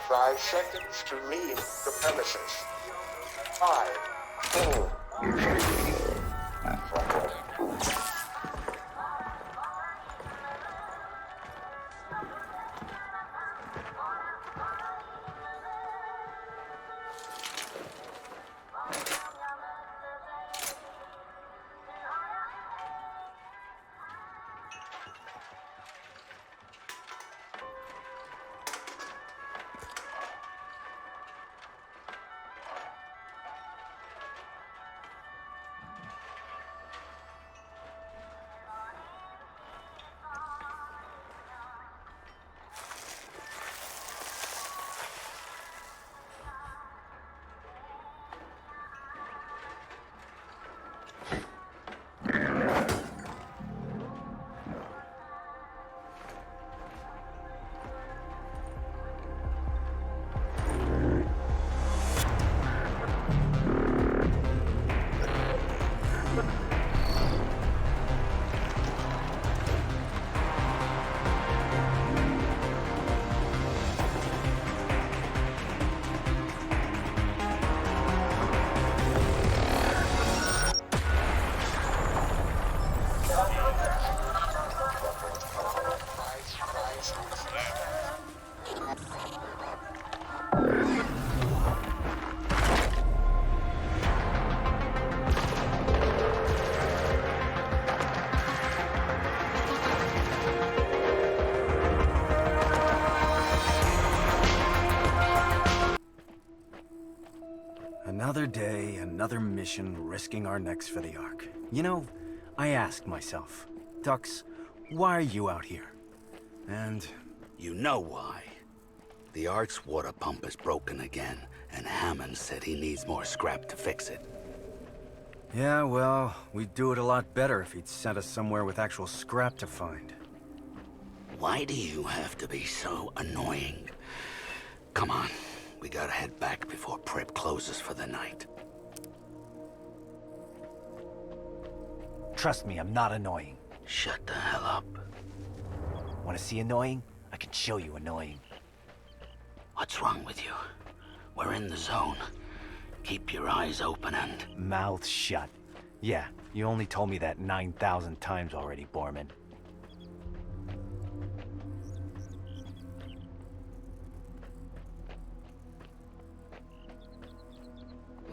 5 seconds to leave the premises. 5, 4, 3. Another day, another mission, risking our necks for the Ark. You know, I ask myself, Tux, why are you out here? And... You know why. The Ark's water pump is broken again, and Hammond said he needs more scrap to fix it. yeah, well, we'd do it a lot better if he'd sent us somewhere with actual scrap to find. Why do you have to be so annoying? Come on, we gotta head back before Prep closes for the night. Trust me, I'm not annoying. Shut the hell up. Want to see annoying? I can show you annoying. What's wrong with you? We're in the zone. Keep your eyes open and... Mouth shut. Yeah, you only told me that 9,000 times already, Borman.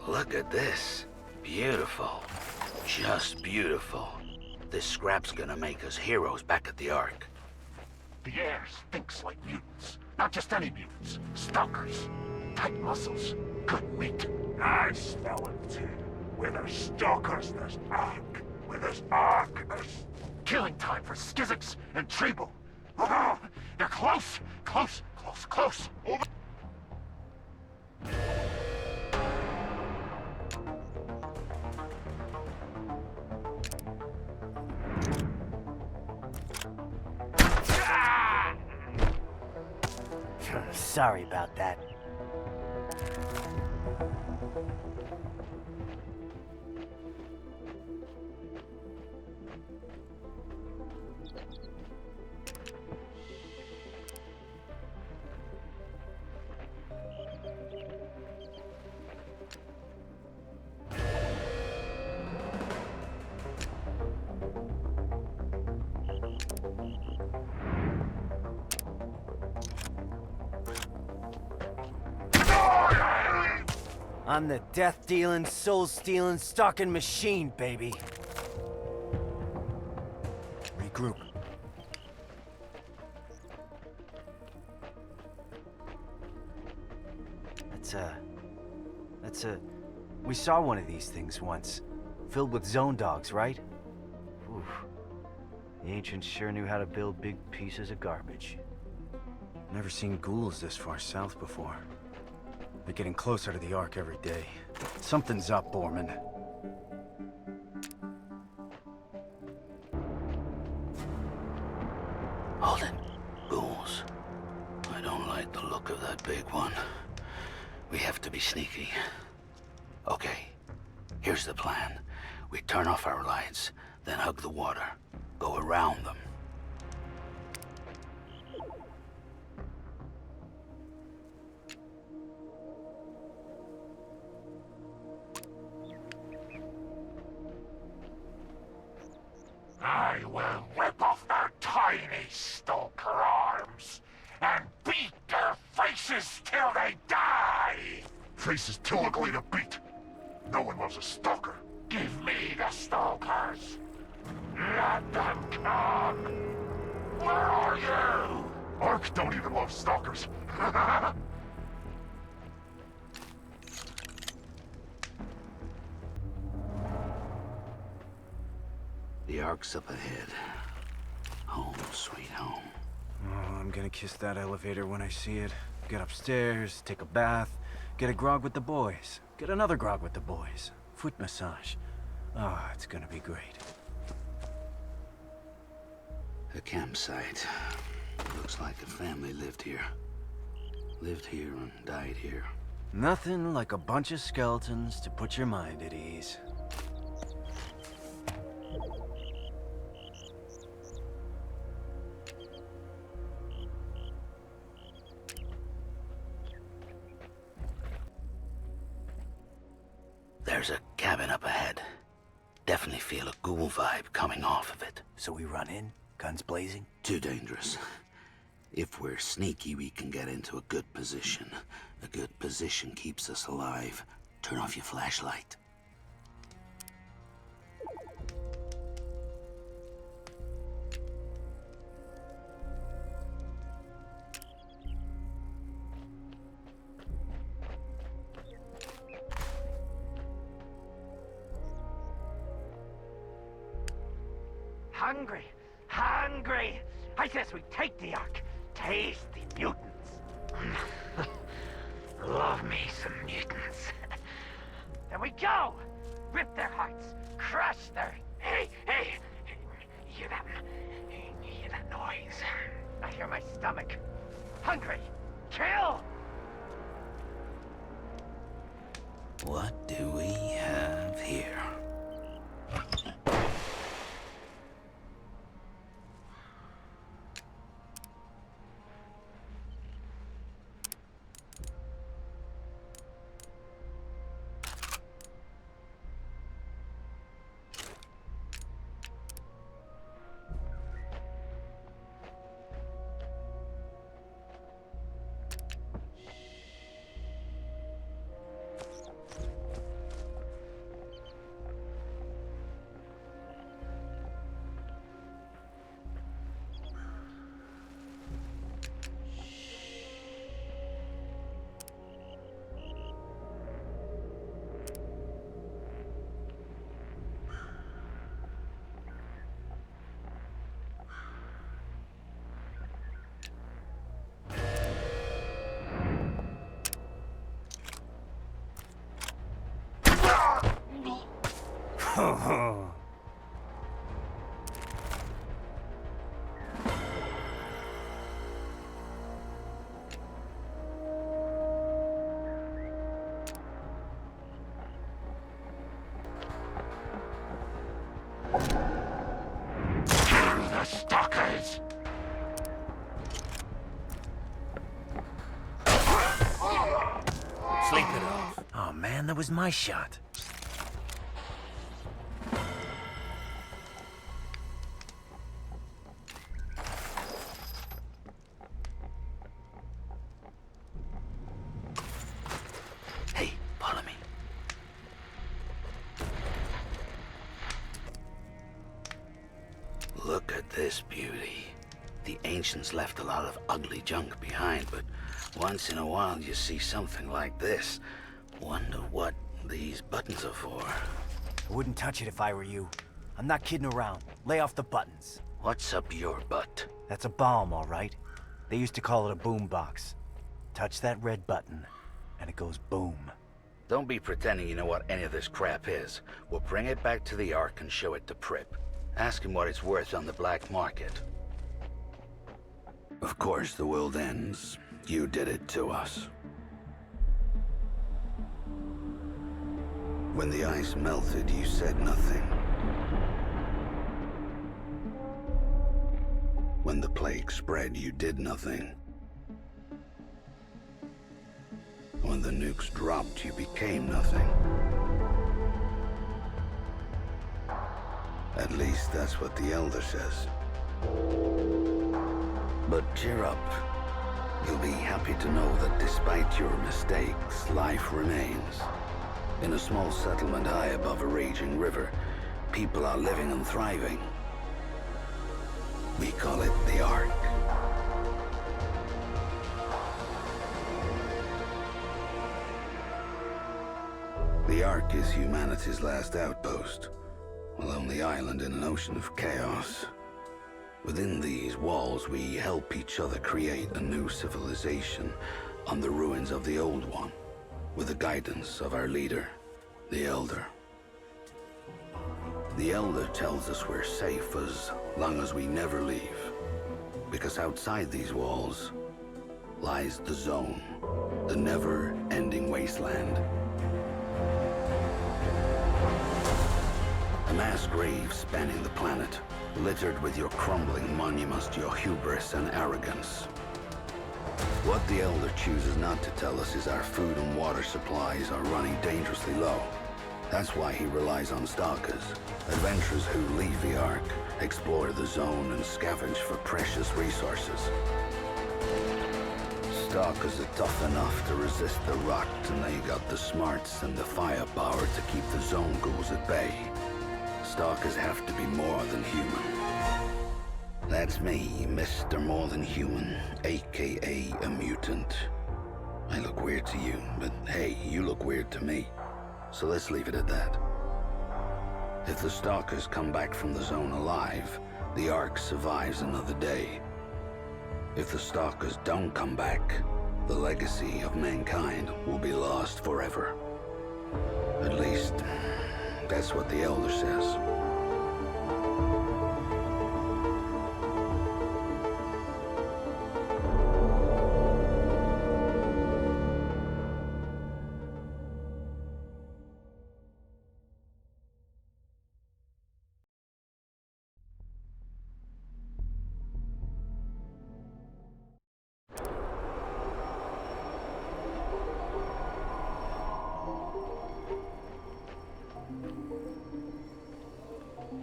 Look at this. Beautiful. Just beautiful. This scrap's gonna make us heroes back at the Ark. The air stinks like mutants. Not just any mutants. Stalkers. Tight muscles. Good meat. I smell it too. Where there's stalkers, there's Ark. Where there's Ark, there's killing time for Skizix and Treble. Oh, they're close. Close, close, close. Over. Sorry about that. I'm the death-dealing, soul-stealing, stalking machine, baby. Regroup. We saw one of these things once. Filled with zone dogs, right? Oof. The ancients sure knew how to build big pieces of garbage. Never seen ghouls this far south before. They're getting closer to the Ark every day. Something's up, Borman. Hold it. Ghouls. I don't like the look of that big one. We have to be sneaky. Okay, here's the plan. We turn off our lights, then hug the water. Go around them. I will rip off their tiny stalker arms and beat their faces till they die! Faces too ugly to beat. No one loves a stalker. Give me the stalkers. Let them come. Where are you? Ark don't even love stalkers. The Ark's up ahead. Home, sweet home. Oh, I'm gonna kiss that elevator when I see it. Get upstairs, take a bath, get a grog with the boys. Get another grog with the boys. Foot massage. Ah, it's gonna be great. A campsite. Looks like a family lived here. Lived here and died here. Nothing like a bunch of skeletons to put your mind at ease. There's a cabin up ahead. Definitely feel a ghoul vibe coming off of it. So we run in, guns blazing? Too dangerous. If we're sneaky, we can get into a good position. A good position keeps us alive. Turn off your flashlight. Hungry! Hungry! I says we take the Ark. Taste the mutants. Love me some mutants. There we go! Rip their hearts. Crush their... Hey, hey! You hear that? You hear that noise? I hear my stomach. Hungry! Kill! What do we have here? Kill the stalkers! Sleep it off. Oh man, that was my shot. Hey, follow me. Look at this beauty. The ancients left a lot of ugly junk behind, but once in a while you see something like this. Wonder what these buttons are for. I wouldn't touch it if I were you. I'm not kidding around. Lay off the buttons. What's up your butt? That's a bomb, all right? They used to call it a boom box. Touch that red button, and it goes boom. Don't be pretending you know what any of this crap is. We'll bring it back to the Ark and show it to Prip. Ask him what it's worth on the black market. Of course the world ends. You did it to us. When the ice melted, you said nothing. When the plague spread, you did nothing. When the nukes dropped, you became nothing. At least that's what the Elder says. But cheer up. You'll be happy to know that despite your mistakes, life remains. In a small settlement high above a raging river, people are living and thriving. We call it the Ark. The Ark is humanity's last outpost, a lonely island in an ocean of chaos. Within these walls, we help each other create a new civilization on the ruins of the old one, with the guidance of our leader, the Elder. The Elder tells us we're safe as long as we never leave, because outside these walls lies the Zone, the never-ending wasteland. A mass grave spanning the planet, littered with your crumbling monuments to your hubris and arrogance. What the Elder chooses not to tell us is our food and water supplies are running dangerously low. That's why he relies on stalkers, adventurers who leave the Ark, explore the Zone, and scavenge for precious resources. Stalkers are tough enough to resist the rot, and they got the smarts and the firepower to keep the Zone ghouls at bay. Stalkers have to be more than human. That's me, Mr. More Than Human, aka a mutant. I look weird to you, but hey, you look weird to me. So let's leave it at that. If the Stalkers come back from the Zone alive, the Ark survives another day. If the Stalkers don't come back, the legacy of mankind will be lost forever. At least, that's what the Elder says.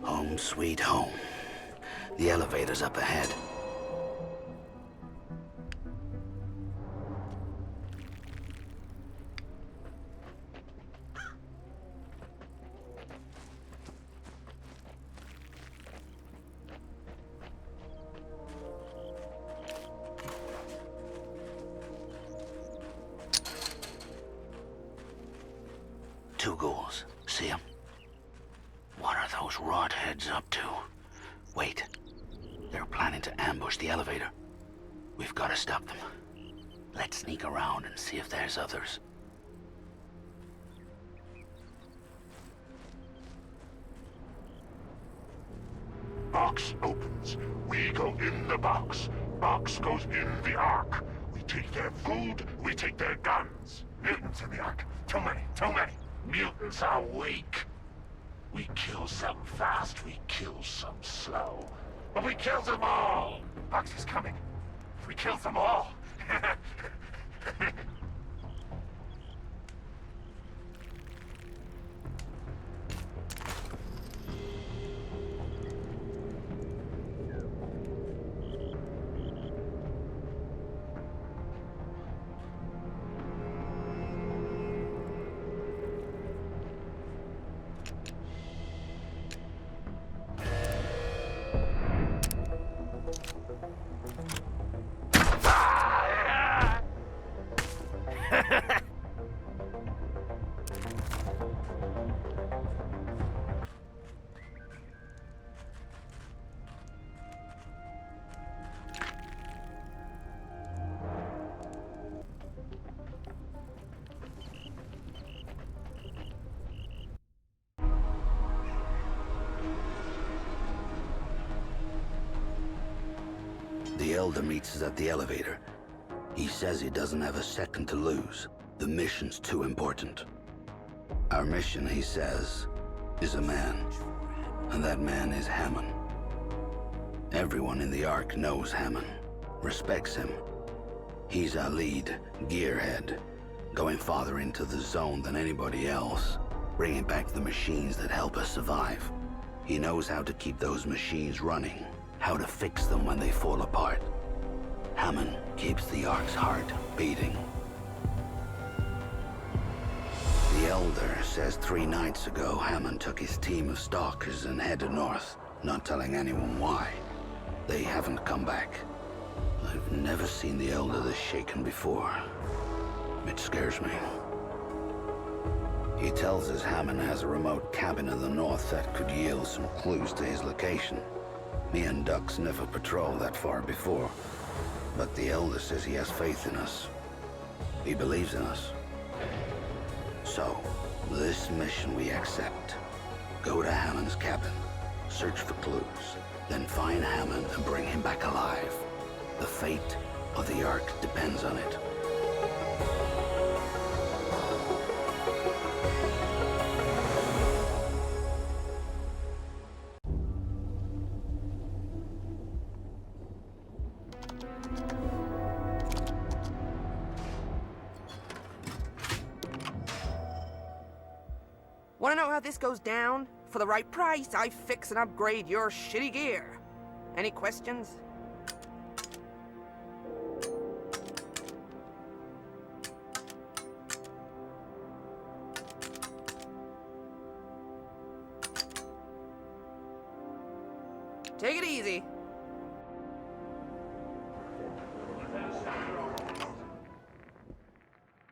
Home sweet home. The elevator's up ahead. Two ghouls. See 'em? What are those rodheads up to? Wait. They're planning to ambush the elevator. We've got to stop them. Let's sneak around and see if there's others. Box opens. We go in the box. Box goes in the Ark. We take their food, we take their guns. Mutants in the Ark. Too many, too many. Mutants are weak. We kill some fast, we kill some slow. But we kill them all! Box is coming. We kill them all. The Elder meets us at the elevator. He says he doesn't have a second to lose. The mission's too important. Our mission, he says, is a man. And that man is Hammond. Everyone in the Ark knows Hammond, respects him. He's our lead, gearhead, going farther into the Zone than anybody else, bringing back the machines that help us survive. He knows how to keep those machines running, how to fix them when they fall apart. Hammond keeps the Ark's heart beating. The Elder says 3 nights ago Hammond took his team of stalkers and headed north, not telling anyone why. They haven't come back. I've never seen the Elder this shaken before. It scares me. He tells us Hammond has a remote cabin in the north that could yield some clues to his location. Me and Dux never patrolled that far before, but the Elder says he has faith in us. He believes in us. So, this mission we accept. Go to Hammond's cabin, search for clues, then find Hammond and bring him back alive. The fate of the Ark depends on it. Wanna know how this goes down? For the right price, I fix and upgrade your shitty gear. Any questions? Take it easy.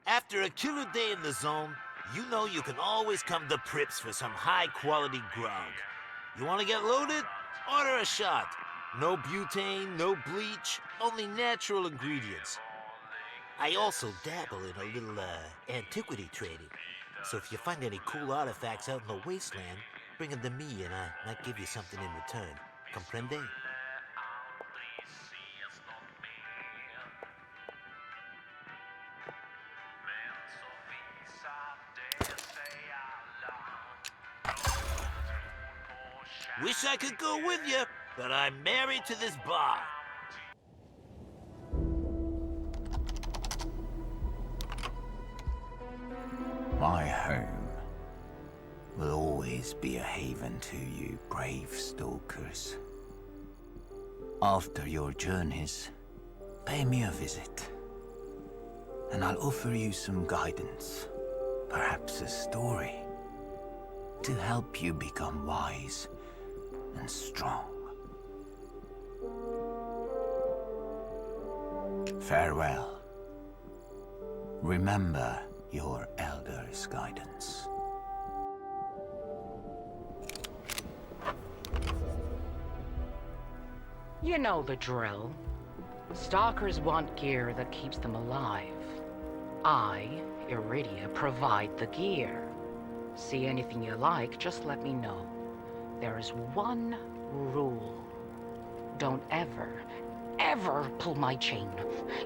After a killer day in the zone, you know you can always come to Prips for some high-quality grog. You want to get loaded? Order a shot. No butane, no bleach, only natural ingredients. I also dabble in a little, antiquity trading. So if you find any cool artifacts out in the wasteland, bring them to me and I might give you something in return. Comprende? Wish I could go with you, but I'm married to this bar. My home will always be a haven to you, brave stalkers. After your journeys, pay me a visit, and I'll offer you some guidance, perhaps a story, to help you become wise and strong. Farewell. Remember your elder's guidance. You know the drill. Stalkers want gear that keeps them alive. I, Iridia, provide the gear. See anything you like, just let me know. There is one rule. Don't ever, ever pull my chain.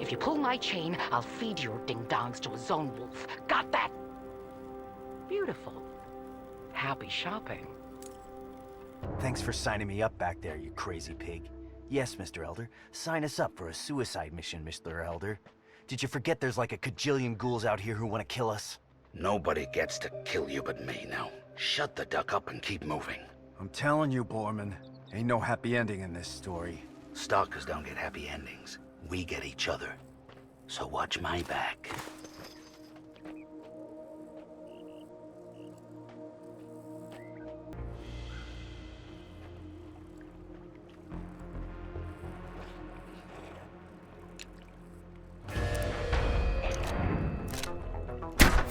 If you pull my chain, I'll feed your ding-dongs to a zone wolf. Got that? Beautiful. Happy shopping. Thanks for signing me up back there, you crazy pig. Yes, Mr. Elder. Sign us up for a suicide mission, Mr. Elder. Did you forget there's like a cajillion ghouls out here who want to kill us? Nobody gets to kill you but me now. Shut the duck up and keep moving. I'm telling you, Borman, ain't no happy ending in this story. Stalkers don't get happy endings. We get each other. So watch my back.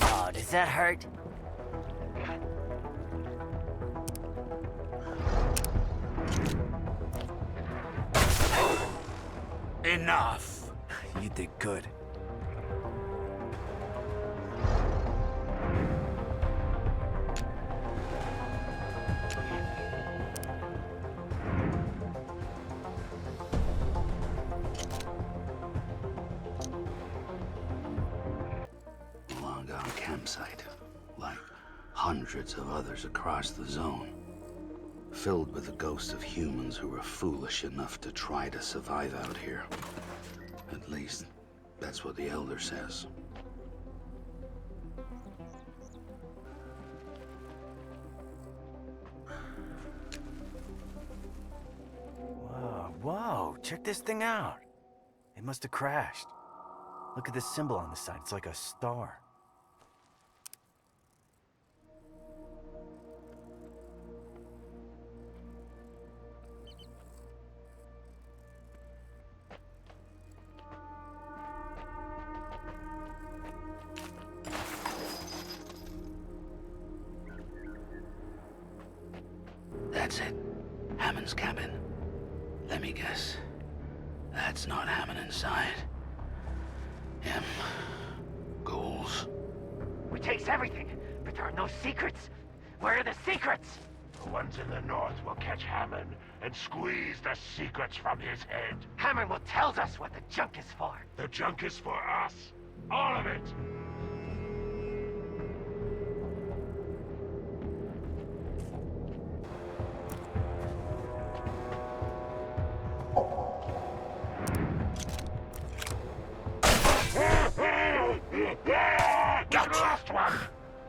Oh, does that hurt? Enough! You did good. Long-gone campsite, like hundreds of others across the zone. Filled with the ghosts of humans who were foolish enough to try to survive out here. At least, that's what the Elder says. check this thing out. It must have crashed. Look at this symbol on the side. It's like a star. That's it. Hammond's cabin. Let me guess. That's not Hammond inside. Him. Ghouls. We chase everything, but there are no secrets. Where are the secrets? The ones in the north will catch Hammond and squeeze the secrets from his head. Hammond will tell us what the junk is for. The junk is for us. All of it. Gotcha. Last one.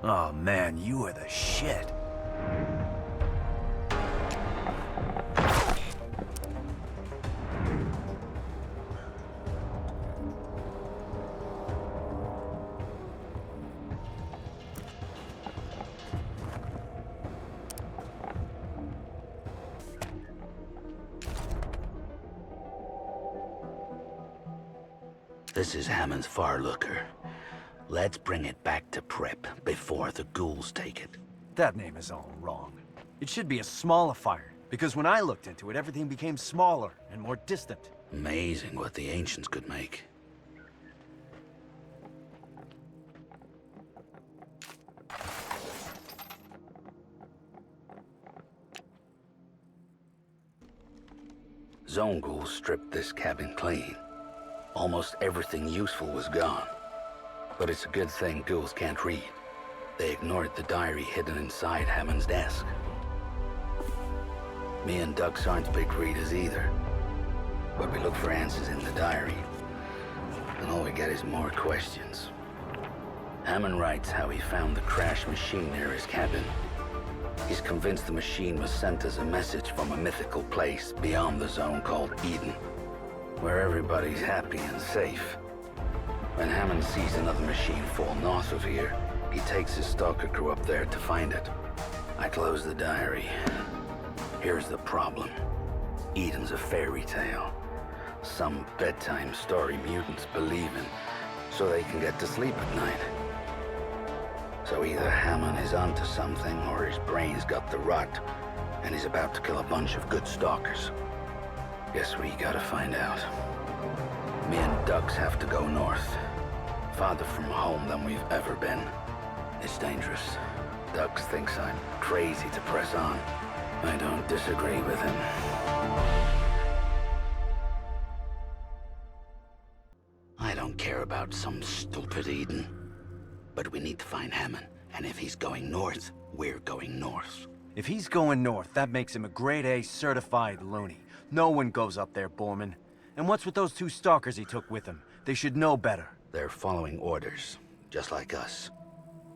Oh man, you are the shit. This is Hammond's far looker. Let's bring it back to Prep before the ghouls take it. That name is all wrong. It should be a smaller fire, because when I looked into it, everything became smaller and more distant. Amazing what the ancients could make. Zone ghouls stripped this cabin clean. Almost everything useful was gone. But it's a good thing ghouls can't read. They ignored the diary hidden inside Hammond's desk. Me and Dux aren't big readers either. But we look for answers in the diary. And all we get is more questions. Hammond writes how he found the crashed machine near his cabin. He's convinced the machine was sent as a message from a mythical place beyond the zone called Eden, where everybody's happy and safe. When Hammond sees another machine fall north of here, he takes his stalker crew up there to find it. I close the diary. Here's the problem. Eden's a fairy tale. Some bedtime story mutants believe in, so they can get to sleep at night. So either Hammond is onto something, or his brain's got the rot, and he's about to kill a bunch of good stalkers. Guess we gotta find out. Me and Dux have to go north. Farther from home than we've ever been. It's dangerous. Dux thinks I'm crazy to press on. I don't disagree with him. I don't care about some stupid Eden. But we need to find Hammond, and if he's going north, we're going north. If he's going north, that makes him a grade A certified loony. No one goes up there, Borman. And what's with those 2 stalkers he took with him? They should know better. They're following orders, just like us.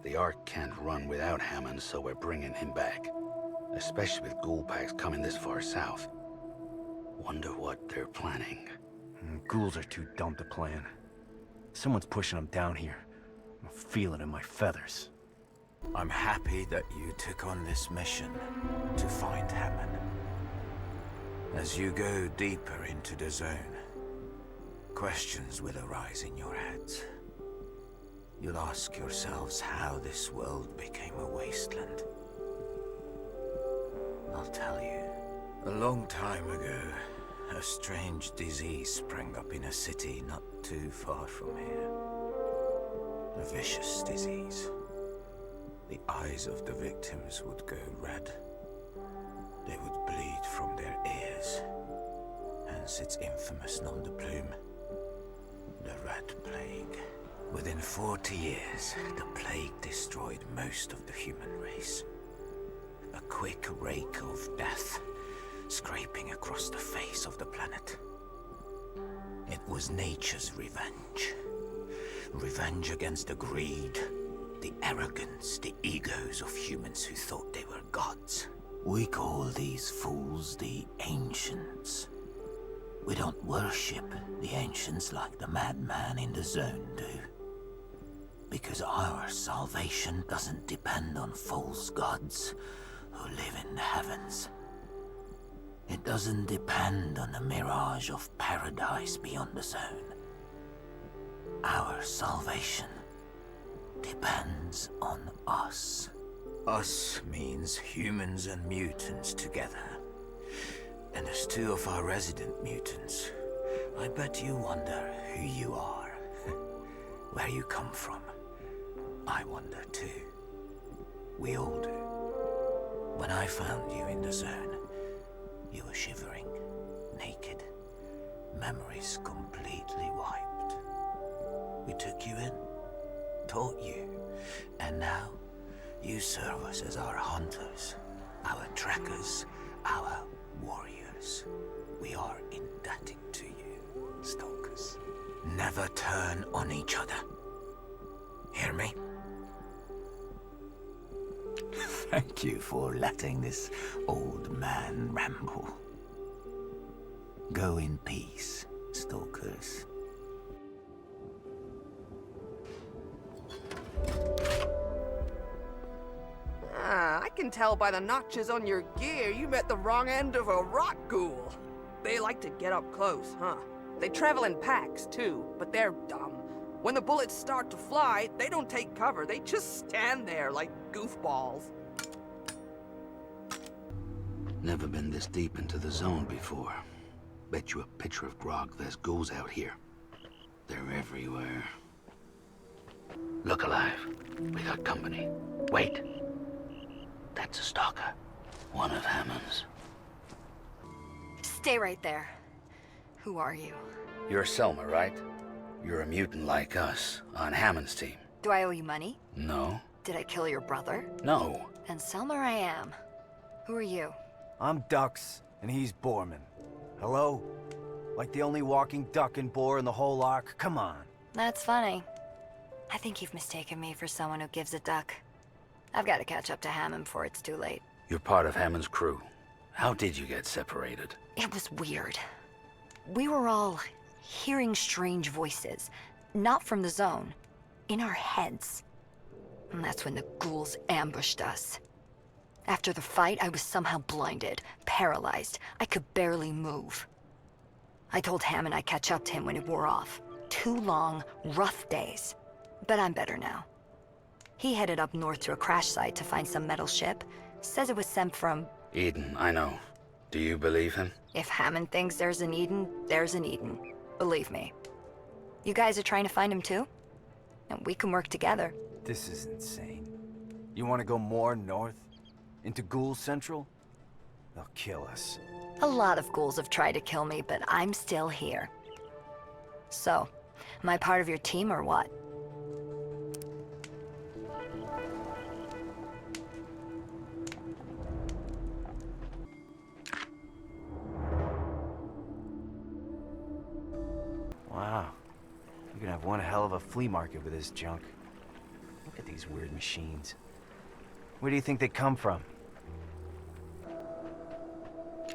The Ark can't run without Hammond, so we're bringing him back. Especially with ghoul packs coming this far south. Wonder what they're planning. Ghouls are too dumb to plan. Someone's pushing them down here. I feel it in my feathers. I'm happy that you took on this mission to find Hammond. As you go deeper into the zone, questions will arise in your heads. You'll ask yourselves how this world became a wasteland. I'll tell you. A long time ago, a strange disease sprang up in a city not too far from here. A vicious disease. The eyes of the victims would go red. They would bleed from their ears. Hence its infamous nom de plume. The Red Plague. Within 40 years, the plague destroyed most of the human race. A quick rake of death, scraping across the face of the planet. It was nature's revenge. Revenge against the greed, the arrogance, the egos of humans who thought they were gods. We call these fools the Ancients. We don't worship the ancients like the madman in the zone do. Because our salvation doesn't depend on false gods who live in the heavens. It doesn't depend on the mirage of paradise beyond the zone. Our salvation depends on us. Us means humans and mutants together. And as two of our resident mutants, I bet you wonder who you are. Where you come from. I wonder too. We all do. When I found you in the zone, you were shivering, naked, memories completely wiped. We took you in, taught you, and now you serve us as our hunters, our trackers, our warriors. We are indebted to you, stalkers. Never turn on each other. Hear me? Thank you for letting this old man ramble. Go in peace, stalkers. I can tell by the notches on your gear you met the wrong end of a rot ghoul. They like to get up close, huh? They travel in packs, too, but they're dumb. When the bullets start to fly, they don't take cover. They just stand there like goofballs. Never been this deep into the zone before. Bet you a pitcher of grog there's ghouls out here. They're everywhere. Look alive. We got company. Wait. That's a stalker. One of Hammond's. Stay right there. Who are you? You're Selma, right? You're a mutant like us, on Hammond's team. Do I owe you money? No. Did I kill your brother? No. And Selma I am. Who are you? I'm Dux, and he's Borman. Hello? Like the only walking duck and boar in the whole ark? Come on. That's funny. I think you've mistaken me for someone who gives a duck. I've got to catch up to Hammond before it's too late. You're part of Hammond's crew. How did you get separated? It was weird. We were all hearing strange voices. Not from the zone. In our heads. And that's when the ghouls ambushed us. After the fight, I was somehow blinded, paralyzed. I could barely move. I told Hammond I'd catch up to him when it wore off. 2 long, rough days. But I'm better now. He headed up north to a crash site to find some metal ship. Says it was sent from... Eden, I know. Do you believe him? If Hammond thinks there's an Eden, there's an Eden. Believe me. You guys are trying to find him too? And we can work together. This is insane. You want to go more north? Into Ghoul Central? They'll kill us. A lot of ghouls have tried to kill me, but I'm still here. So, am I part of your team or what? Wow. You're gonna have one hell of a flea market with this junk. Look at these weird machines. Where do you think they come from?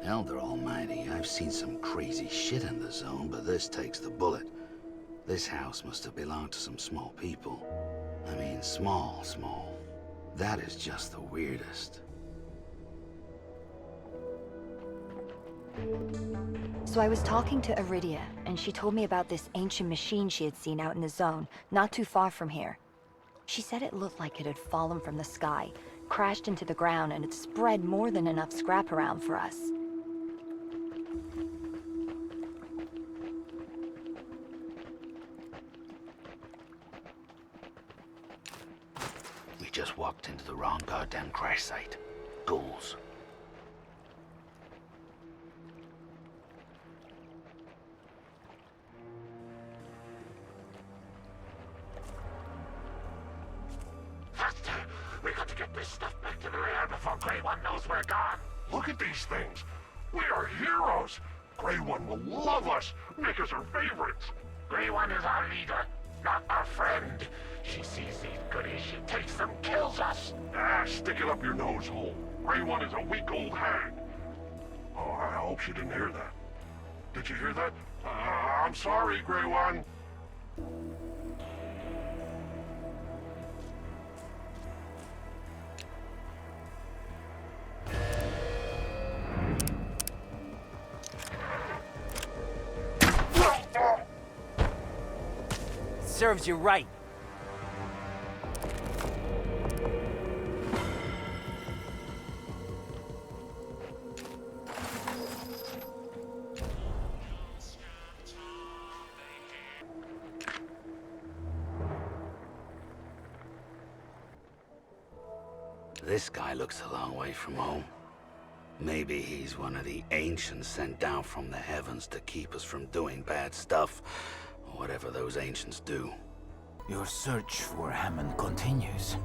Elder Almighty, I've seen some crazy shit in the zone, but this takes the bullet. This house must have belonged to some small people. I mean, small. That is just the weirdest. So I was talking to Iridia, and she told me about this ancient machine she had seen out in the zone, not too far from here. She said it looked like it had fallen from the sky, crashed into the ground, and it spread more than enough scrap around for us. We just walked into the wrong goddamn crash site. Ghouls. Faster! We got to get this stuff back to the lair before Grey One knows we're gone. Look at these things. We are heroes. Grey One will love us, make us her favorites. Grey One is our leader, not our friend. She sees these goodies, she takes them, kills us. Ah, stick it up your nose hole. Grey One is a weak old hag. Oh, I hope she didn't hear that. Did you hear that? I'm sorry, Grey One. Serves you right. This guy looks a long way from home. Maybe he's one of the ancients sent down from the heavens to keep us from doing bad stuff, or whatever those ancients do. Your search for Hammond continues.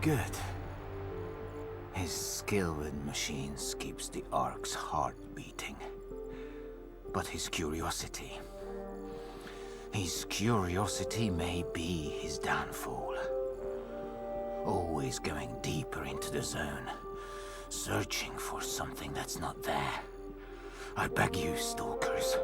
Good. His skill with machines keeps the Ark's heart beating. But his curiosity may be his downfall. Always going deeper into the zone, searching for something that's not there. I beg you, stalkers,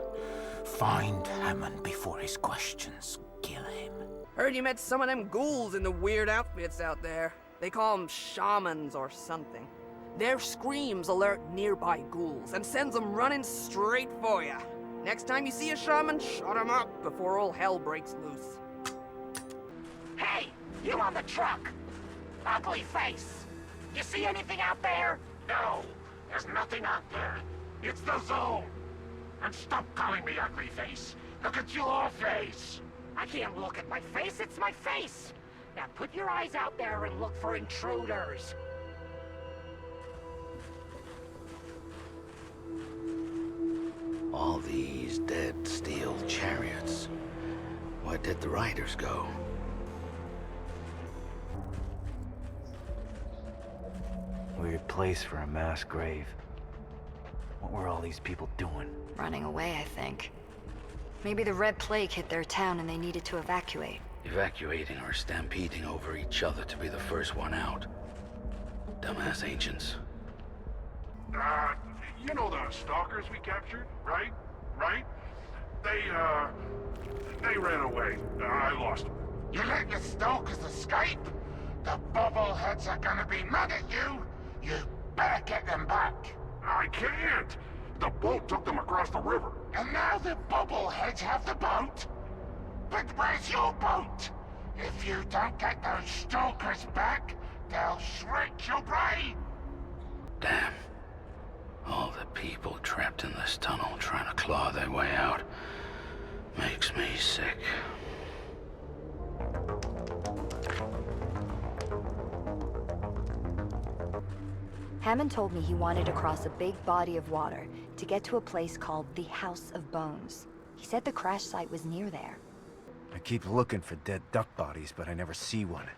find Hammond before his questions kill him. Heard you met some of them ghouls in the weird outfits out there. They call them shamans or something. Their screams alert nearby ghouls and sends them running straight for you. Next time you see a shaman, shut him up before all hell breaks loose. Hey, you on the truck! Ugly face! You see anything out there? No, there's nothing out there. It's the zone. And stop calling me ugly face. Look at your face. I can't look at my face, it's my face! Now put your eyes out there and look for intruders. All these dead steel chariots. Where did the riders go? Weird place for a mass grave. What were all these people doing? Running away, I think. Maybe the Red Plague hit their town and they needed to evacuate. Evacuating or stampeding over each other to be the first one out. Dumbass ancients. You know the stalkers we captured, right? Right? They ran away. I lost them. You let your stalkers escape? The bobbleheads are gonna be mad at you. You better get them back. I can't. The boat took them across the river. And now the bobbleheads have the boat? But where's your boat? If you don't get those stalkers back, they'll shred your brain. Damn. All the people trapped in this tunnel trying to claw their way out makes me sick. Hammond told me he wanted to cross a big body of water to get to a place called the House of Bones. He said the crash site was near there. I keep looking for dead duck bodies, but I never see one.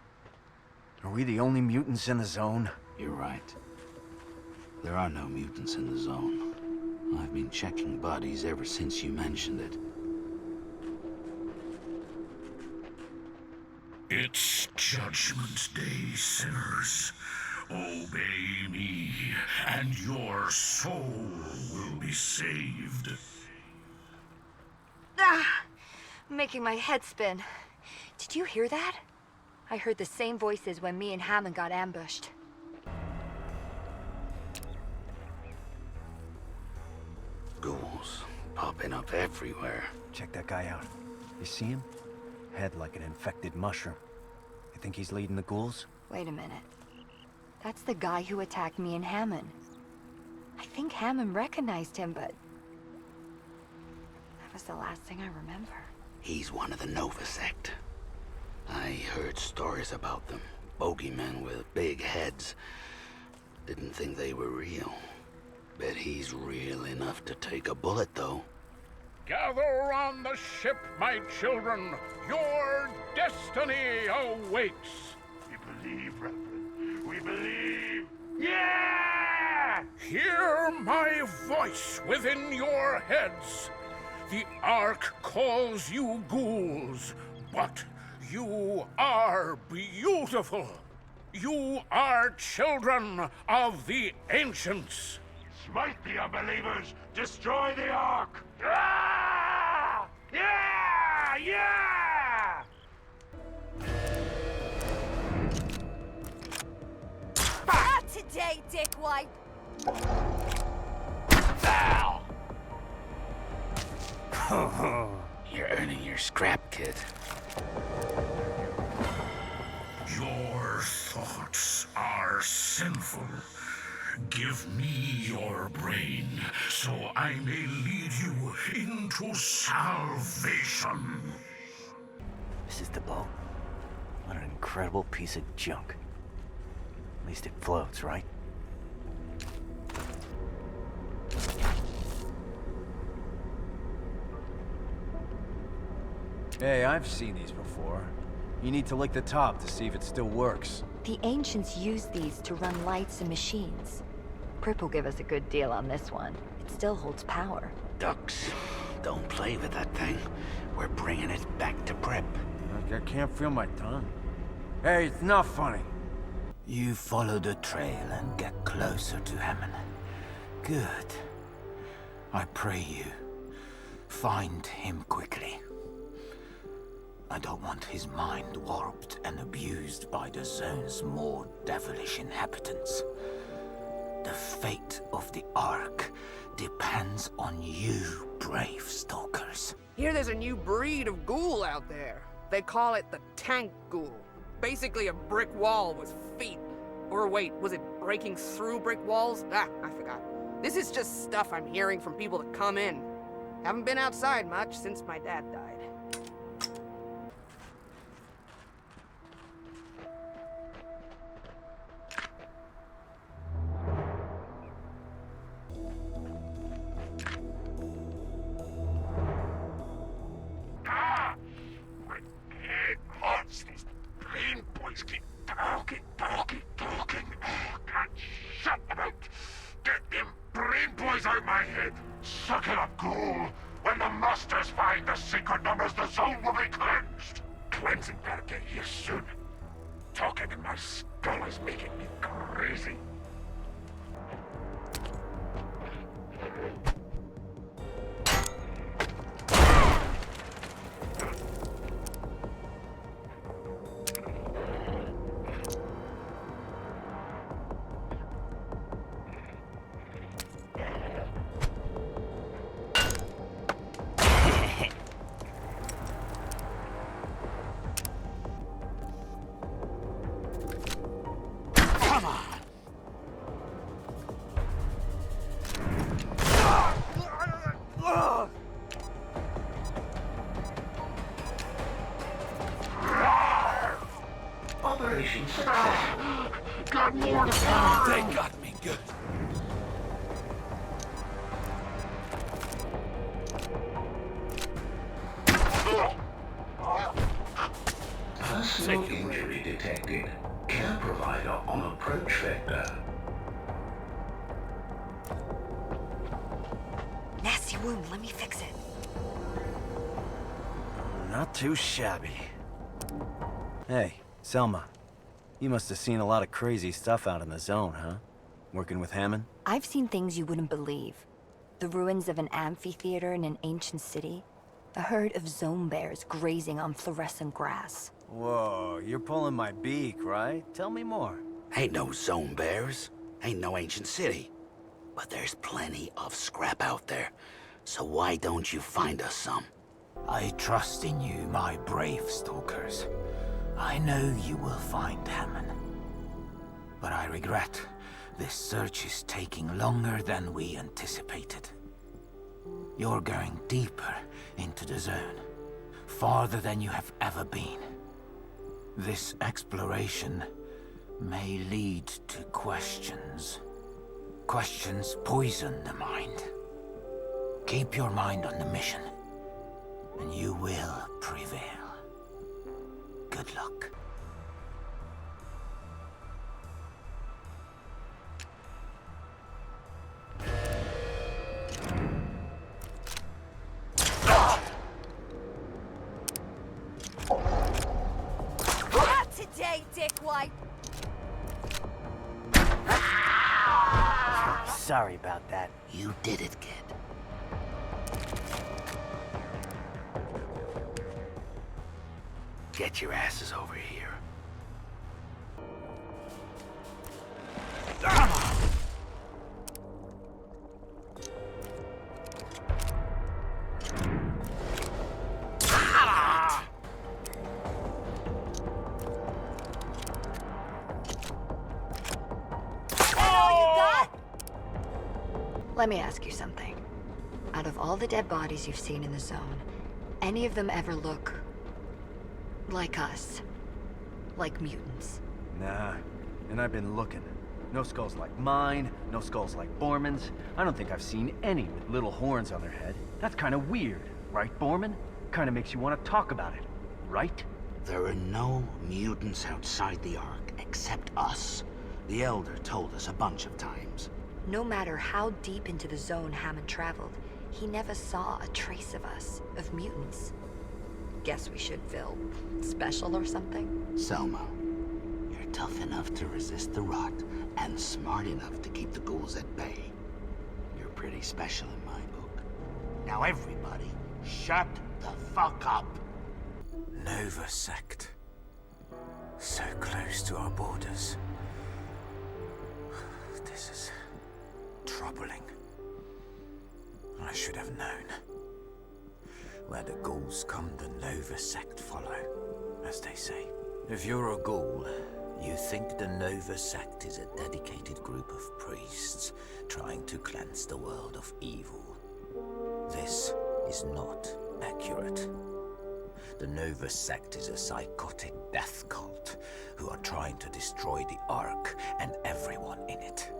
Are we the only mutants in the zone? You're right. There are no mutants in the zone. I've been checking bodies ever since you mentioned it. It's Judgment Day, sinners. Obey me, and your soul will be saved. Ah! Making my head spin. Did you hear that? I heard the same voices when me and Hammond got ambushed. Ghouls popping up everywhere. Check that guy out. You see him? Head like an infected mushroom. You think he's leading the ghouls? Wait a minute. That's the guy who attacked me and Hammond. I think Hammond recognized him, but... that was the last thing I remember. He's one of the Nova sect. I heard stories about them. Bogeymen with big heads. Didn't think they were real. Bet he's real enough to take a bullet, though. Gather on the ship, my children. Your destiny awaits. We believe, brethren. We believe. Yeah! Hear my voice within your heads. The Ark calls you ghouls, but you are beautiful. You are children of the ancients. Smite the unbelievers! Destroy the Ark! Ah! Yeah! Yeah! Not today, dickwipe! Ow! You're earning your scrap, kid. Your thoughts are sinful. Give me your brain, so I may lead you into salvation. This is the boat. What an incredible piece of junk. At least it floats, right? Hey, I've seen these before. You need to lick the top to see if it still works. The ancients used these to run lights and machines. Prip will give us a good deal on this one. It still holds power. Ducks, don't play with that thing. We're bringing it back to Prep. I can't feel my tongue. Hey, it's not funny. You follow the trail and get closer to Hammond. Good. I pray you find him quickly. I don't want his mind warped and abused by the zone's more devilish inhabitants. The fate of the Ark depends on you, brave stalkers. Hear there's a new breed of ghoul out there. They call it the tank ghoul. Basically a brick wall with feet. Or wait, was it breaking through brick walls? Ah, I forgot. This is just stuff I'm hearing from people that come in. Haven't been outside much since my dad died. Talking. Can't shut about. Get them brain boys out my head. Suck it up, ghoul. When the masters find the secret numbers, the zone will be cleansed. Cleansing better get here soon. Talking in my skull is making me crazy. Operation success. Got more to come. They got me good. Personal injury detected. Care provider on approach vector. Nasty wound, let me fix it. Not too shabby. Hey, Selma. You must have seen a lot of crazy stuff out in the zone, huh? Working with Hammond? I've seen things you wouldn't believe. The ruins of an amphitheater in an ancient city. A herd of zone bears grazing on fluorescent grass. Whoa, you're pulling my beak, right? Tell me more. Ain't no zone bears. Ain't no ancient city. But there's plenty of scrap out there. So why don't you find us some? I trust in you, my brave stalkers. I know you will find Hammond. But I regret this search is taking longer than we anticipated. You're going deeper into the zone, farther than you have ever been. This exploration may lead to questions. Questions poison the mind. Keep your mind on the mission, and you will prevail. Good luck. Not today, dickwipe! Sorry about that. You did it, kid. Get your asses over here. Come on! Let me ask you something. Out of all the dead bodies you've seen in the zone, any of them ever look like us? Like mutants? Nah, and I've been looking. No skulls like mine, no skulls like Borman's. I don't think I've seen any with little horns on their head. That's kind of weird, right, Borman? Kind of makes you want to talk about it, right? There are no mutants outside the Ark except us. The Elder told us a bunch of times. No matter how deep into the zone Hammond traveled, he never saw a trace of us, of mutants. Guess we should feel special or something? Selma, you're tough enough to resist the rot, and smart enough to keep the ghouls at bay. You're pretty special in my book. Now everybody, shut the fuck up! Nova Sect. So close to our borders. This is troubling. I should have known. Where the ghouls come, the Nova Sect follow, as they say. If you're a ghoul, you think the Nova Sect is a dedicated group of priests trying to cleanse the world of evil. This is not accurate. The Nova Sect is a psychotic death cult who are trying to destroy the Ark and everyone in it.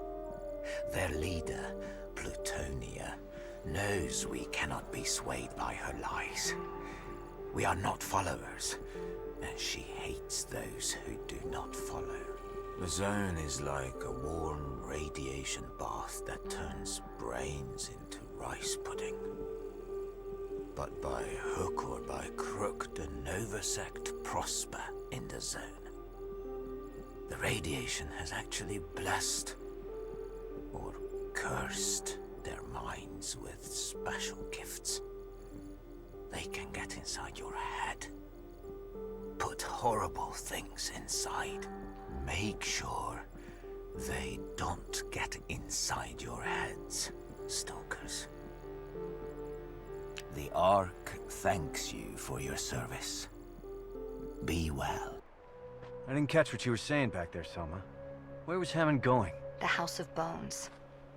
Their leader, Plutonia, knows we cannot be swayed by her lies. We are not followers, and she hates those who do not follow. The zone is like a warm radiation bath that turns brains into rice pudding. But by hook or by crook, the Nova Sect prosper in the zone. The radiation has actually blessed or cursed their minds with special gifts. They can get inside your head, put horrible things inside. Make sure they don't get inside your heads, stalkers. The Ark thanks you for your service. Be well. I didn't catch what you were saying back there, Selma. Where was Hammond going? The House of Bones.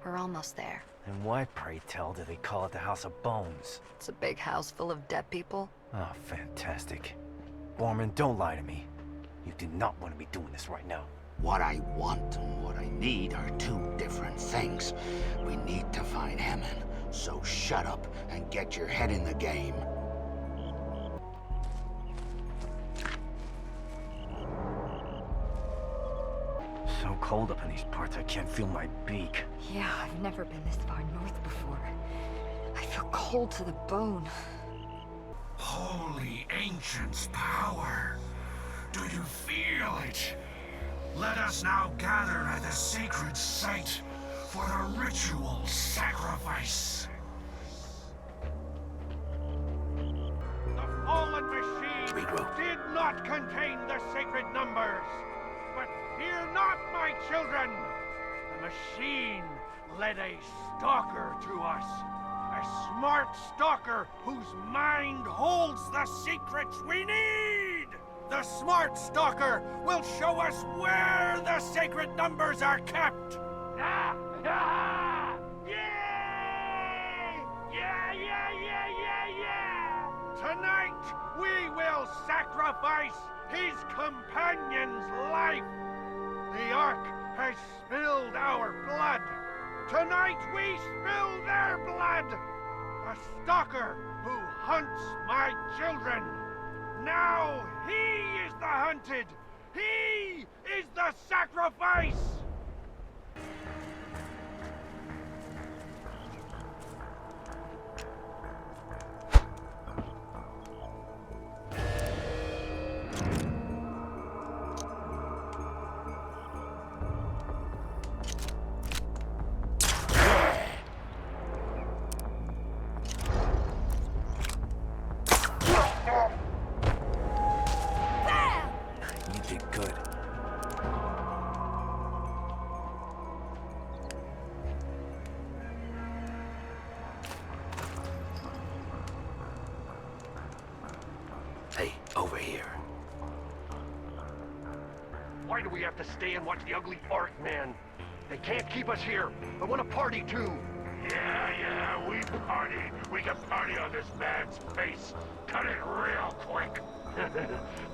We're almost there. And why, pray tell, do they call it the House of Bones? It's a big house full of dead people. Oh, fantastic. Borman, don't lie to me. You do not want to be doing this right now. What I want and what I need are two different things. We need to find Hammond, so shut up and get your head in the game. So cold up in these parts, I can't feel my beak. Yeah, I've never been this far north before. I feel cold to the bone. Holy Ancient's power. Do you feel it? Let us now gather at the sacred site for the ritual sacrifice. The fallen machine did not contain the sacred numbers. But fear not, my children. The machine led a stalker to us. A smart stalker whose mind holds the secrets we need! The smart stalker will show us where the sacred numbers are kept! Ah! Ah! Yay! Yeah! Tonight, we will sacrifice his companion's life! The Ark has spilled our blood! Tonight we spill their blood! A stalker who hunts my children! Now he is the hunted! He is the sacrifice! have to stay and watch the ugly orc man. They can't keep us here. I want to party too. Yeah, we party. We can party on this man's face. Cut it real quick.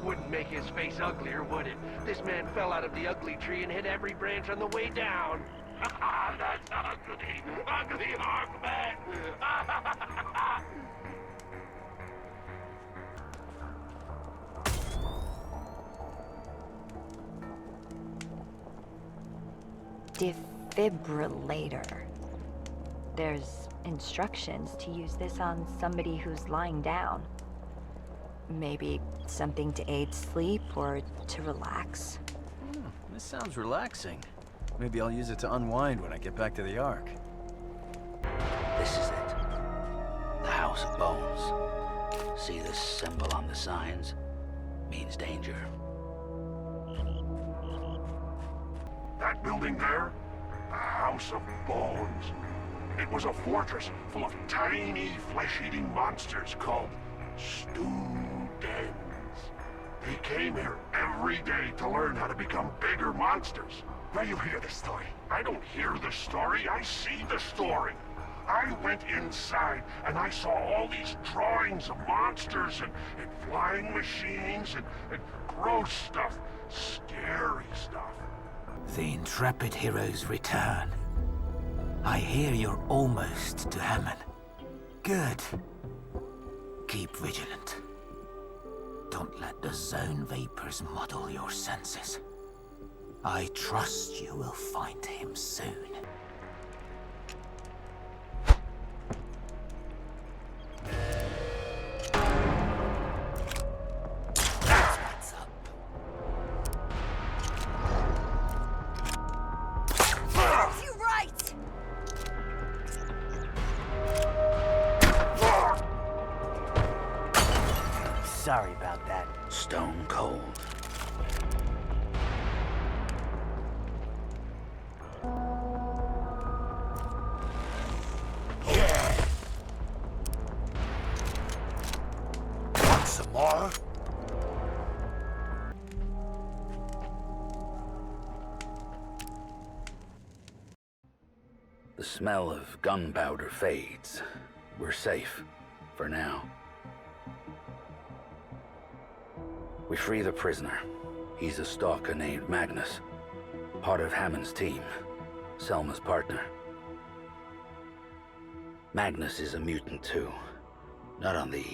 Wouldn't make his face uglier, would it? This man fell out of the ugly tree and hit every branch on the way down. That's ugly. Ugly orc man. Defibrillator. There's instructions to use this on somebody who's lying down. Maybe something to aid sleep or to relax. This sounds relaxing. Maybe I'll use it to unwind when I get back to the Ark. This is it. The House of Bones. See this symbol on the signs? Means danger. That building there? The House of Bones. It was a fortress full of tiny, flesh-eating monsters called students. They came here every day to learn how to become bigger monsters. Now you hear the story. I don't hear the story, I see the story. I went inside and I saw all these drawings of monsters and flying machines and gross stuff. Scary stuff. The intrepid heroes return. I hear you're almost to Hammond. Good. Keep vigilant. Don't let the zone vapors muddle your senses. I trust you will find him soon. That's what's up. Serves you right! Sorry about that. Stone cold. Want some more? The smell of gunpowder fades. We're safe. For now. We free the prisoner. He's a stalker named Magnus. Part of Hammond's team. Selma's partner. Magnus is a mutant too. Not on the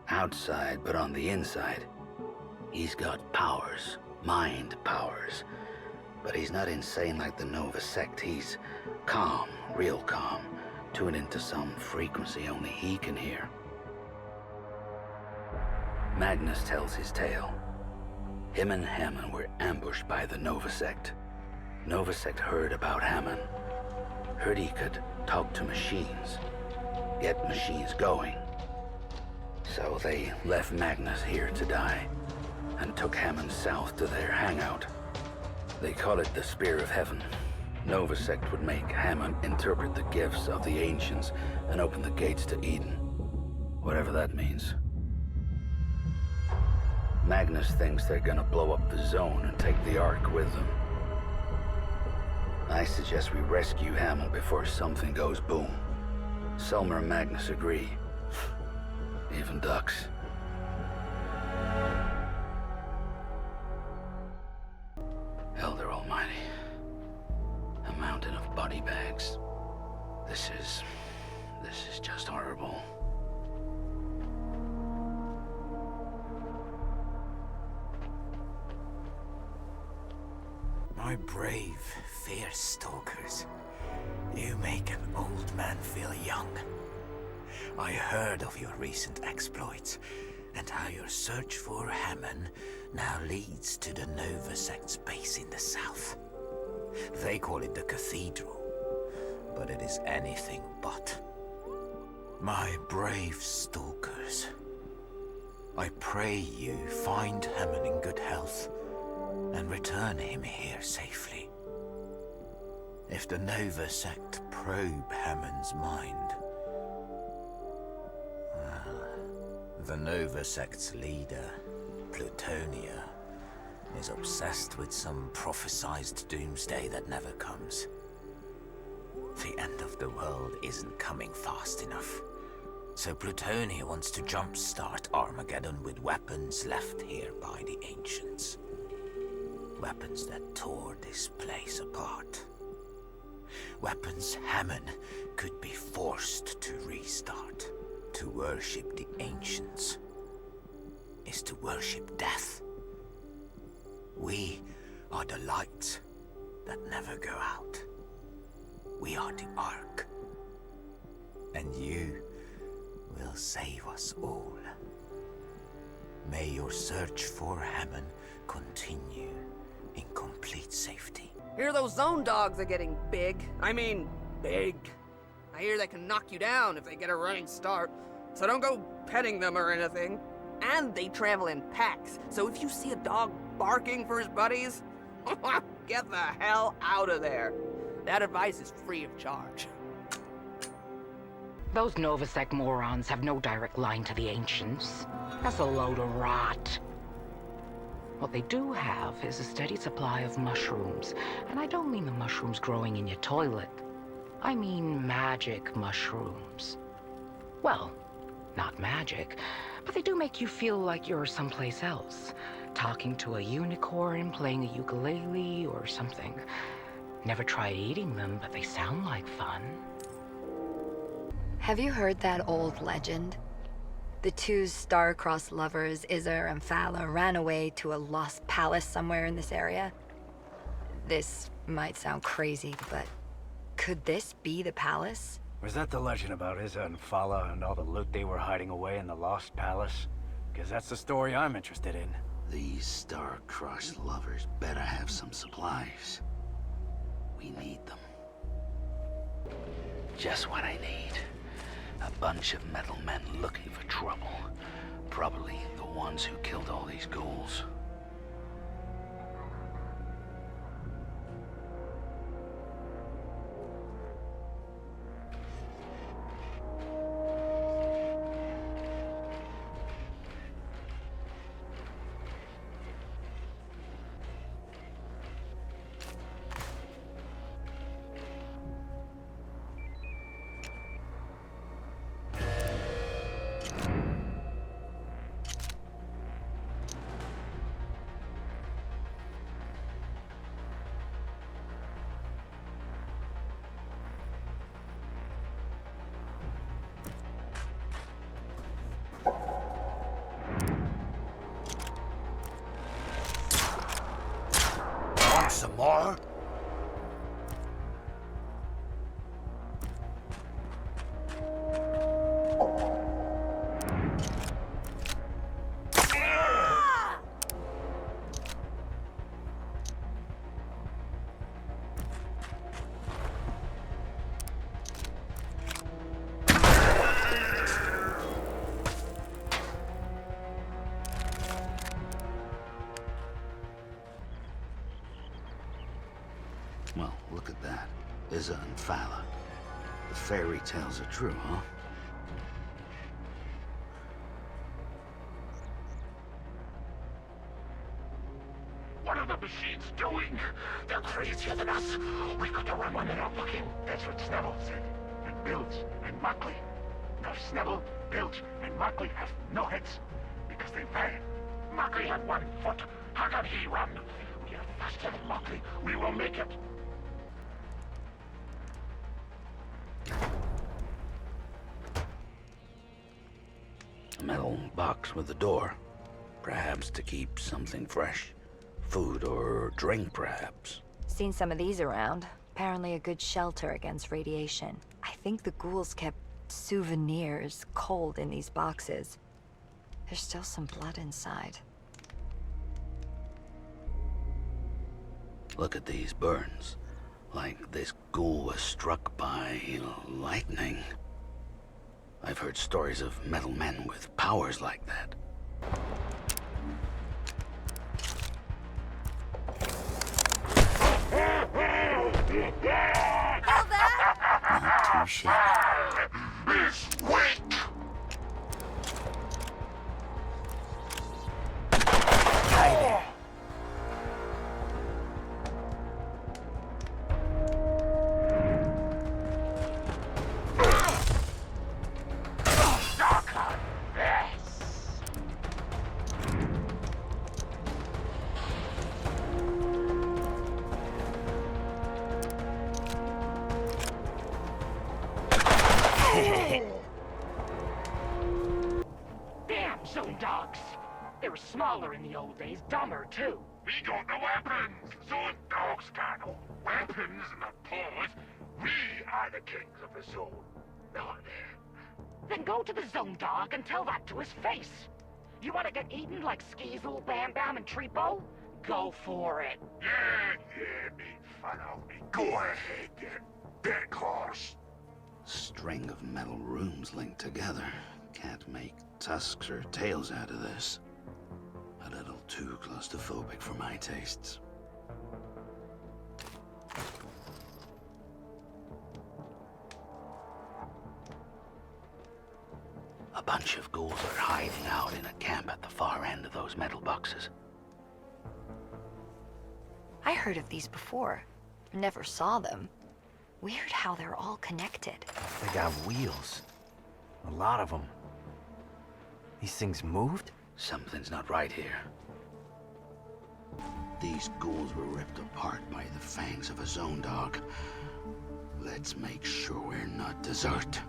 outside, but on the inside. He's got powers. Mind powers. But he's not insane like the Nova sect. He's calm, real calm. Tuned into some frequency only he can hear. Magnus tells his tale. Him and Hammond were ambushed by the Nova sect. Nova sect heard about Hammond. Heard he could talk to machines. Get machines going. So they left Magnus here to die. And took Hammond south to their hangout. They call it the Spear of Heaven. Nova sect would make Hammond interpret the gifts of the ancients and open the gates to Eden. Whatever that means. Magnus thinks they're gonna blow up the zone and take the Ark with them. I suggest we rescue Hammond before something goes boom. Selma and Magnus agree. Even ducks. Elder Almighty. A mountain of body bags. This is just horrible. My brave, fierce stalkers. You make an old man feel young. I heard of your recent exploits, and how your search for Hammond now leads to the Nova sect's base in the south. They call it the Cathedral, but it is anything but. My brave stalkers. I pray you find Hammond in good health, and return him here safely. If the Nova sect probe Hammond's mind, well, the Nova sect's leader, Plutonia, is obsessed with some prophesized doomsday that never comes. The end of the world isn't coming fast enough. So Plutonia wants to jumpstart Armageddon with weapons left here by the ancients. Weapons that tore this place apart. Weapons Hammond could be forced to restart. To worship the ancients is to worship death. We are the lights that never go out. We are the Ark. And you will save us all. May your search for Hammond continue in complete safety. Hear those zone dogs are getting big. I mean, big. I hear they can knock you down if they get a running start. So don't go petting them or anything. And they travel in packs. So if you see a dog barking for his buddies, get the hell out of there. That advice is free of charge. Those Novasec morons have no direct line to the ancients. That's a load of rot. What they do have is a steady supply of mushrooms. And I don't mean the mushrooms growing in your toilet. I mean magic mushrooms. Well, not magic, but they do make you feel like you're someplace else. Talking to a unicorn, playing a ukulele, or something. Never tried eating them, but they sound like fun. Have you heard that old legend? The two star-crossed lovers, Izzer and Fala, ran away to a lost palace somewhere in this area. This might sound crazy, but could this be the palace? Was that the legend about Izza and Fala and all the loot they were hiding away in the Lost Palace? Because that's the story I'm interested in. These star-crossed lovers better have some supplies. We need them. Just what I need. A bunch of metal men looking for trouble. Probably the ones who killed all these ghouls. Some more? Well, look at that. Izza and Fala. The fairy tales are true, huh? What are the machines doing? They're crazier than us. We could run when they're not looking. That's what Snubble said. And Bilge and Mockley. Now Snubble, Bilge, and Mockley have no heads because they fell. Mockley had 1 foot. How can he run? We are faster than Mockley. We will make it. A metal box with a door. Perhaps to keep something fresh. Food or drink, perhaps. Seen some of these around. Apparently a good shelter against radiation. I think the ghouls kept souvenirs cold in these boxes. There's still some blood inside. Look at these burns. Like this ghoul was struck by lightning. I've heard stories of metal men with powers like that. Not too shabby. Is weak. Hi there. Damn, zone dogs! They were smaller in the old days, dumber too. We got the weapons! Zone dogs got no weapons in the paws! We are the kings of the zone, not them. Then go to the zone dog and tell that to his face. You want to get eaten like Skeezel, Bam Bam, and Treepo? Go for it. Yeah, make fun of me. Go ahead, you big horse. String of metal rooms linked together. Can't make tusks or tails out of this. A little too claustrophobic for my tastes. A bunch of ghouls are hiding out in a camp at the far end of those metal boxes. I heard of these before. Never saw them. Weird how they're all connected. They got wheels. A lot of them. These things moved? Something's not right here. These ghouls were ripped apart by the fangs of a zone dog. Let's make sure we're not dessert.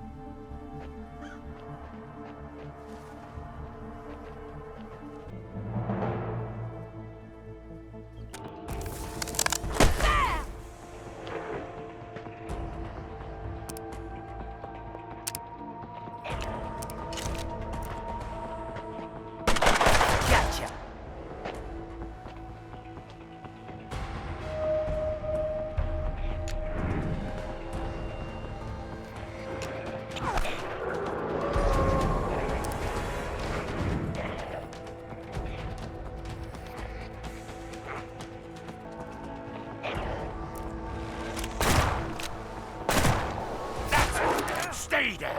Stay down!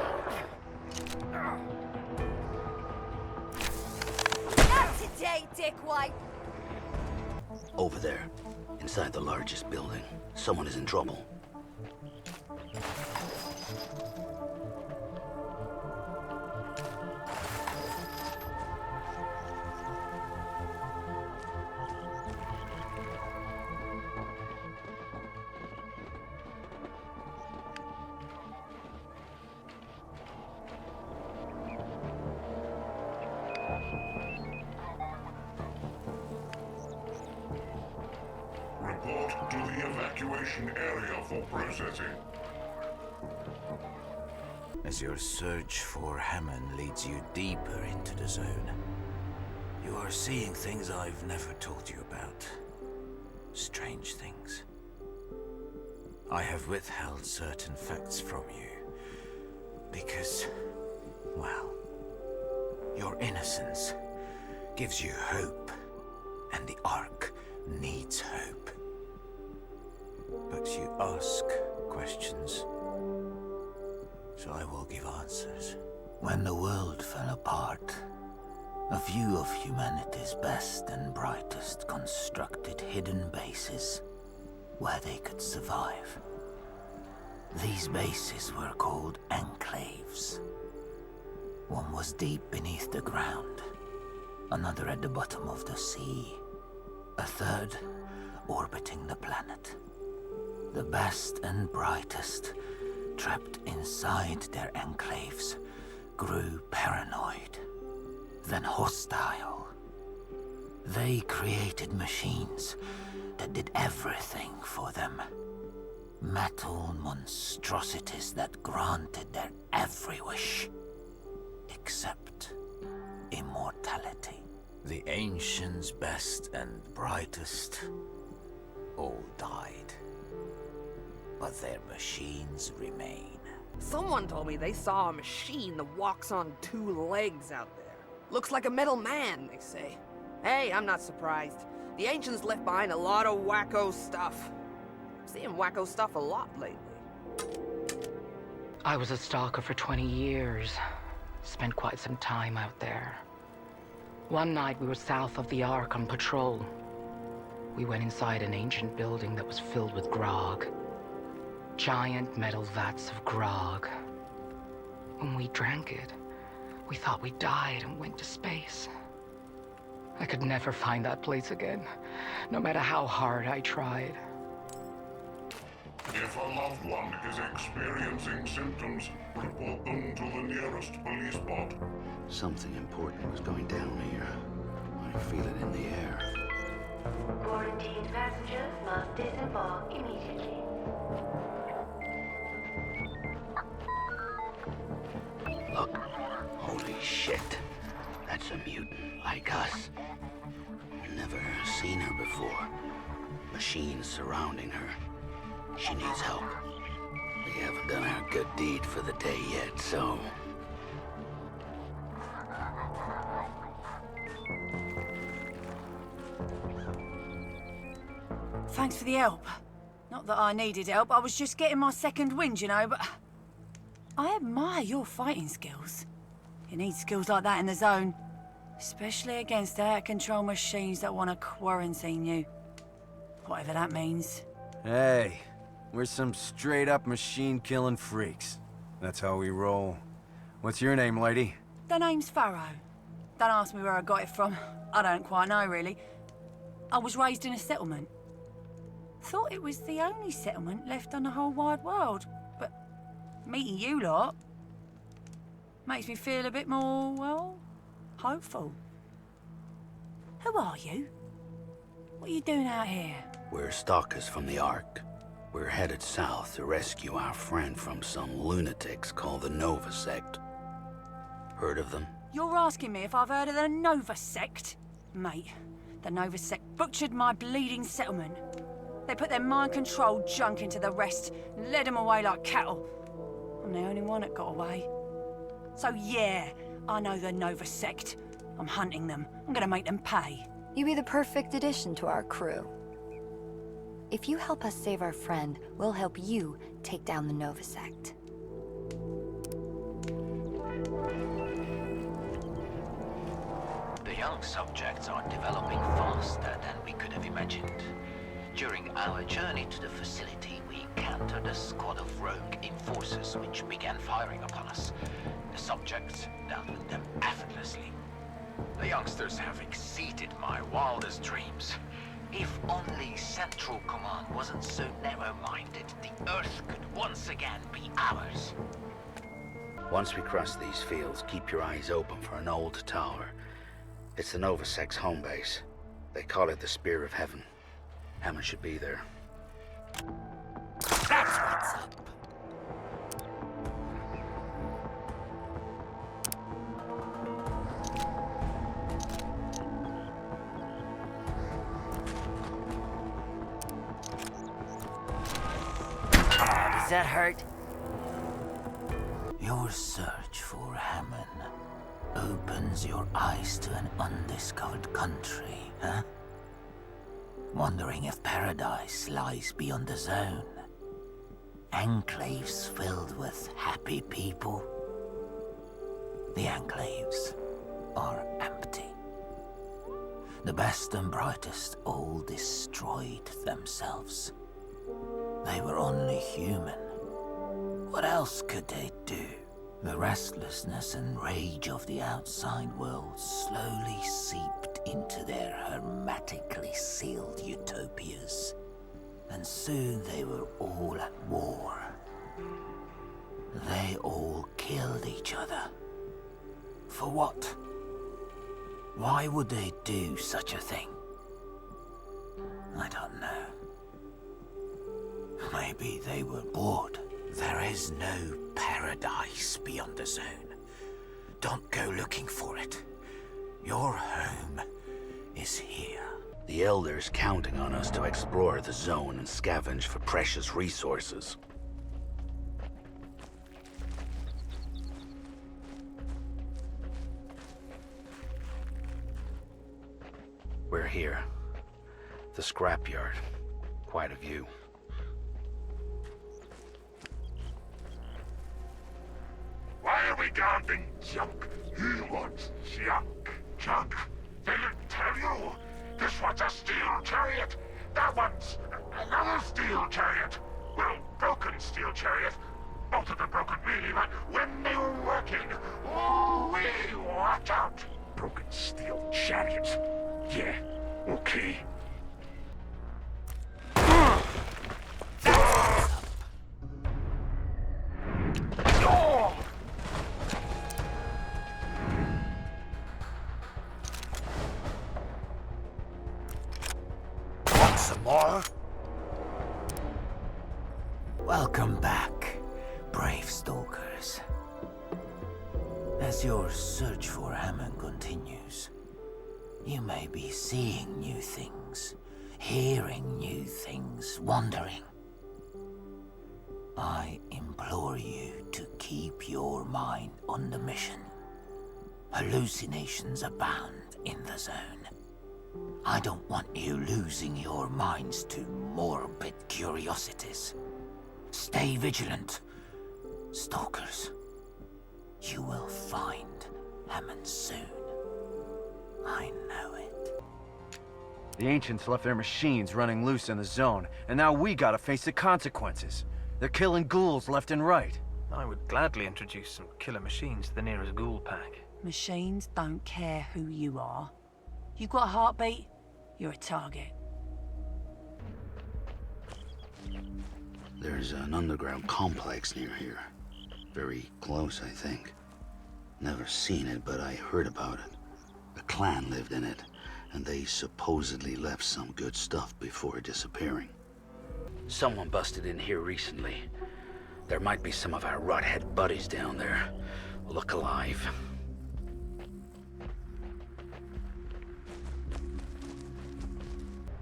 Not today, dickwipe! Over there, inside the largest building, someone is in trouble. Report to the evacuation area for processing. As your search for Hammond leads you deeper into the zone, you are seeing things I've never told you about. Strange things. I have withheld certain facts from you because, well, your innocence gives you hope, and the Ark needs hope. But you ask questions, so I will give answers. When the world fell apart, a few of humanity's best and brightest constructed hidden bases where they could survive. These bases were called enclaves. One was deep beneath the ground, another at the bottom of the sea, a third orbiting the planet. The best and brightest, trapped inside their enclaves, grew paranoid, then hostile. They created machines that did everything for them. Metal monstrosities that granted their every wish, except immortality. The Ancients' best and brightest all died, but their machines remain. Someone told me they saw a machine that walks on 2 legs out there. Looks like a metal man, they say. Hey, I'm not surprised. The Ancients left behind a lot of wacko stuff. Seeing wacko stuff a lot lately. I was a stalker for 20 years. Spent quite some time out there. One night we were south of the Ark on patrol. We went inside an ancient building that was filled with grog. Giant metal vats of grog. When we drank it, we thought we died and went to space. I could never find that place again, no matter how hard I tried. If a loved one is experiencing symptoms, Report them to the nearest police pod. Something important was going down here. I feel it in the air. Quarantined passengers must disembark immediately. Look. Holy shit. That's a mutant, like us. Never seen her before. Machines surrounding her. She needs help. We haven't done our good deed for the day yet, so... Thanks for the help. Not that I needed help, I was just getting my second wind, you know, but... I admire your fighting skills. You need skills like that in the zone. Especially against out-of-control machines that want to quarantine you. Whatever that means. Hey, we're some straight-up machine-killing freaks. That's how we roll. What's your name, lady? The name's Farrow. Don't ask me where I got it from. I don't quite know, really. I was raised in a settlement. Thought it was the only settlement left on the whole wide world. But meeting you lot makes me feel a bit more, well, hopeful. Who are you? What are you doing out here? We're stalkers from the Ark. We're headed south to rescue our friend from some lunatics called the Nova Sect. Heard of them? You're asking me if I've heard of the Nova Sect? Mate, the Nova Sect butchered my bleeding settlement. They put their mind-controlled junk into the rest and led them away like cattle. I'm the only one that got away. So yeah, I know the Nova Sect. I'm hunting them. I'm gonna make them pay. You'd be the perfect addition to our crew. If you help us save our friend, we'll help you take down the Nova Sect. The young subjects are developing faster than we could have imagined. During our journey to the facility, we encountered a squad of rogue enforcers which began firing upon us. The subjects dealt with them effortlessly. The youngsters have exceeded my wildest dreams. If only Central Command wasn't so narrow-minded, the Earth could once again be ours. Once we cross these fields, keep your eyes open for an old tower. It's the Nova Sect's home base. They call it the Spear of Heaven. Hammond should be there. That's what's up. Does that hurt? Your search for Hammond opens your eyes to an undiscovered country, huh? Wondering if paradise lies beyond the zone. Enclaves filled with happy people. The enclaves are empty. The best and brightest all destroyed themselves. They were only human. What else could they do? The restlessness and rage of the outside world slowly seeped into their hermetically sealed utopias. And soon they were all at war. They all killed each other. For what? Why would they do such a thing? I don't know. Maybe they were bored. There is no paradise beyond the zone. Don't go looking for it. Your home is here. The Elder's counting on us to explore the zone and scavenge for precious resources. We're here. The scrapyard. Quite a view. Why are we guarding junk? He wants junk. Junk? They didn't tell you? This one's a steel chariot. That one's another steel chariot. Well, broken steel chariot. Both of them broken really, but when they were working, ooh-wee, watch out. Broken steel chariots. Yeah, okay. Oh! more? Welcome back, brave stalkers. As your search for Hammond continues, you may be seeing new things, hearing new things, wondering. I implore you to keep your mind on the mission. Hallucinations abound in the zone. I don't want you losing your minds to morbid curiosities. Stay vigilant, stalkers. You will find Hammond soon. I know it. The ancients left their machines running loose in the zone, and now we gotta face the consequences. They're killing ghouls left and right. I would gladly introduce some killer machines to the nearest ghoul pack. Machines don't care who you are. You got a heartbeat, you're a target. There's an underground complex near here. Very close, I think. Never seen it, but I heard about it. The clan lived in it, and they supposedly left some good stuff before disappearing. Someone busted in here recently. There might be some of our rothead buddies down there. Look alive.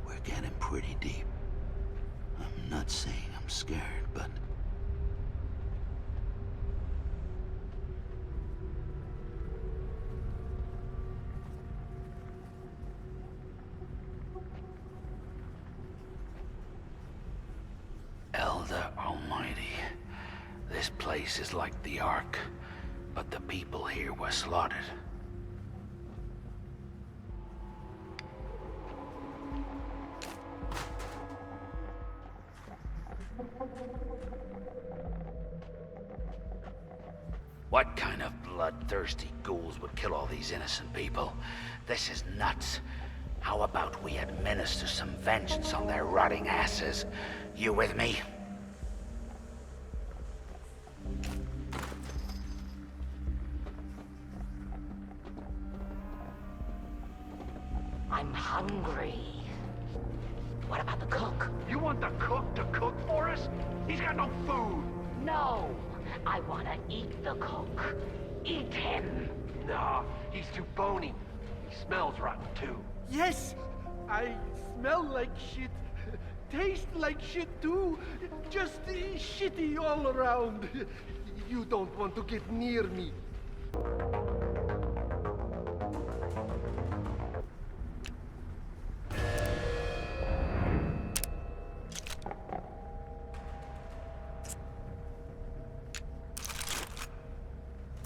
We're getting pretty deep. I'm not saying I'm scared, but... Elder Almighty, this place is like the Ark, but the people here were slaughtered. What kind of bloodthirsty ghouls would kill all these innocent people? This is nuts. How about we administer some vengeance on their rotting asses? You with me? I'm hungry. What about the cook? You want the cook to cook for us? He's got no food. No, I want to eat the cook. Eat him. Nah, he's too bony. He smells rotten too. Yes, I smell like shit. Taste like shit too. Just shitty all around. You don't want to get near me.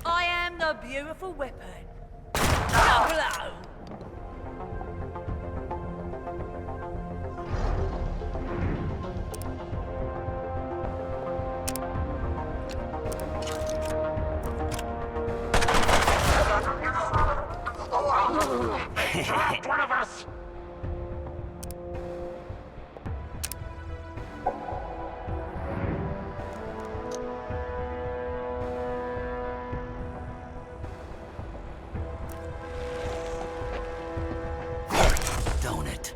I am the beautiful weapon. Blow! Trapped one of us! Don't it?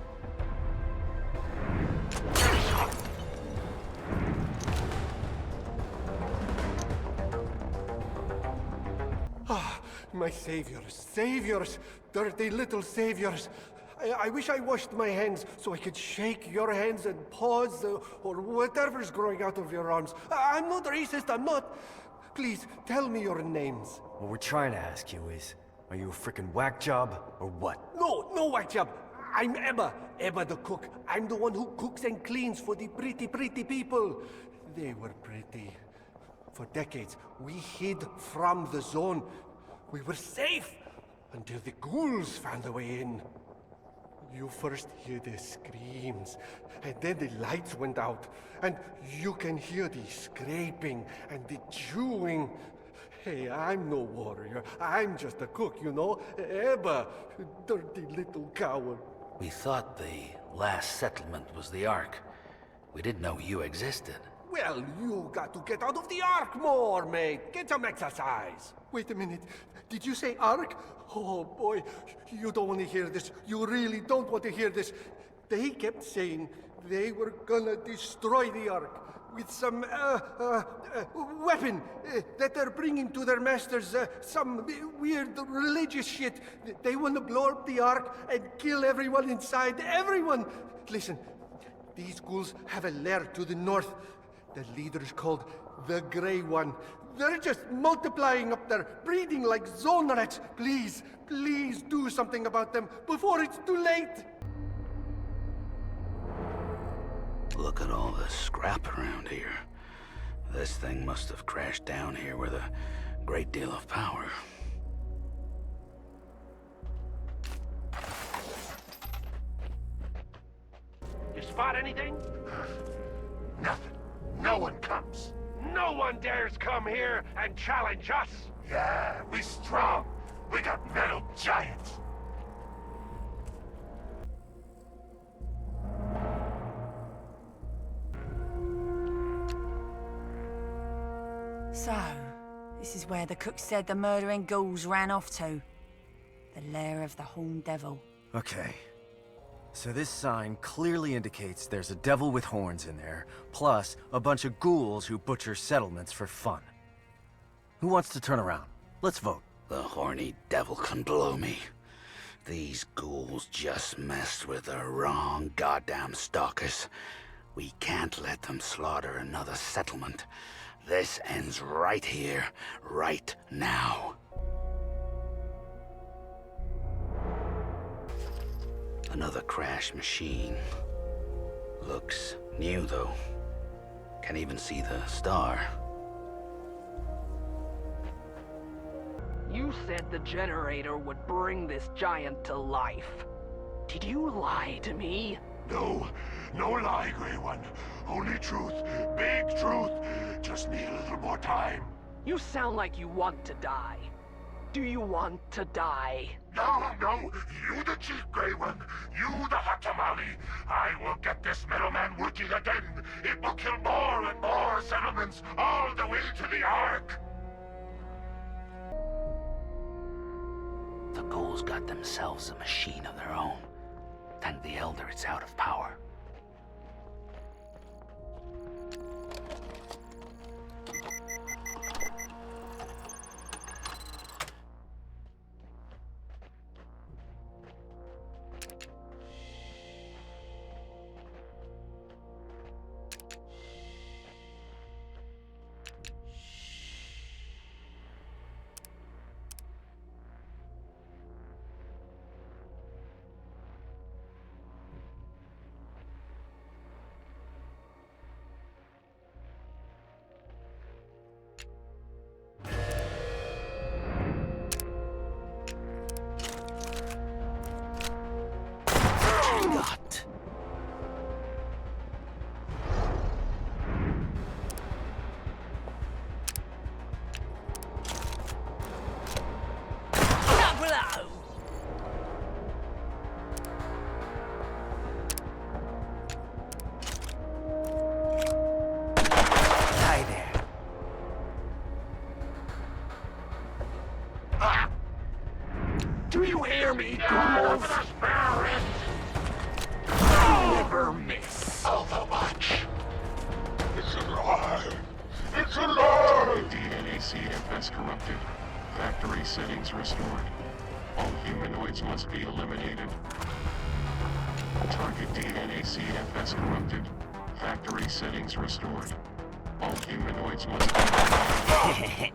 Ah, my saviors, dirty little saviors. I wish I washed my hands so I could shake your hands and paws or whatever's growing out of your arms. I'm not racist, I'm not. Please, tell me your names. What we're trying to ask you is, are you a frickin' whack job, or what? No whack job. I'm Emma the cook. I'm the one who cooks and cleans for the pretty people. They were pretty. For decades, we hid from the zone. We were safe until the ghouls found a way in. You first hear the screams, and then the lights went out, and you can hear the scraping and the chewing. Hey, I'm no warrior. I'm just a cook, you know? Ebba, dirty little coward. We thought the last settlement was the Ark. We didn't know you existed. Well, you got to get out of the Ark more, mate. Get some exercise. Wait a minute. Did you say Ark? Oh, boy. You don't want to hear this. You really don't want to hear this. They kept saying They were gonna destroy the Ark with some, weapon that they're bringing to their masters, some weird religious shit. They want to blow up the Ark and kill everyone inside. Everyone! Listen, these ghouls have a lair to the north. The leader is called the Grey One. They're just multiplying up there, breeding like zone rats. Please, please do something about them before it's too late. Look at all the scrap around here. This thing must have crashed down here with a great deal of power. You spot anything? Nothing. No one comes. No one dares come here and challenge us. Yeah, we strong. We got metal giants. So, this is where the cook said the murdering ghouls ran off to. The lair of the Horned Devil. Okay. So this sign clearly indicates there's a devil with horns in there, plus a bunch of ghouls who butcher settlements for fun. Who wants to turn around? Let's vote. The horny devil can blow me. These ghouls just messed with the wrong goddamn stalkers. We can't let them slaughter another settlement. This ends right here, right now. Another crash machine. Looks new, though. Can't even see the star. You said the generator would bring this giant to life. Did you lie to me? No, no lie, Grey One. Only truth, big truth. Just need a little more time. You sound like you want to die. Do you want to die? No, no, you the chief, Grey One. You the hot tamale. I will get this middleman working again. It will kill more and more settlements all the way to the Ark. The ghouls got themselves a machine of their own. Thank the Elder it's out of power. Do you hear me, ghouls? Never miss. Overwatch. It's alive. It's alive. DNA CFS corrupted. Factory settings restored. All humanoids must be eliminated. Target DNA CFS corrupted. Factory settings restored. All humanoids must be eliminated.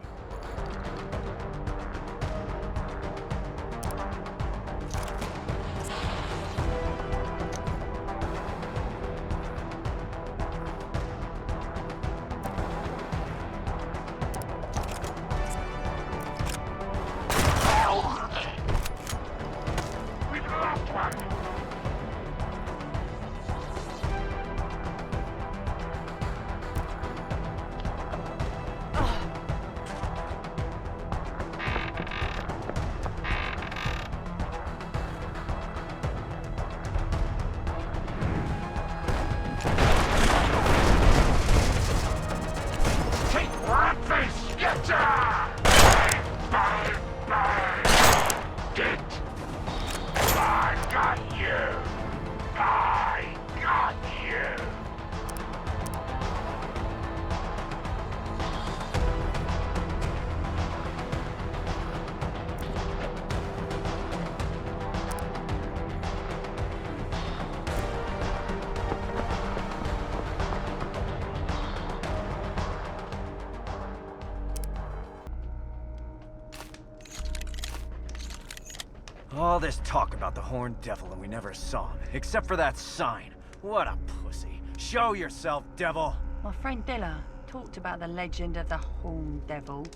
All this talk about the Horned Devil and we never saw him, except for that sign. What a pussy. Show yourself, devil! My friend Dilla talked about the legend of the Horned Devil.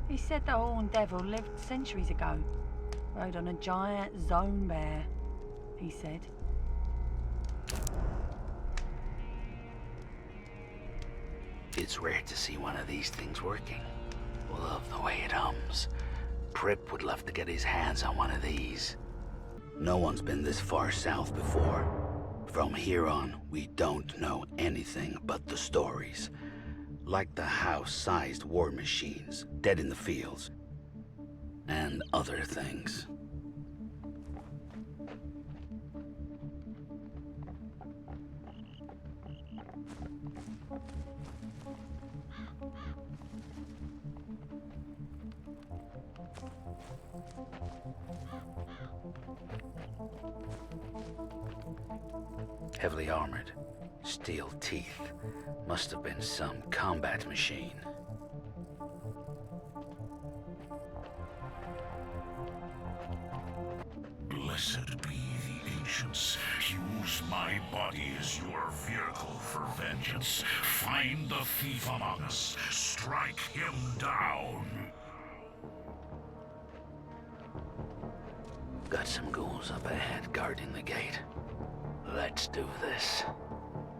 He said the Horned Devil lived centuries ago. Rode on a giant zone bear, he said. It's rare to see one of these things working. Love the way it hums. Prip would love to get his hands on one of these. No one's been this far south before. From here on, we don't know anything but the stories. Like the house-sized war machines, dead in the fields, and other things. Heavily armored, steel teeth. Must have been some combat machine. Blessed be the ancients. Use my body as your vehicle for vengeance. Find the thief among us. Strike him down. Got some ghouls up ahead guarding the gate. Let's do this.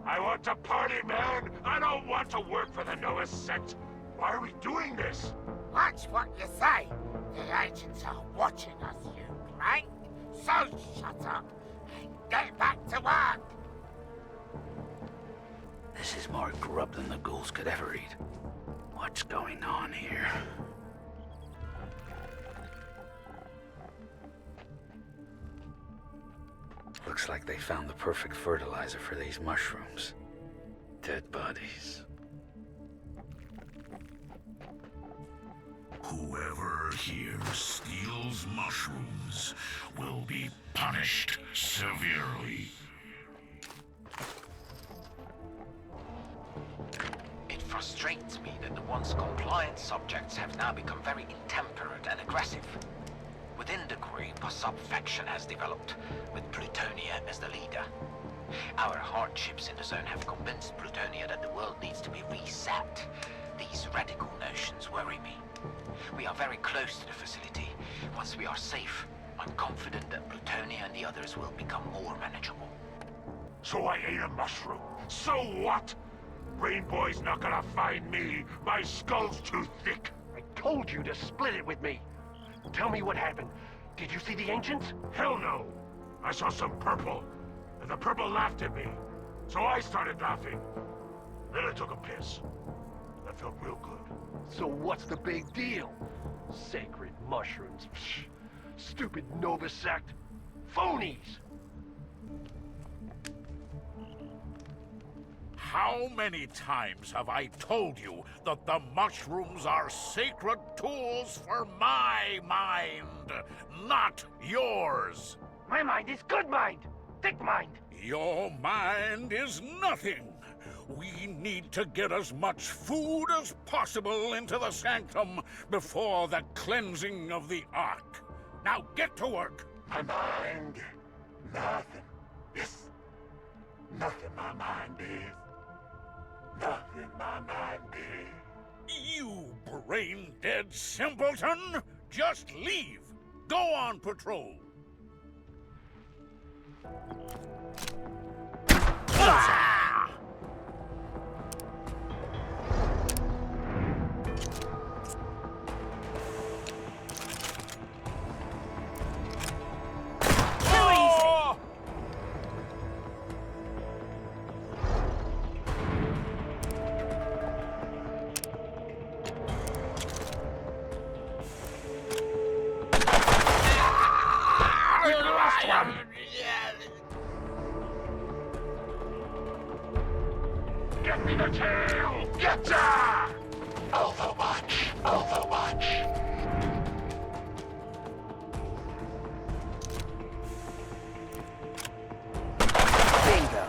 I want to party, man! I don't want to work for the newest sect! Why are we doing this? Watch what you say. The agents are watching us, you crank. So shut up and get back to work. This is more grub than the ghouls could ever eat. What's going on here? Looks like they found the perfect fertilizer for these mushrooms. Dead bodies. Whoever here steals mushrooms will be punished severely. It frustrates me that the once compliant subjects have now become very intemperate and aggressive. Within the group, a sub-faction has developed, with Plutonia as the leader. Our hardships in the zone have convinced Plutonia that the world needs to be reset. These radical notions worry me. We are very close to the facility. Once we are safe, I'm confident that Plutonia and the others will become more manageable. So I ate a mushroom. So what? Brain Boy's not gonna find me. My skull's too thick. I told you to split it with me. Tell me what happened. Did you see the ancients? Hell no. I saw some purple, and the purple laughed at me. So I started laughing. Then I took a piss. That felt real good. So what's the big deal? Sacred mushrooms. Psh, stupid Nova sect. Phonies! How many times have I told you that the mushrooms are sacred tools for my mind, not yours? My mind is good mind. Thick mind. Your mind is nothing. We need to get as much food as possible into the sanctum before the cleansing of the Ark. Now get to work. My mind? Nothing. Yes. Nothing my mind is. Nothing my mind is. You brain-dead simpleton! Just leave. Go on patrol. Ah! Get me the tail! Get ya! Overwatch! Overwatch! Bingo.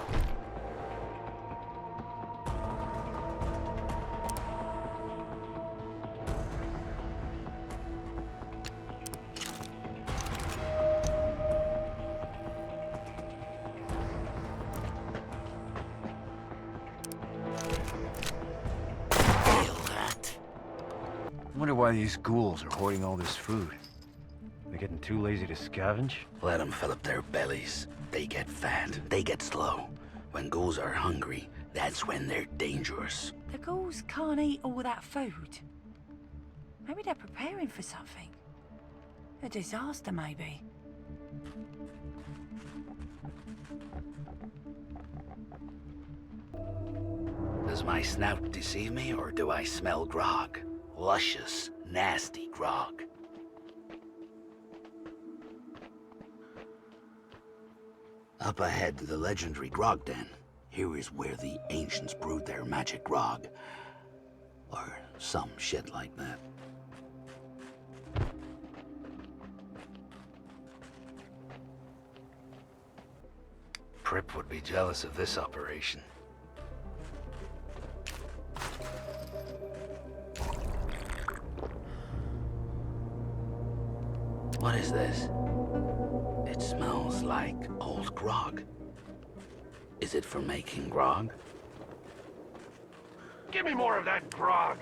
why these ghouls are hoarding all this food. They're getting too lazy to scavenge? Let them fill up their bellies. They get fat. They get slow. When ghouls are hungry, that's when they're dangerous. The ghouls can't eat all that food. Maybe they're preparing for something. A disaster, maybe. Does my snout deceive me, or do I smell grog? Luscious, nasty grog. Up ahead, the legendary grog den. Here is where the ancients brewed their magic grog. Or some shit like that. Prip would be jealous of this operation. What is this? It smells like old grog. Is it for making grog? Give me more of that grog.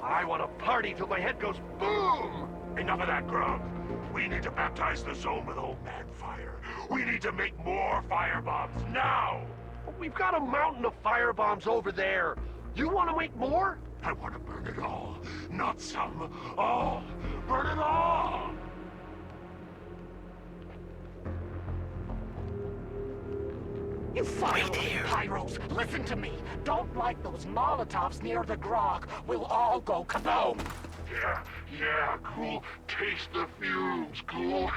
I want to party till my head goes boom! Enough of that grog. We need to baptize the zone with old man fire. We need to make more firebombs now! We've got a mountain of firebombs over there. You want to make more? I want to burn it all. Not some. All. Burn it all! You fire-lit pyros, listen to me. Don't light those Molotovs near the grog. We'll all go kaboom. Yeah, cool. Taste the fumes, cool.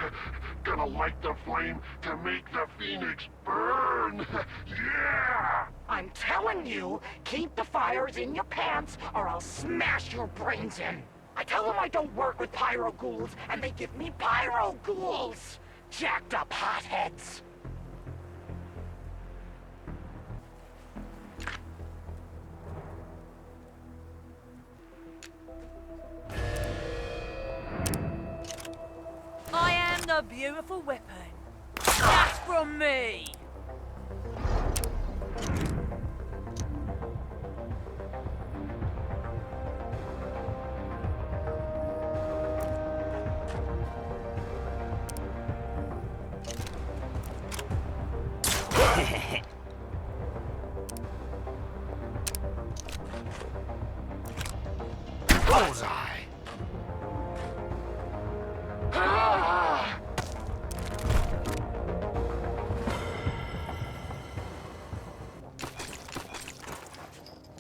Gonna light the flame to make the phoenix burn. Yeah! I'm telling you, keep the fires in your pants or I'll smash your brains in. I tell them I don't work with pyro ghouls and they give me pyro ghouls. Jacked up hotheads. I am the beautiful weapon. That's from me. Bullseye!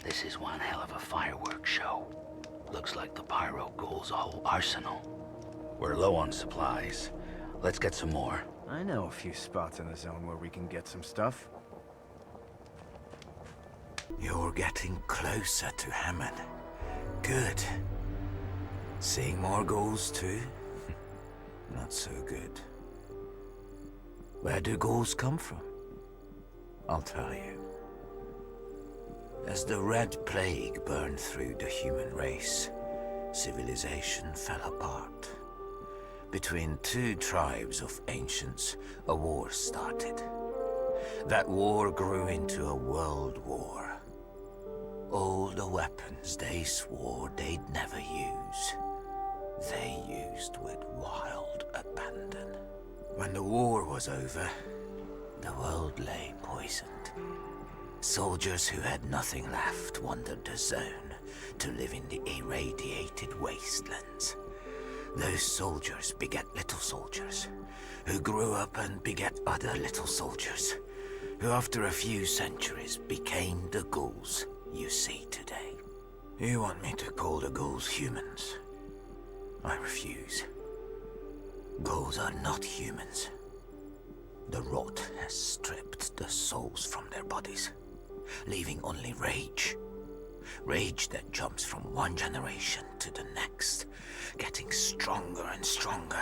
This is one hell of a fireworks show. Looks like the pyro ghouls a whole arsenal. We're low on supplies. Let's get some more. I know a few spots in the zone where we can get some stuff. You're getting closer to Hammond. Good. Seeing more ghouls too? Not so good. Where do ghouls come from? I'll tell you. As the Red Plague burned through the human race, civilization fell apart. Between two tribes of ancients, a war started. That war grew into a world war. All the weapons they swore they'd never use, they used with wild abandon. When the war was over, the world lay poisoned. Soldiers who had nothing left wandered the zone to live in the irradiated wastelands. Those soldiers beget little soldiers, who grew up and beget other little soldiers, who after a few centuries became the ghouls you see today. You want me to call the ghouls humans? I refuse. Ghouls are not humans. The rot has stripped the souls from their bodies, leaving only rage. Rage that jumps from one generation to the next, getting stronger and stronger.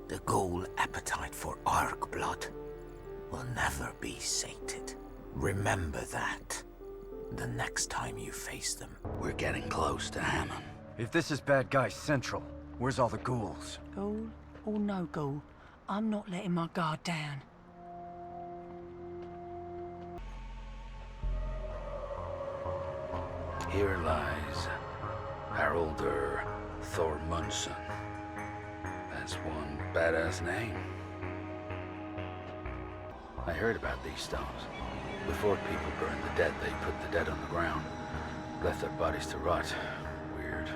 The ghoul appetite for Ark blood will never be sated. Remember that the next time you face them. We're getting close to Hammond. If this is Bad Guy Central, where's all the ghouls? Ghoul or no ghoul, I'm not letting my guard down. Here lies our older, Thormundson. That's one badass name. I heard about these stones. Before people burned the dead, they put the dead on the ground. Left their bodies to rot. Weird.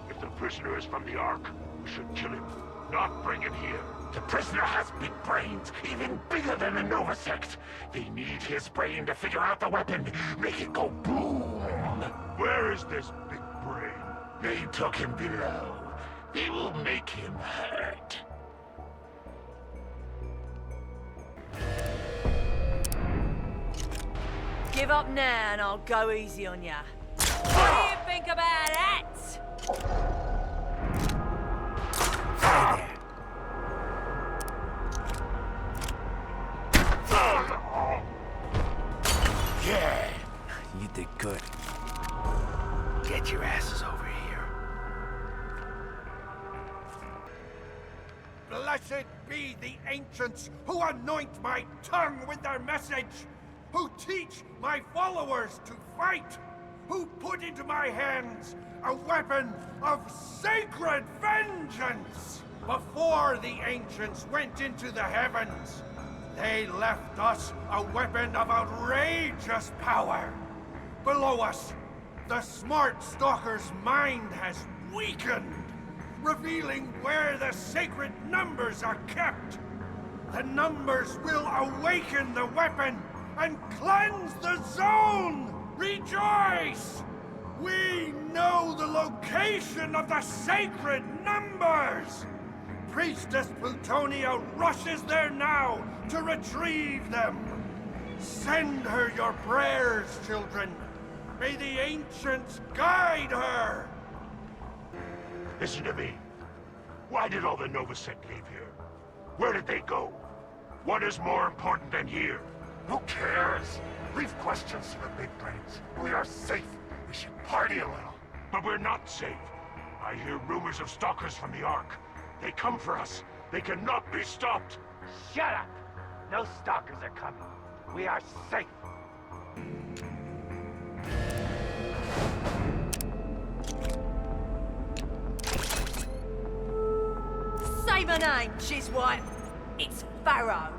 If the prisoner is from the Ark, we should kill him, not bring him here. The prisoner has big brains, even bigger than the Nova Sect. They need his brain to figure out the weapon, make it go boom. Where is this big brain? They took him below. They will make him hurt. Give up now and I'll go easy on ya. What do you think about that? Yeah! You did good. Get your asses over here. Blessed be the ancients who anoint my tongue with their message, who teach my followers to fight, who put into my hands a weapon of sacred vengeance. Before the ancients went into the heavens, they left us a weapon of outrageous power. Below us, the smart stalker's mind has weakened, revealing where the sacred numbers are kept. The numbers will awaken the weapon and cleanse the zone! Rejoice! We know the location of the sacred numbers! Priestess Plutonia rushes there now to retrieve them. Send her your prayers, children. May the ancients guide her! Listen to me. Why did all the Nova Sect leave here? Where did they go? What is more important than here? Who cares? Leave questions to the big brains. We are safe. We should party a little. But we're not safe. I hear rumors of stalkers from the Ark. They come for us. They cannot be stopped. Shut up! No stalkers are coming. We are safe. Say my name, Chiswipe. It's Pharaoh.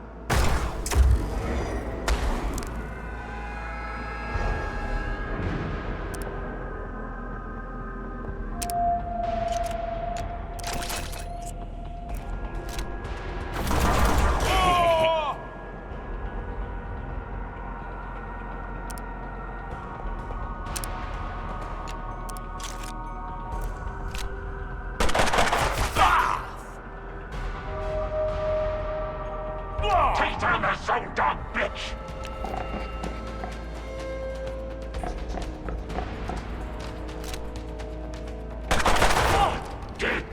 Take down the zone dog, bitch! Dead!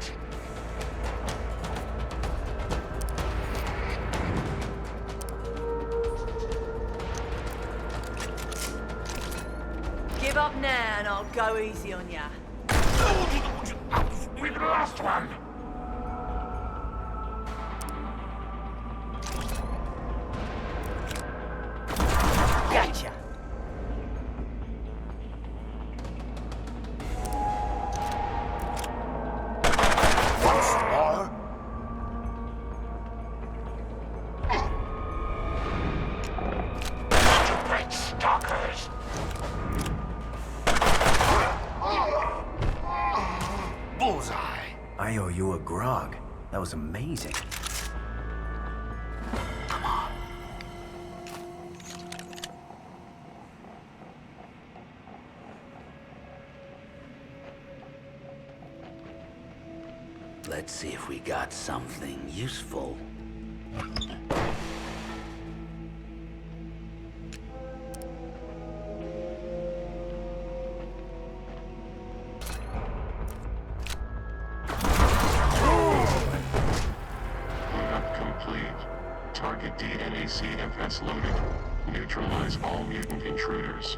Give up now and I'll go easy on ya. We've lost one! Gotcha. Once more? Stupid stalkers! Bullseye! I owe you a grog. That was amazing. Come on. Let's see if we got something useful. Cleanup complete. Target DNA CFS loaded. Neutralize all mutant intruders.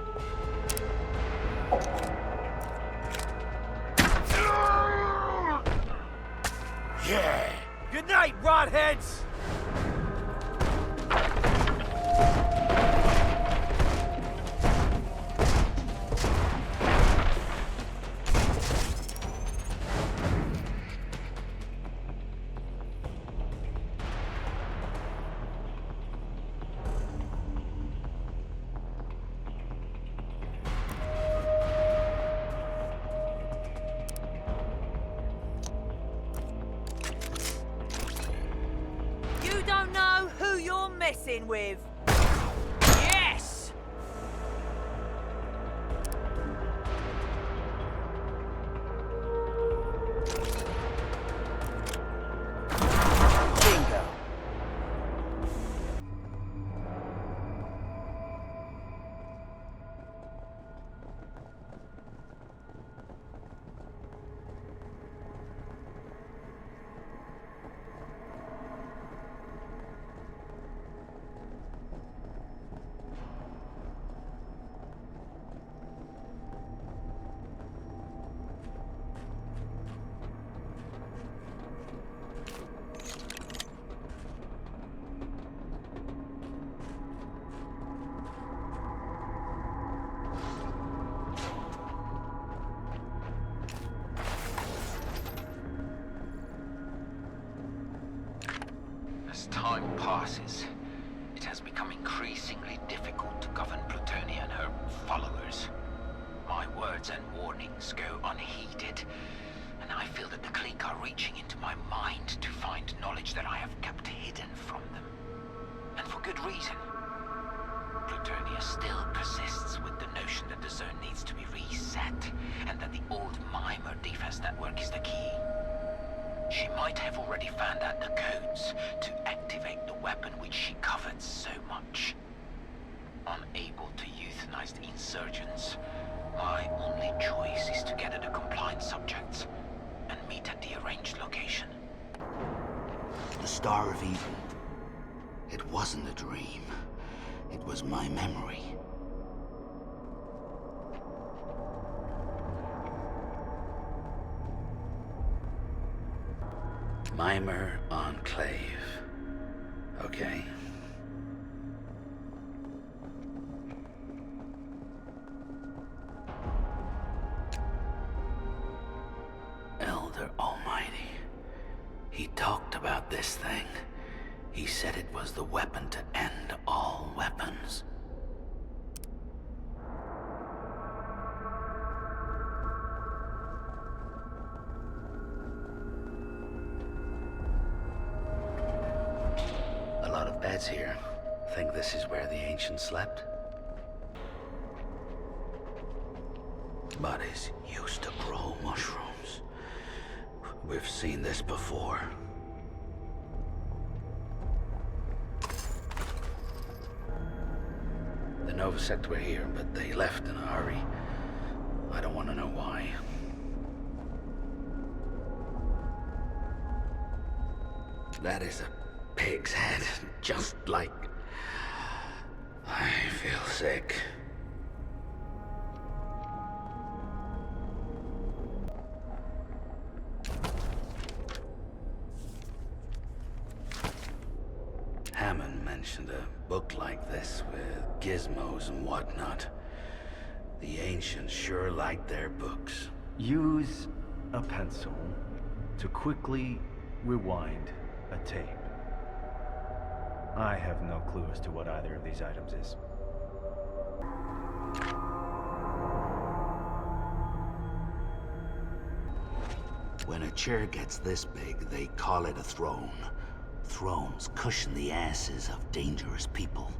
Yeah! Good night, rodheads! messing with. Yes! Bingo. As time passes, it has become increasingly difficult to govern Plutonia and her followers. My words and warnings go unheeded, and I feel that the clique are reaching into my mind to find knowledge that I have kept hidden from them. And for good reason. Plutonia still persists with the notion that the zone needs to be reset, and that the old Mimer defense network is the key. She might have already found out the codes to activate the weapon which she covered so much. Unable to euthanize the insurgents, my only choice is to gather the compliant subjects and meet at the arranged location. The Star of Eden. It wasn't a dream. It was my memory. Mimer Enclave. Okay. Elder Almighty. He talked about this thing. He said it was the weapon to end all weapons. A lot of beds here. Think this is where the ancients slept? Bodies used to grow mushrooms. We've seen this before. The Novosect were here, but they left in a hurry. I don't want to know why. That is a pig's head, just like... I feel sick. Hammond mentioned a book like this with gizmos and whatnot. The ancients sure liked their books. Use a pencil to quickly rewind a tape. I have no clue as to what either of these items is. When a chair gets this big, they call it a throne. Thrones cushion the asses of dangerous people.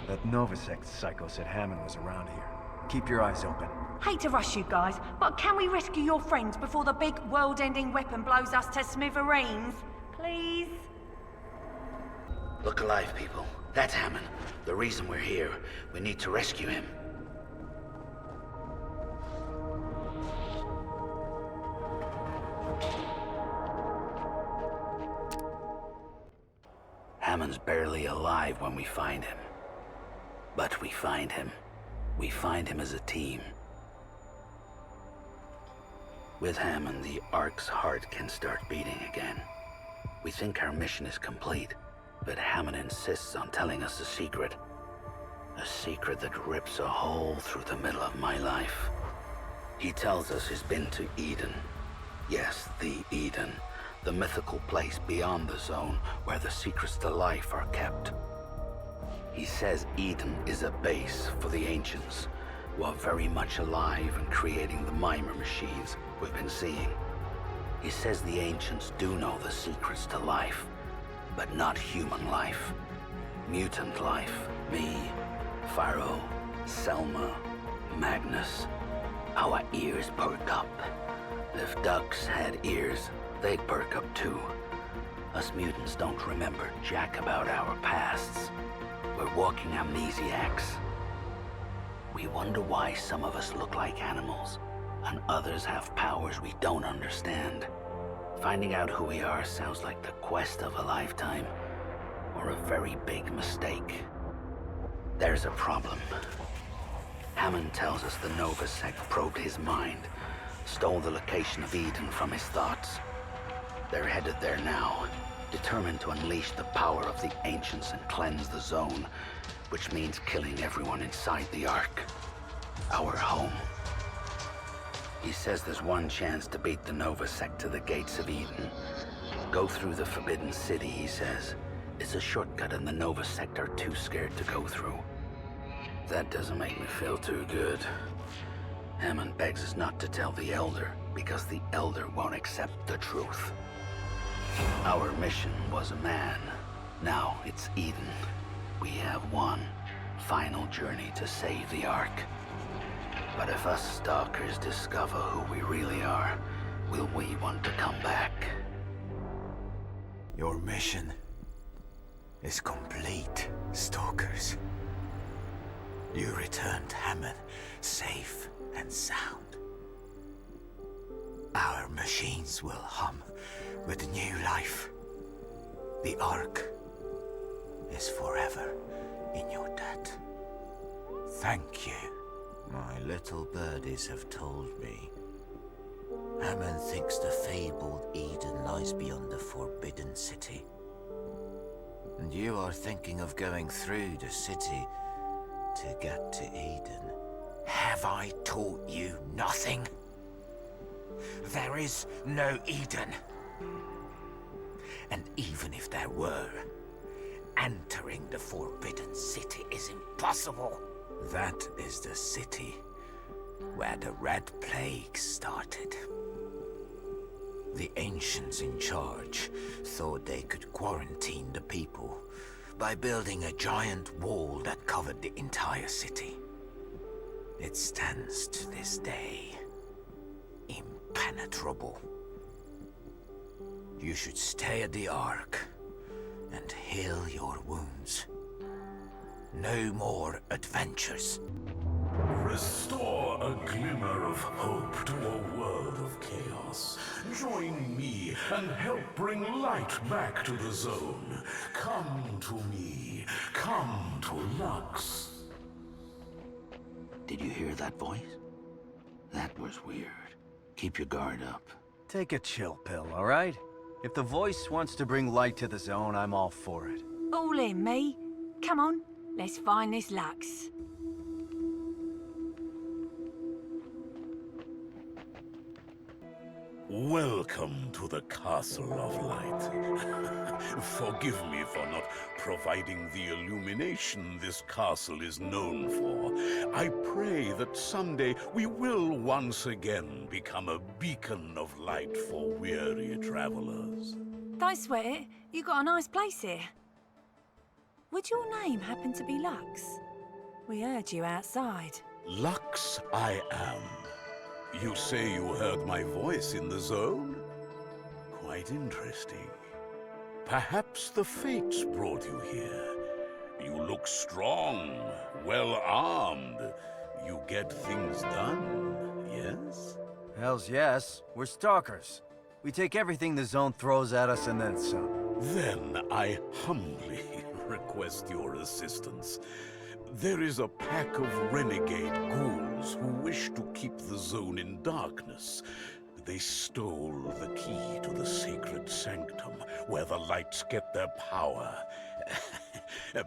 That Novosect psycho said Hammond was around here. Keep your eyes open. Hate to rush you guys, but can we rescue your friends before the big world-ending weapon blows us to smithereens? Please? Look alive, people. That's Hammond. The reason we're here. We need to rescue him. Hammond's barely alive when we find him. But we find him. We find him as a team. With Hammond, the Ark's heart can start beating again. We think our mission is complete, but Hammond insists on telling us a secret. A secret that rips a hole through the middle of my life. He tells us he's been to Eden. Yes, the Eden. The mythical place beyond the zone where the secrets to life are kept. He says Eden is a base for the ancients, who are very much alive and creating the Mimer machines we've been seeing. He says the ancients do know the secrets to life, but not human life. Mutant life. Me, Pharaoh, Selma, Magnus. Our ears perk up. If ducks had ears, they'd perk up too. Us mutants don't remember jack about our pasts. We're walking amnesiacs. We wonder why some of us look like animals, and others have powers we don't understand. Finding out who we are sounds like the quest of a lifetime, or a very big mistake. There's a problem. Hammond tells us the Nova sect probed his mind, stole the location of Eden from his thoughts. They're headed there now, determined to unleash the power of the ancients and cleanse the zone, which means killing everyone inside the Ark. Our home. He says there's one chance to beat the Nova sect to the gates of Eden. Go through the Forbidden City, he says. It's a shortcut and the Nova sect are too scared to go through. That doesn't make me feel too good. Hammond begs us not to tell the Elder, because the Elder won't accept the truth. Our mission was a man. Now it's Eden. We have one final journey to save the Ark. But if us stalkers discover who we really are, will we want to come back? Your mission is complete, stalkers. You returned Hammond safe and sound. Our machines will hum with new life. The Ark is forever in your debt. Thank you. My little birdies have told me. Hammond thinks the fabled Eden lies beyond the Forbidden City. And you are thinking of going through the city to get to Eden. Have I taught you nothing? There is no Eden. And even if there were, entering the Forbidden City is impossible. That is the city where the Red Plague started. The ancients in charge thought they could quarantine the people by building a giant wall that covered the entire city. It stands to this day, impenetrable. You should stay at the Ark and heal your wounds. No more adventures. Restore a glimmer of hope to a world of chaos. Join me and help bring light back to the zone. Come to me. Come to Lux. Did you hear that voice? That was weird. Keep your guard up. Take a chill pill, all right? If the voice wants to bring light to the zone, I'm all for it. All in, me. Come on, let's find this Lux. Welcome to the Castle of Light. Forgive me for not providing the illumination this castle is known for. I pray that someday we will once again become a beacon of light for weary travelers. Don't sweat it. You got a nice place here. Would your name happen to be Lux? We heard you outside. Lux I am. You say you heard my voice in the zone? Quite interesting. Perhaps the fates brought you here. You look strong, well-armed. You get things done, yes? Hells yes. We're stalkers. We take everything the zone throws at us and then some. Then I humbly request your assistance. There is a pack of renegade ghouls who wish to keep the zone in darkness. They stole the key to the sacred sanctum, where the lights get their power.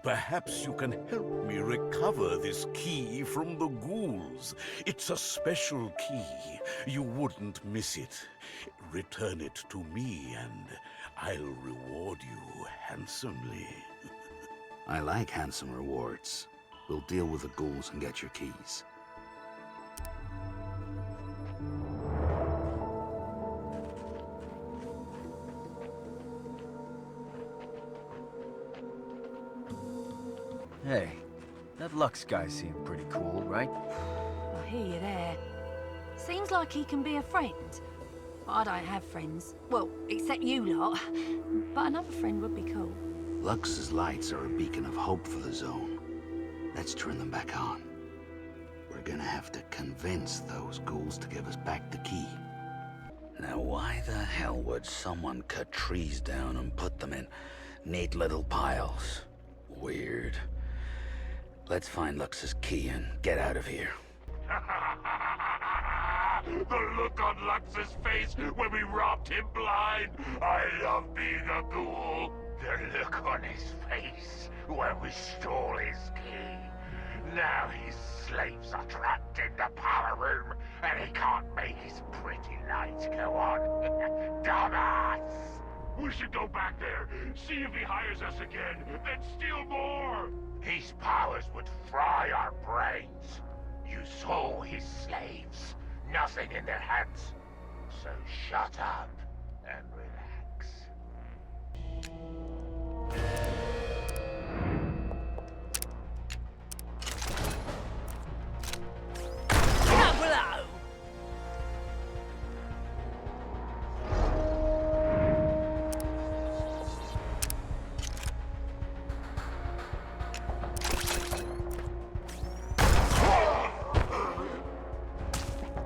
Perhaps you can help me recover this key from the ghouls. It's a special key. You wouldn't miss it. Return it to me, and I'll reward you handsomely. I like handsome rewards. We'll deal with the ghouls and get your keys. Hey, that Lux guy seemed pretty cool, right? I hear you there. Seems like he can be a friend. But I don't have friends. Well, except you lot. But another friend would be cool. Lux's lights are a beacon of hope for the zone. Let's turn them back on. We're gonna have to convince those ghouls to give us back the key. Now, why the hell would someone cut trees down and put them in neat little piles? Weird. Let's find Lux's key and get out of here. The look on Lux's face when we robbed him blind. I love being a ghoul. The look on his face when we stole his key. Now his slaves are trapped in the power room, and he can't make his pretty lights go on. Dumbass! We should go back there, see if he hires us again, then steal more! His powers would fry our brains. You saw his slaves. Nothing in their hands. So shut up and relax. Hello!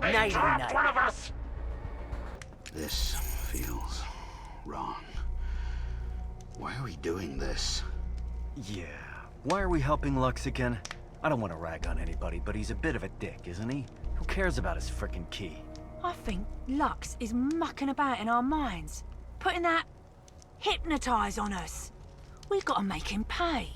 They trapped one of us! This feels wrong. Why are we doing this? Yeah. Why are we helping Lux again? I don't want to rag on anybody, but he's a bit of a dick, isn't he? Who cares about his frickin' key? I think Lux is mucking about in our minds. Putting that hypnotize on us. We've got to make him pay.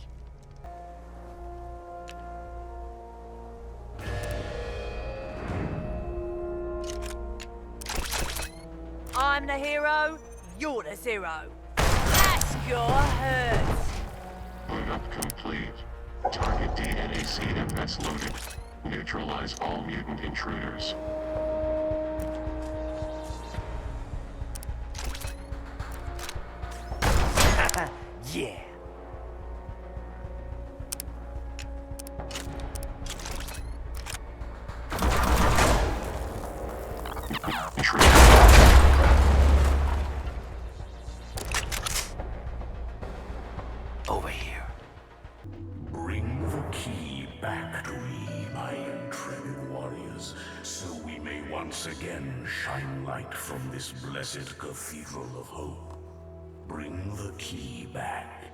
I'm the hero, you're the zero. That's your hurt. Cleanup complete. Target DNA CMS loaded. Neutralize all mutant intruders. Yeah. Over here. Bring the key back to me, my intrepid warriors, so we may once again shine light from this blessed cathedral of hope. Bring the key back.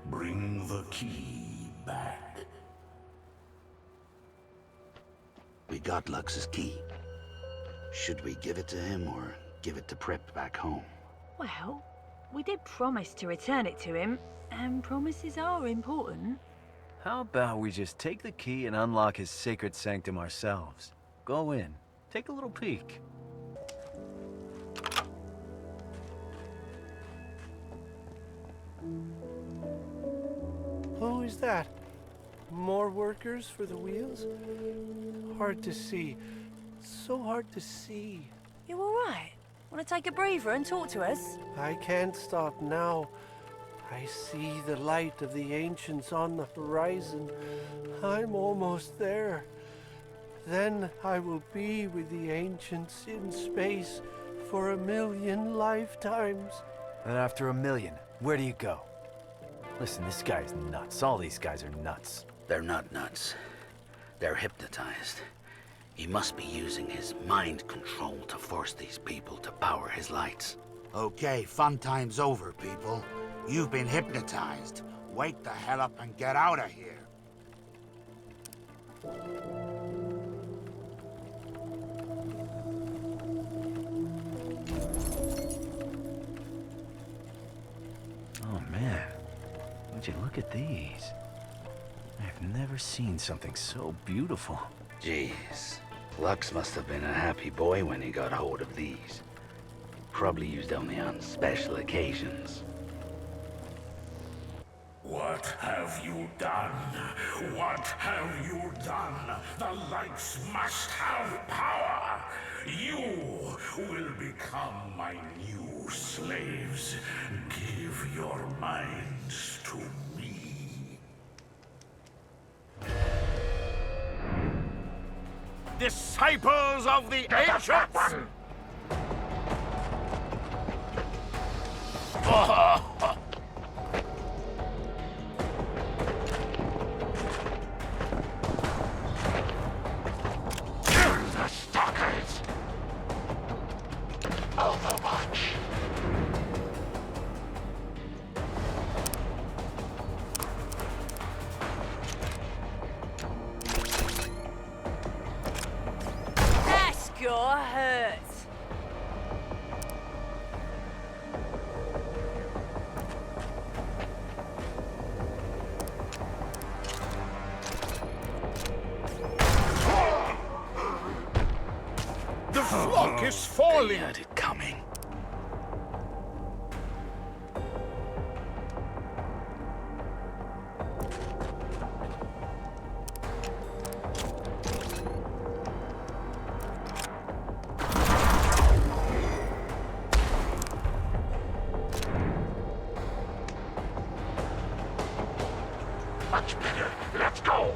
Bring the key back. We got Lux's key. Should we give it to him or give it to Prep back home? Well, we did promise to return it to him, and promises are important. How about we just take the key and unlock his sacred sanctum ourselves? Go in. Take a little peek. Who is that? More workers for the wheels? Hard to see. So hard to see. You all right? Want to take a breather and talk to us? I can't stop now. I see the light of the ancients on the horizon. I'm almost there. Then I will be with the ancients in space for 1,000,000 lifetimes. And after 1,000,000, where do you go? Listen, this guy's nuts. All these guys are nuts. They're not nuts. They're hypnotized. He must be using his mind control to force these people to power his lights. Okay, fun time's over, people. You've been hypnotized. Wake the hell up and get out of here. Oh man, would you look at these? I've never seen something so beautiful. Jeez. Lux must have been a happy boy when he got hold of these. Probably used only on special occasions. What have you done? What have you done? The lights must have power. You will become my new slaves. Give your minds to me. disciples of the ancients! The stalkers! Overwatch! That score hurts. The flock is falling! They had it coming. Much better. Let's go!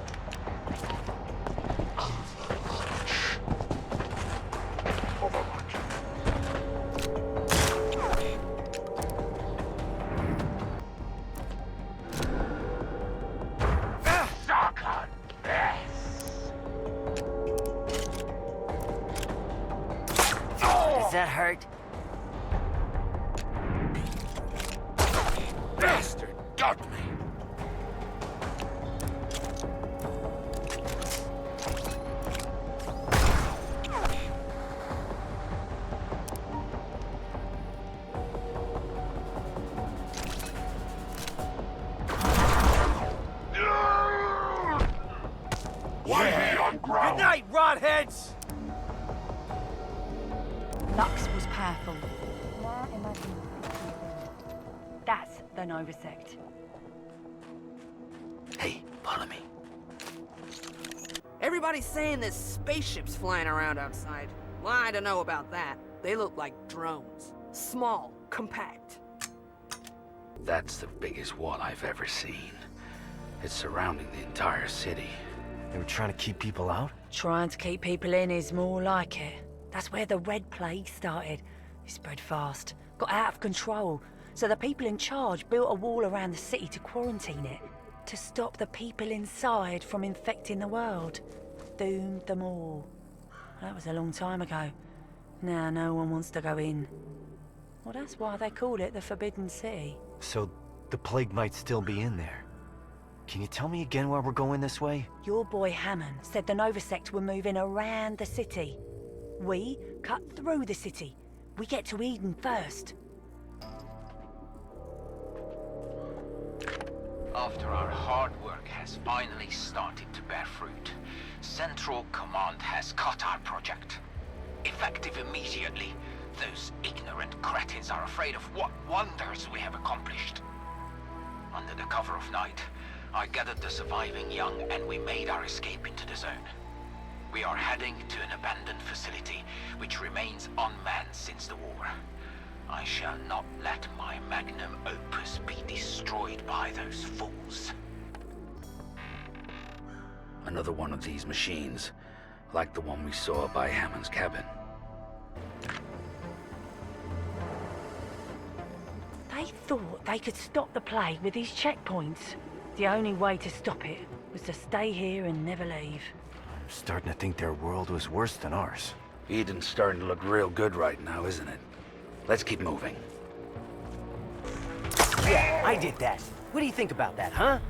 Stalker! Does that hurt? Bastard got me! Good night, rodheads! Lux was powerful. Now imagine. That's the Nova sect. Hey, follow me. Everybody's saying there's spaceships flying around outside. Well, I don't know about that. They look like drones. Small, compact. That's the biggest wall I've ever seen. It's surrounding the entire city. They were trying to keep people out? Trying to keep people in is more like it. That's where the Red Plague started. It spread fast, got out of control. So the people in charge built a wall around the city to quarantine it. To stop the people inside from infecting the world. Doomed them all. That was a long time ago. Now no one wants to go in. Well, that's why they call it the Forbidden City. So the plague might still be in there. Can you tell me again why we're going this way? Your boy Hammond said the Nova sect were moving around the city. We cut through the city. We get to Eden first. After our hard work has finally started to bear fruit, Central Command has cut our project. Effective immediately, those ignorant cretins are afraid of what wonders we have accomplished. Under the cover of night, I gathered the surviving young and we made our escape into the zone. We are heading to an abandoned facility which remains unmanned since the war. I shall not let my magnum opus be destroyed by those fools. Another one of these machines, like the one we saw by Hammond's cabin. They thought they could stop the plague with these checkpoints. The only way to stop it was to stay here and never leave. I'm starting to think their world was worse than ours. Eden's starting to look real good right now, isn't it? Let's keep moving. Yeah, I did that. What do you think about that, huh?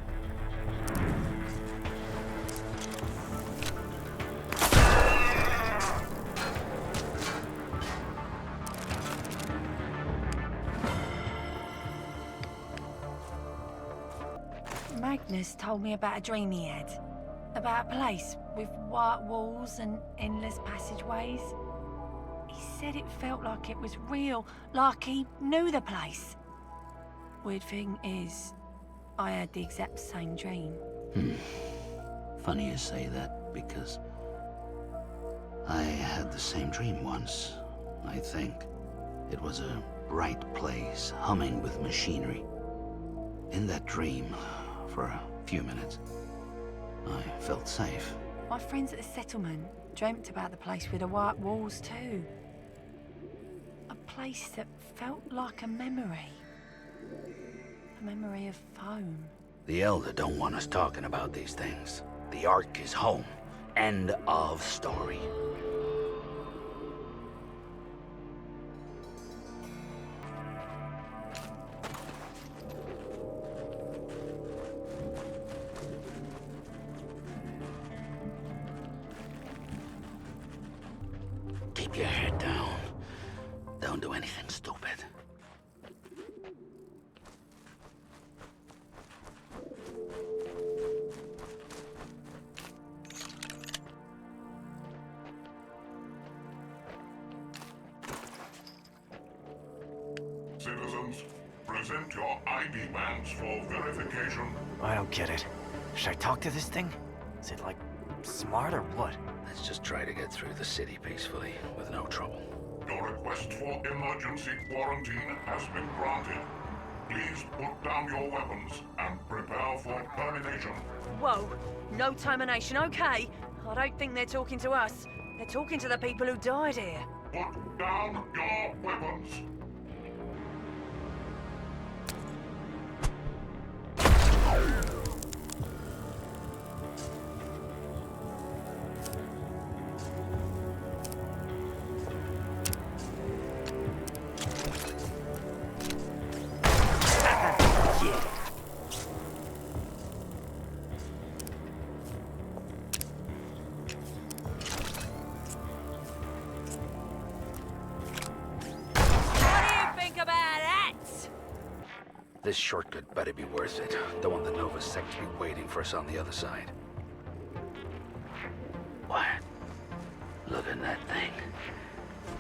Magnus told me about a dream he had. About a place with white walls and endless passageways. He said it felt like it was real, like he knew the place. Weird thing is, I had the exact same dream. Funny you say that, because I had the same dream once, I think. It was a bright place, humming with machinery. In that dream, for a few minutes, I felt safe. My friends at the settlement dreamt about the place with the white walls too. A place that felt like a memory. A memory of foam. The Elder don't want us talking about these things. The Ark is home. End of story. Keep your head down. Don't do anything stupid. Citizens, present your ID bands for verification. I don't get it. Should I talk to this thing? Is it, like, smart or what? Let's just try to get through the city peacefully, with no trouble. Your request for emergency quarantine has been granted. Please put down your weapons and prepare for termination. Whoa, no termination, okay? I don't think they're talking to us. They're talking to the people who died here. Put down your weapons. This shortcut better be worth it. Don't want the Nova Sect to be waiting for us on the other side. What? Look at that thing.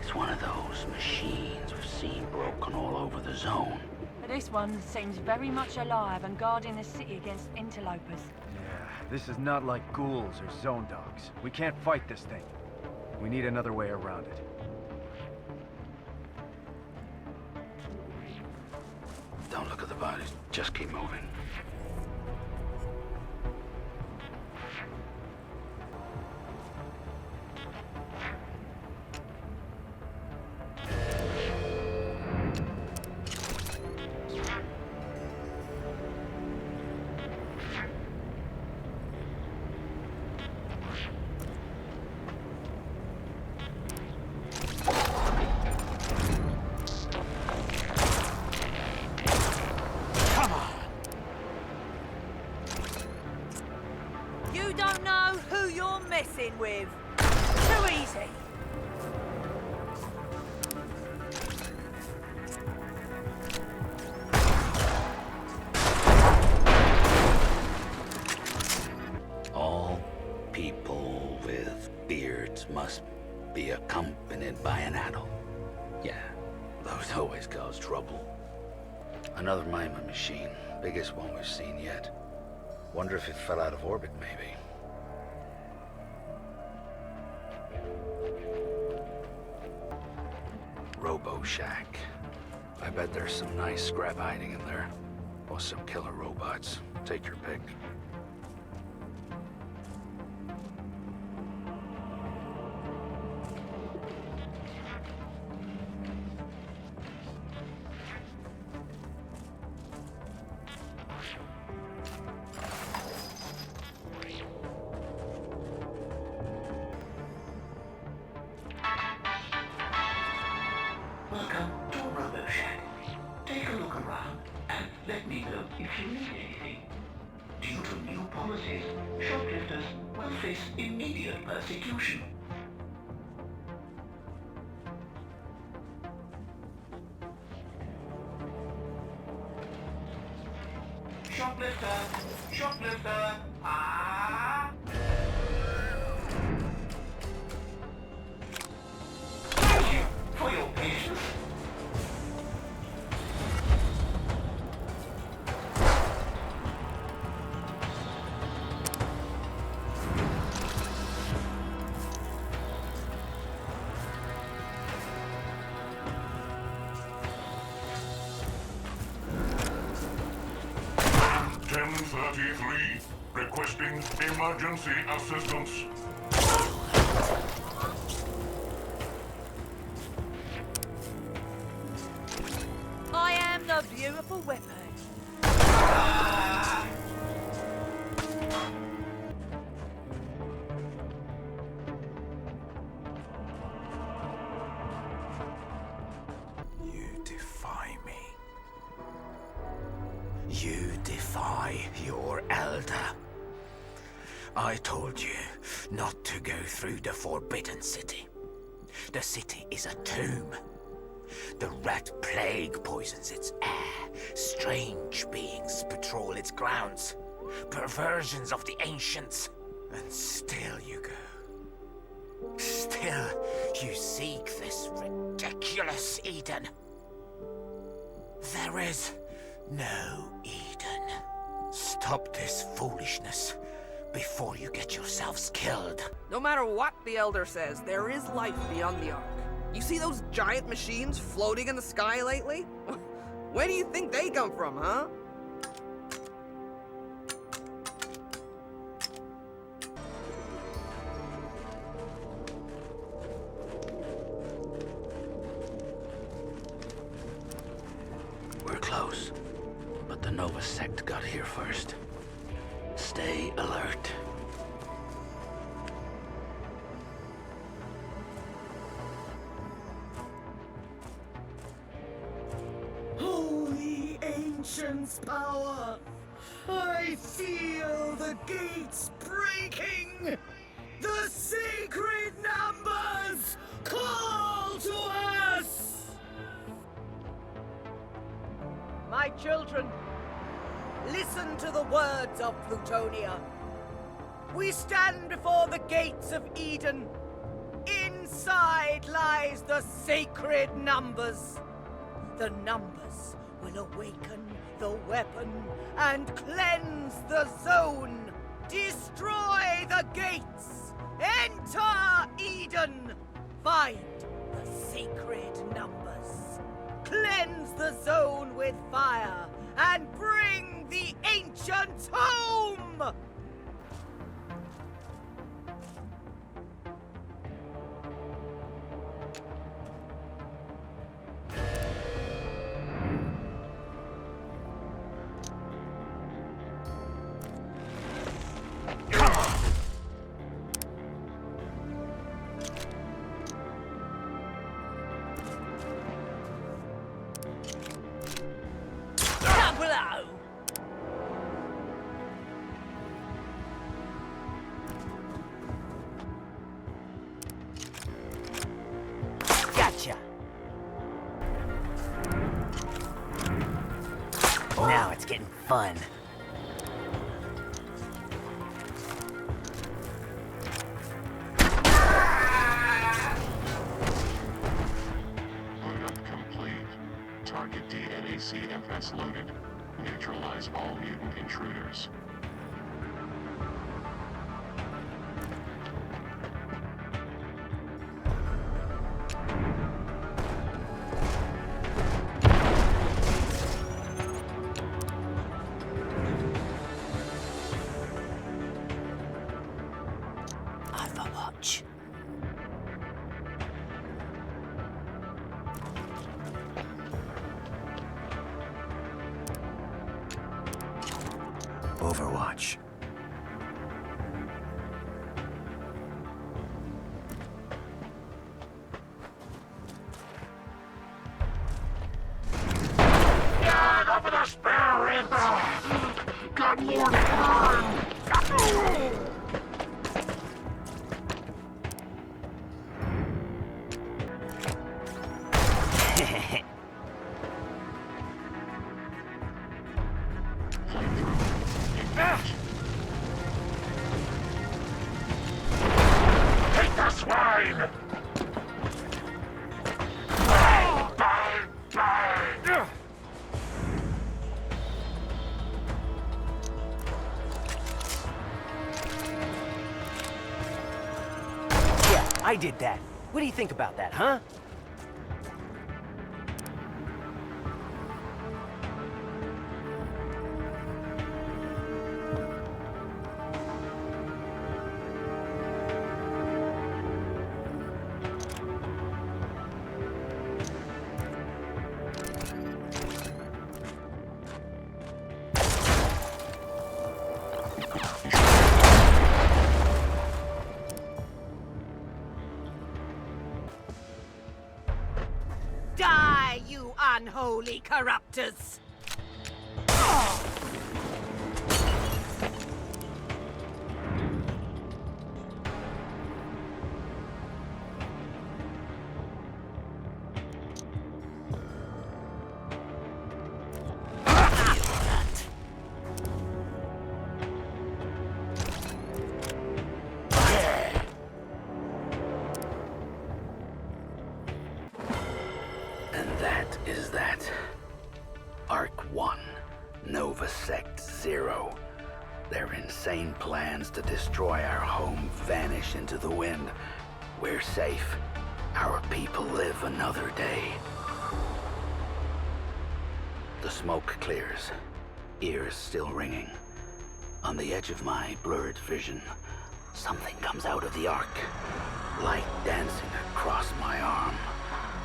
It's one of those machines we've seen broken all over the zone. But this one seems very much alive and guarding the city against interlopers. Yeah, this is not like ghouls or zone dogs. We can't fight this thing. We need another way around it. Don't look at the bodies. Just keep moving. With. Too easy. All people with beards must be accompanied by an adult. Yeah, those always cause trouble. Another mining machine. Biggest one we've seen yet. Wonder if it fell out of orbit, maybe. Robo Shack. I bet there's some nice scrap hiding in there. Or some killer robots. Take your pick. Welcome to Robo Shack. Take a look around and let me know if you need anything. Due to new policies, shoplifters will face immediate persecution. Shoplifter! Shoplifter! Ah! Thank you for your patience. $10.33. Requesting emergency assistance. I am the beautiful weapon. You defy me. You defy your elder. I told you not to go through the Forbidden City. The city is a tomb. The rat plague poisons its air. Strange beings patrol its grounds. Perversions of the ancients. And still you go. Still you seek this ridiculous Eden. There is no Eden. Stop this foolishness before you get yourselves killed. No matter what the Elder says, there is life beyond the Ark. You see those giant machines floating in the sky lately? Where do you think they come from, huh? We're close, but the Nova sect got here first. Stay alert. Holy Ancient's power! I feel the gates breaking! The sacred numbers call to us! My children, listen to the words of Plutonia. We stand before the gates of Eden. Inside lies the sacred numbers. The numbers will awaken the weapon and cleanse the zone. Destroy the gates. Enter Eden. Find the sacred numbers. Cleanse the zone with fire and bring the ancients home! Gotcha! Now it's getting fun. Hookup complete. Target DNACFS loaded. Neutralize all mutant intruders. Overwatch. Overwatch. Yeah, go for the spare ribs! Got more to burn! Take the swine! Bang, bang, bang! Yeah, I did that. What do you think about that, huh? unholy corruptors! And that is that. Arc 1, Nova Sect Zero. Their insane plans to destroy our home vanish into the wind. We're safe. Our people live another day. The smoke clears, ears still ringing. On the edge of my blurred vision, something comes out of the arc. Light dancing across my arm,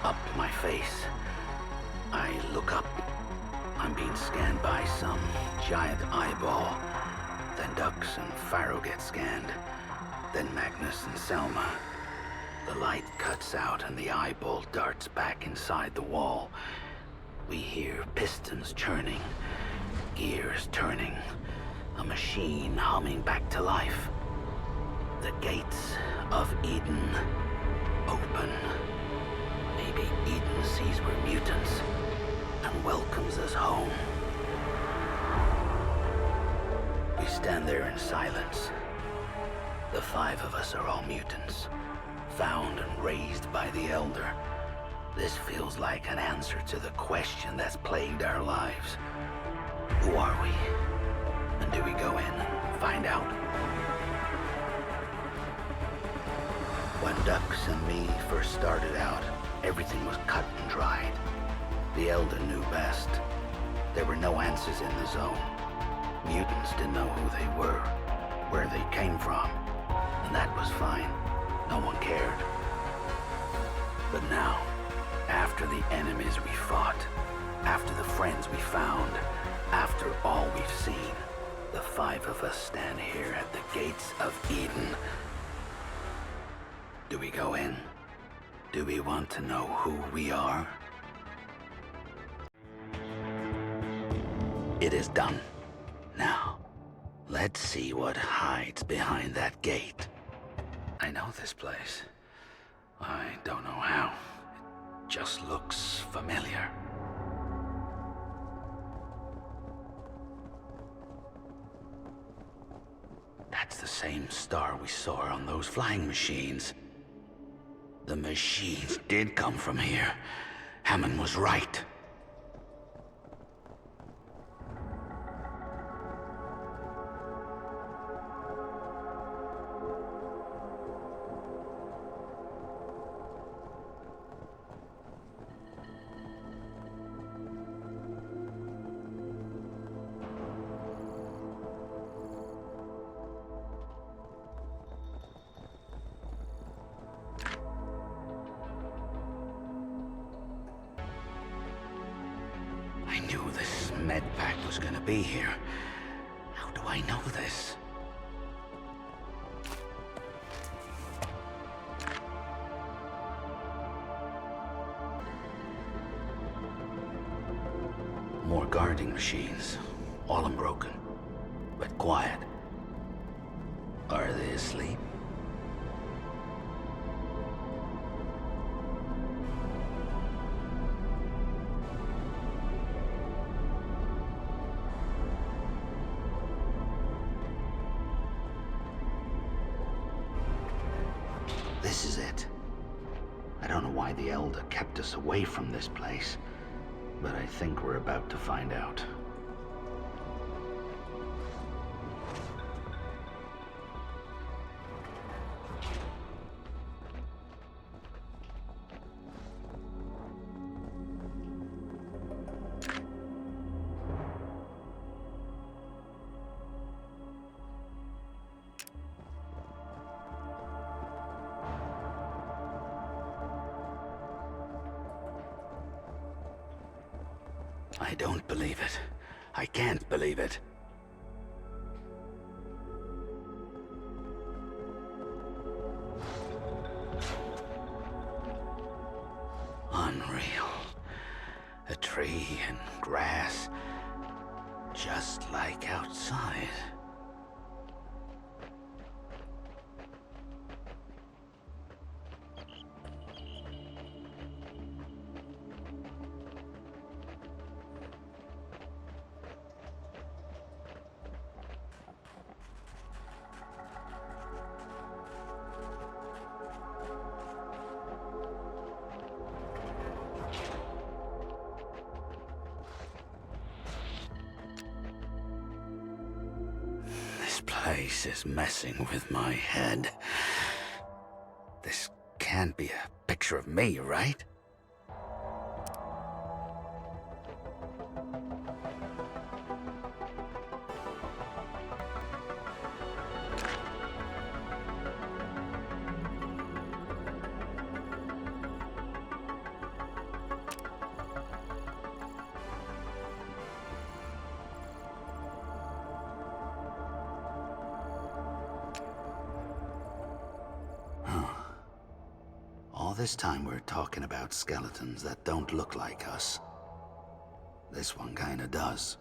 up my face. I look up. I'm being scanned by some giant eyeball. Then Dux and Pharaoh get scanned. Then Magnus and Selma. The light cuts out and the eyeball darts back inside the wall. We hear pistons churning, gears turning, a machine humming back to life. The gates of Eden open. Maybe Eden sees we're mutants and welcomes us home. We stand there in silence. The 5 of us are all mutants, found and raised by the Elder. This feels like an answer to the question that's plagued our lives. Who are we? And do we go in and find out? When Dux and me first started out, everything was cut and dried. The Elder knew best. There were no answers in the zone. Mutants didn't know who they were, where they came from, and that was fine. No one cared. But now, after the enemies we fought, after the friends we found, after all we've seen, the 5 of us stand here at the gates of Eden. Do we go in? Do we want to know who we are? It is done. Now, let's see what hides behind that gate. I know this place. I don't know how. It just looks familiar. That's the same star we saw on those flying machines. The machines did come from here. Hammond was right. I knew this med pack was gonna be here. How do I know this? More guarding machines, all unbroken, but quiet. Are they asleep? This is it. I don't know why the Elder kept us away from this place, but I think we're about to find out. I don't believe it. I can't believe it. Unreal. A tree and grass, just like outside. This place is messing with my head. This can't be a picture of me, right? All this time we're talking about skeletons that don't look like us. This one kinda does.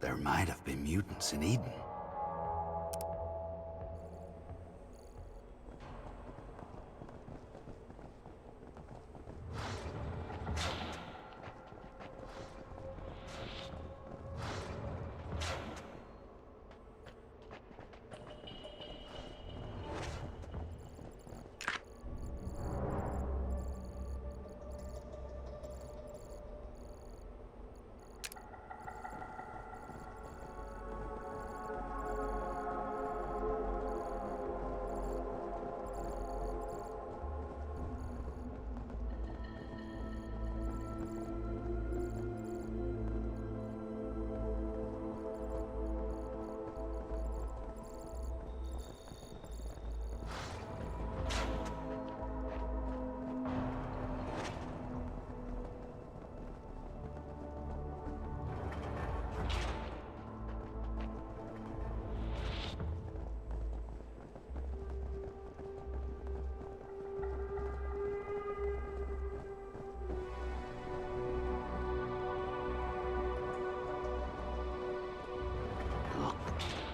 There might have been mutants in Eden.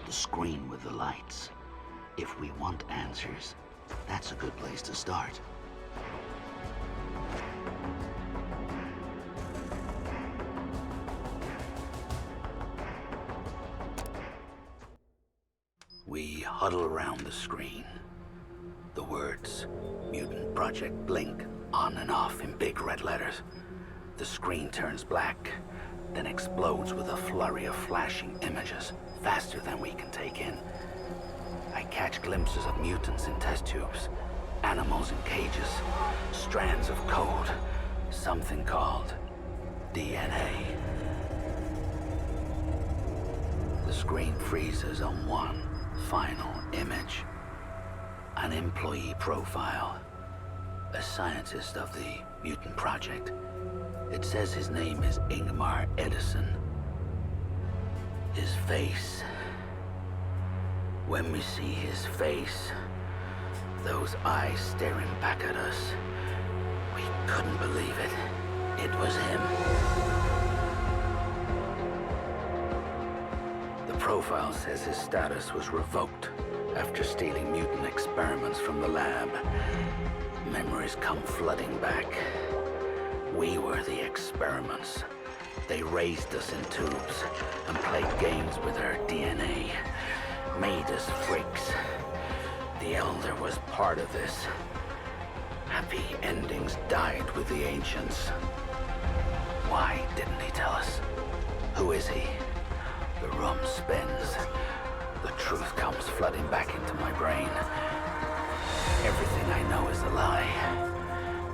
The screen with the lights. If we want answers, that's a good place to start. We huddle around the screen. The words Mutant Project blink on and off in big red letters. The screen turns black, then explodes with a flurry of flashing images, faster than we can take in. I catch glimpses of mutants in test tubes, animals in cages, strands of code, something called DNA. The screen freezes on one final image. An employee profile. A scientist of the Mutant Project. It says his name is Ingmar Edison. His face. When we see his face, those eyes staring back at us, we couldn't believe it. It was him. The profile says his status was revoked after stealing mutant experiments from the lab. Memories come flooding back. We were the experiments. They raised us in tubes and played games with our DNA. Made us freaks. The Elder was part of this. Happy endings died with the Ancients. Why didn't he tell us? Who is he? The room spins. The truth comes flooding back into my brain. Everything I know is a lie.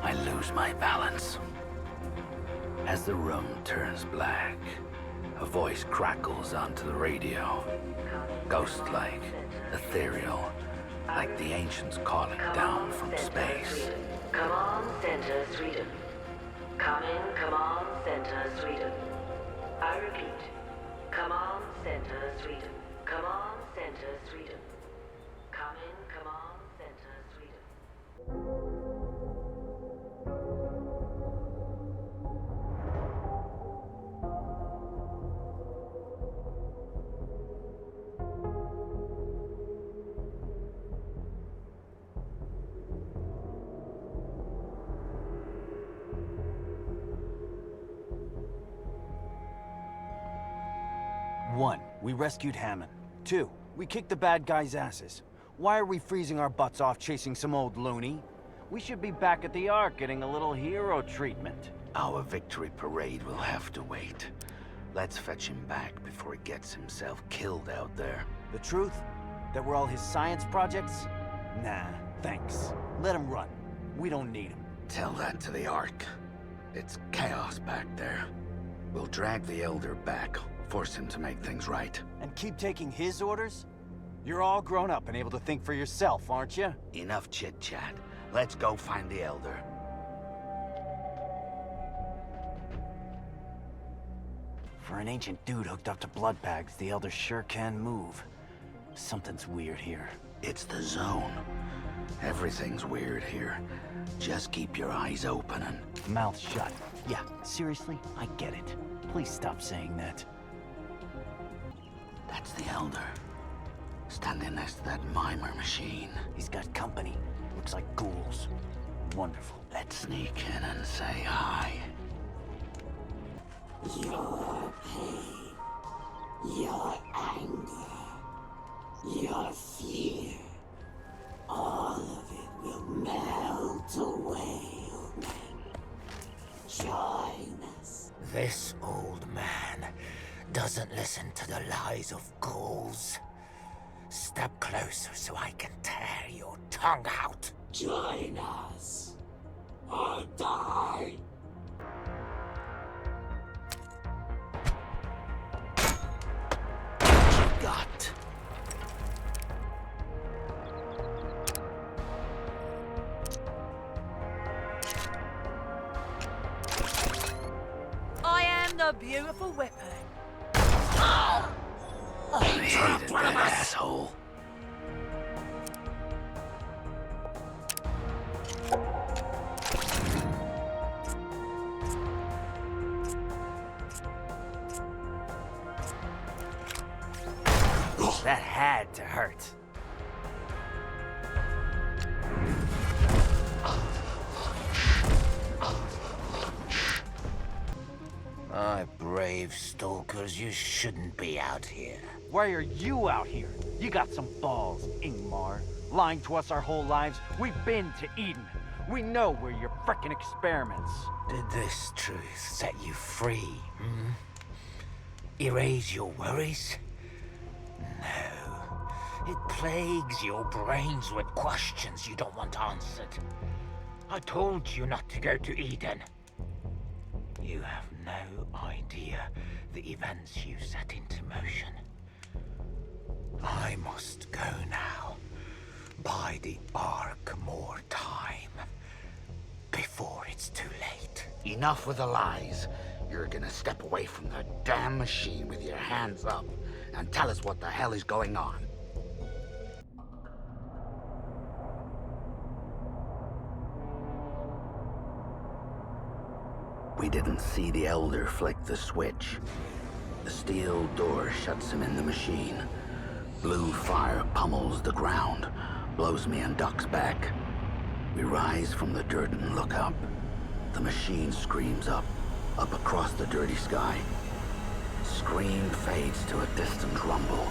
I lose my balance. As the room turns black, a voice crackles onto the radio. Ghost-like, ethereal, like the ancients calling down from space. Come on, Center, Sweden. Come on, Center, Sweden. I repeat, come on, Center, Sweden. Come on, Center, Sweden. Come on, Center, Sweden. 1. We rescued Hammond. 2. We kicked the bad guys' asses. Why are we freezing our butts off chasing some old loony? We should be back at the Ark getting a little hero treatment. Our victory parade will have to wait. Let's fetch him back before he gets himself killed out there. The truth? That we're all his science projects? Nah, thanks. Let him run. We don't need him. Tell that to the Ark. It's chaos back there. We'll drag the Elder back, force him to make things right. And keep taking his orders? You're all grown up and able to think for yourself, aren't you? Enough chit-chat. Let's go find the Elder. For an ancient dude hooked up to blood bags, the Elder sure can move. Something's weird here. It's the Zone. Everything's weird here. Just keep your eyes open and... Mouth shut. Yeah, seriously? I get it. Please stop saying that. That's the Elder. Standing next to that mimer machine. He's got company. Looks like ghouls. Wonderful. Let's sneak in and say hi. Your pain, your anger, your fear, all of it will melt away, old man. Join us. This old man doesn't listen to the lies of ghouls. Step closer so I can tear your tongue out. Join us, or die. Got. I am the beautiful weapon. I hated that asshole. That had to hurt. My brave stalkers, you shouldn't be out here. Why are you out here? You got some balls, Ingmar. Lying to us our whole lives. We've been to Eden. We know we're your frickin' experiments. Did this truth set you free, hmm? Erase your worries? No. It plagues your brains with questions you don't want answered. I told you not to go to Eden. You have no idea the events you set into motion. I must go now. Buy the Ark more time. Before it's too late. Enough with the lies. You're gonna step away from the damn machine with your hands up and tell us what the hell is going on. We didn't see the Elder flick the switch. The steel door shuts him in the machine. Blue fire pummels the ground, blows me and Duck's back. We rise from the dirt and look up. The machine screams up across the dirty sky. Scream fades to a distant rumble.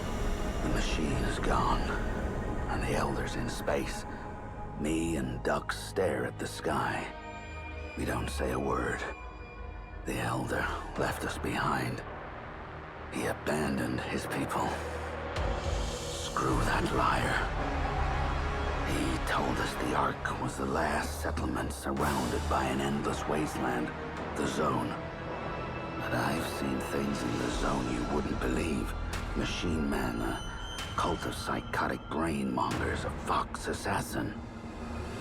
The machine is gone, and the Elder's in space. Me and Duck stare at the sky. We don't say a word. The Elder left us behind. He abandoned his people. Screw that liar. He told us the Ark was the last settlement surrounded by an endless wasteland, the Zone. But I've seen things in the Zone you wouldn't believe. Machine Man, a cult of psychotic brain mongers, a fox assassin.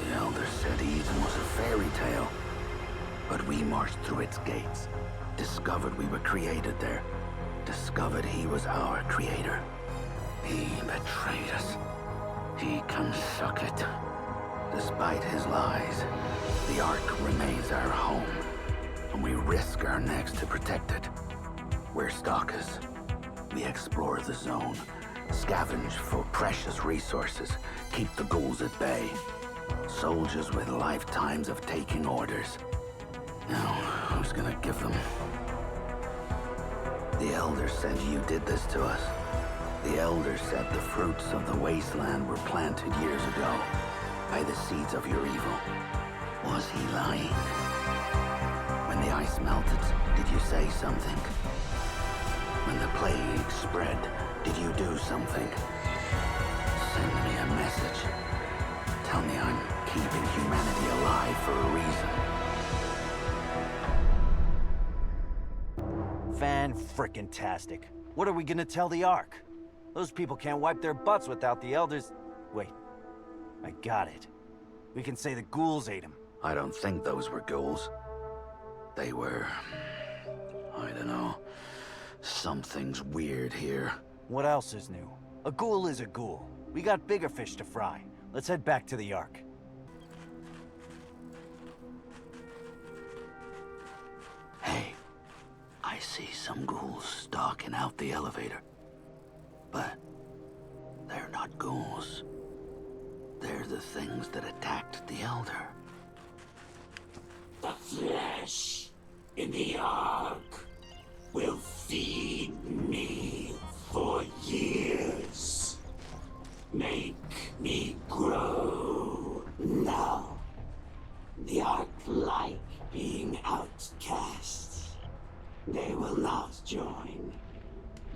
The Elder said Eden was a fairy tale. But we marched through its gates, discovered we were created there, discovered he was our creator. He betrayed us. He can suck it. Despite his lies, the Ark remains our home, and we risk our necks to protect it. We're stalkers. We explore the Zone, scavenge for precious resources, keep the ghouls at bay. Soldiers with lifetimes of taking orders. Now, who's gonna give them? The Elder said you did this to us. The Elder said the fruits of the wasteland were planted years ago by the seeds of your evil. Was he lying? When the ice melted, did you say something? When the plague spread, did you do something? Send me a message. Tell me I'm keeping humanity alive for a reason. Fan-frickin-tastic. What are we gonna tell the Ark? Those people can't wipe their butts without the Elders. Wait, I got it. We can say the ghouls ate him. I don't think those were ghouls. They were... I don't know. Something's weird here. What else is new? A ghoul is a ghoul. We got bigger fish to fry. Let's head back to the Ark. Hey, I see some ghouls stalking out the elevator. But they're not ghouls. They're the things that attacked the Elder. The flesh in the Ark will feed me for years. Make me grow. No. The Ark like being outcast. They will not join.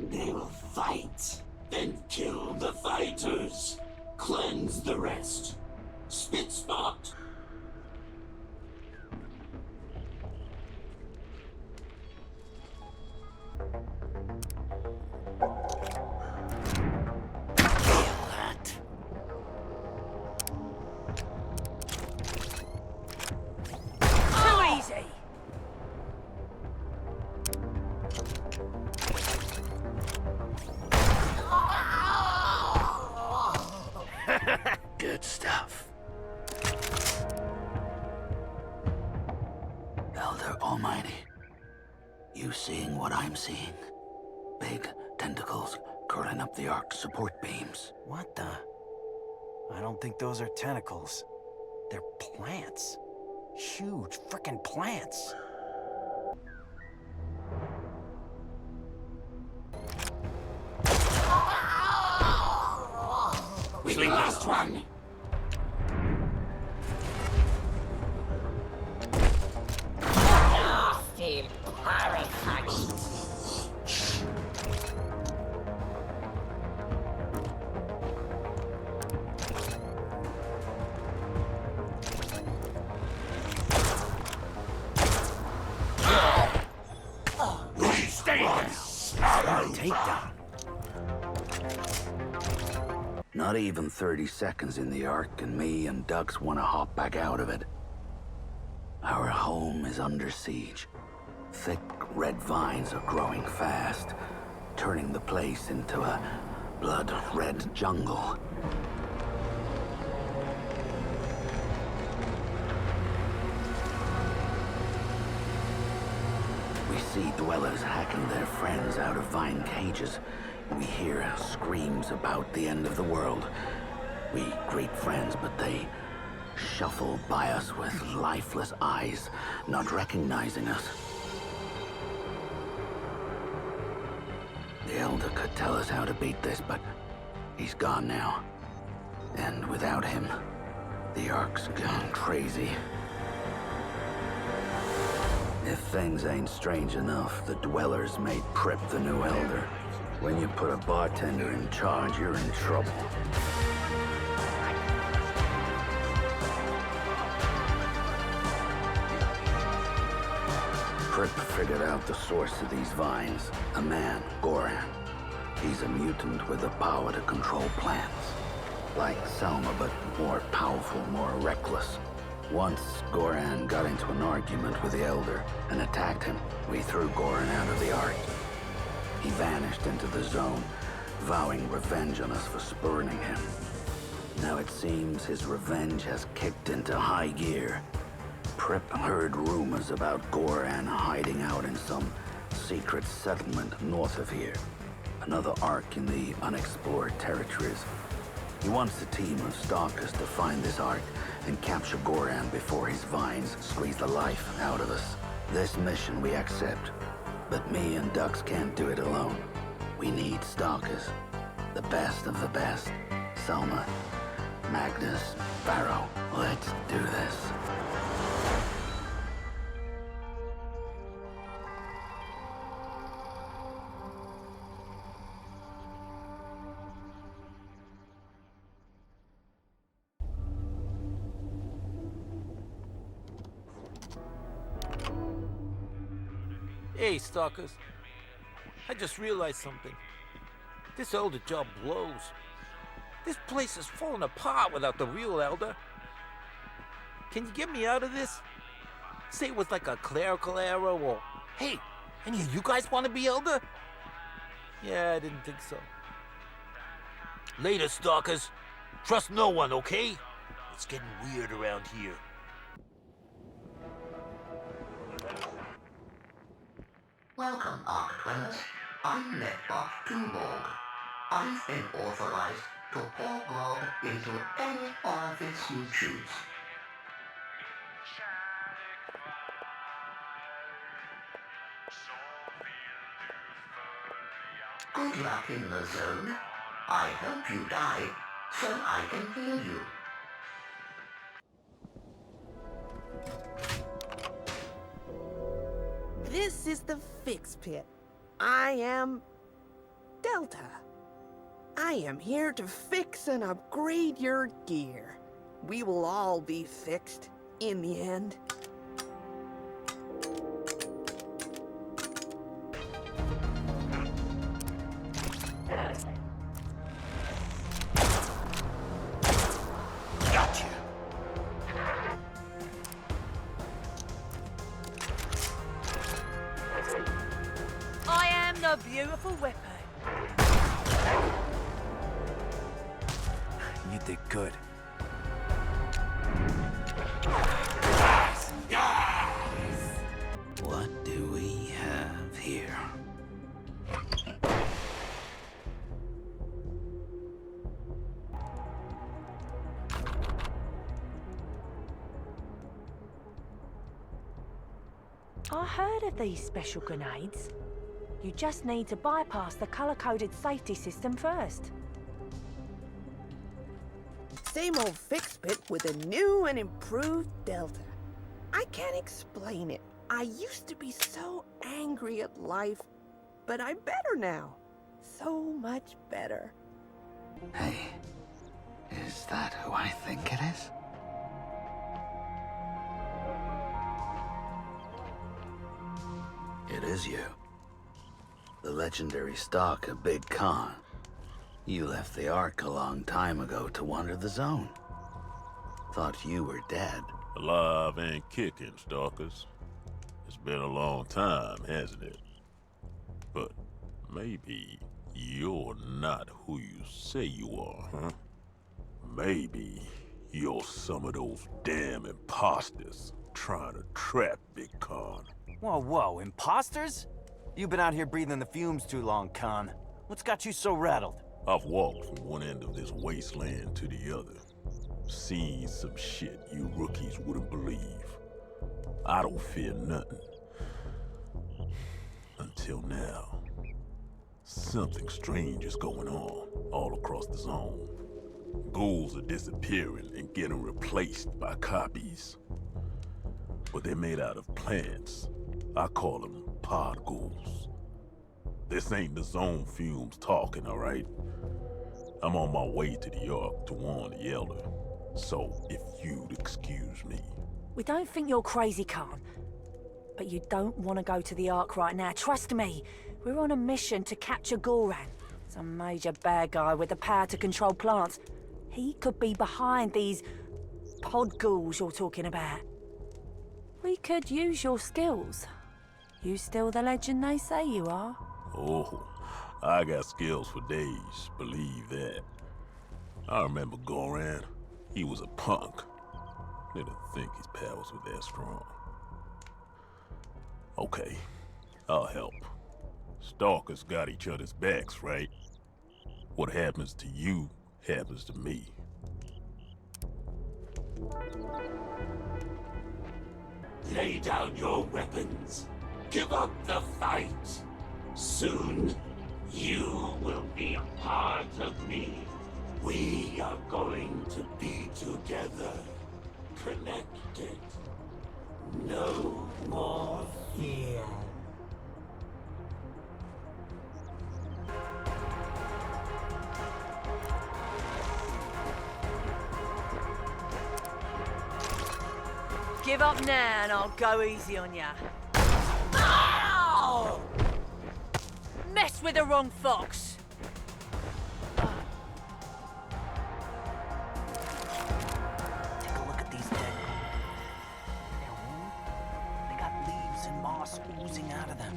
They will fight, then kill the fighters. Cleanse the rest. Spit spot. Good stuff. Elder Almighty, you seeing what I'm seeing? Big tentacles curling up the Ark's support beams. What the? I don't think those are tentacles. They're plants. Huge frickin' plants. We lost one! Nasty parasite! Takedown. Not even 30 seconds in the Ark, and me and Dux want to hop back out of it. Our home is under siege. Thick red vines are growing fast, turning the place into a blood-red jungle. We see dwellers hacking their friends out of vine cages. We hear screams about the end of the world. We greet friends, but they shuffle by us with lifeless eyes, not recognizing us. The Elder could tell us how to beat this, but he's gone now. And without him, the Ark's gone crazy. If things ain't strange enough, the Dwellers made Prip the new Elder. When you put a bartender in charge, you're in trouble. Prip figured out the source of these vines. A man, Goran. He's a mutant with the power to control plants. Like Selma, but more powerful, more reckless. Once, Goran got into an argument with the Elder and attacked him. We threw Goran out of the Ark. He vanished into the zone, vowing revenge on us for spurning him. Now it seems his revenge has kicked into high gear. Prip heard rumors about Goran hiding out in some secret settlement north of here. Another Ark in the unexplored territories. He wants a team of stalkers to find this Ark and capture Goran before his vines squeeze the life out of us. This mission we accept. But me and Dux can't do it alone. We need stalkers. The best of the best. Selma, Magnus, Varro. Let's do this. Hey, stalkers. I just realized something. This Elder job blows. This place is falling apart without the real Elder. Can you get me out of this? Say it was like a clerical error or... Hey, any of you guys want to be Elder? Yeah, I didn't think so. Later, stalkers. Trust no one, okay? It's getting weird around here. Welcome, Ark Dwellers. I'm Netbot Toolborg. I've been authorized to pour grog into any orifice you choose. Good luck in the zone. I hope you die, so I can heal you. This is the Fix Pit. I am... Delta. I am here to fix and upgrade your gear. We will all be fixed in the end. Gotcha. I am the beautiful weapon. You did good. What do we have here? I heard of these special grenades. You just need to bypass the color-coded safety system first. Same old Fix Pit with a new and improved Delta. I can't explain it. I used to be so angry at life, but I'm better now. So much better. Hey, is that who I think it is? It is you. The legendary stalker, Big Khan. You left the Ark a long time ago to wander the zone. Thought you were dead. Alive and kicking, stalkers. It's been a long time, hasn't it? But maybe you're not who you say you are, huh? Maybe you're some of those damn imposters trying to trap Big Khan. Whoa, whoa, imposters? You've been out here breathing the fumes too long, Khan. What's got you so rattled? I've walked from one end of this wasteland to the other. Seen some shit you rookies wouldn't believe. I don't fear nothing. Until now. Something strange is going on all across the zone. Ghouls are disappearing and getting replaced by copies. But they're made out of plants. I call them pod ghouls. This ain't the zone fumes talking, all right? I'm on my way to the Ark to warn the Elder. So, if you'd excuse me. We don't think you're crazy, Khan. But you don't want to go to the Ark right now. Trust me, we're on a mission to capture Goran. Some major bad guy with the power to control plants. He could be behind these pod ghouls you're talking about. We could use your skills. You still the legend they say you are? Oh, I got skills for days, believe that. I remember Goran. He was a punk. Didn't think his powers were that strong. Okay, I'll help. Stalkers got each other's backs, right? What happens to you happens to me. Lay down your weapons. give up the fight. Soon, you will be a part of me. We are going to be together, connected. No more fear. Give up now and I'll go easy on ya. Ow! Mess with the wrong fox. Take a look at these dead. They're warm. They got leaves and moss oozing out of them.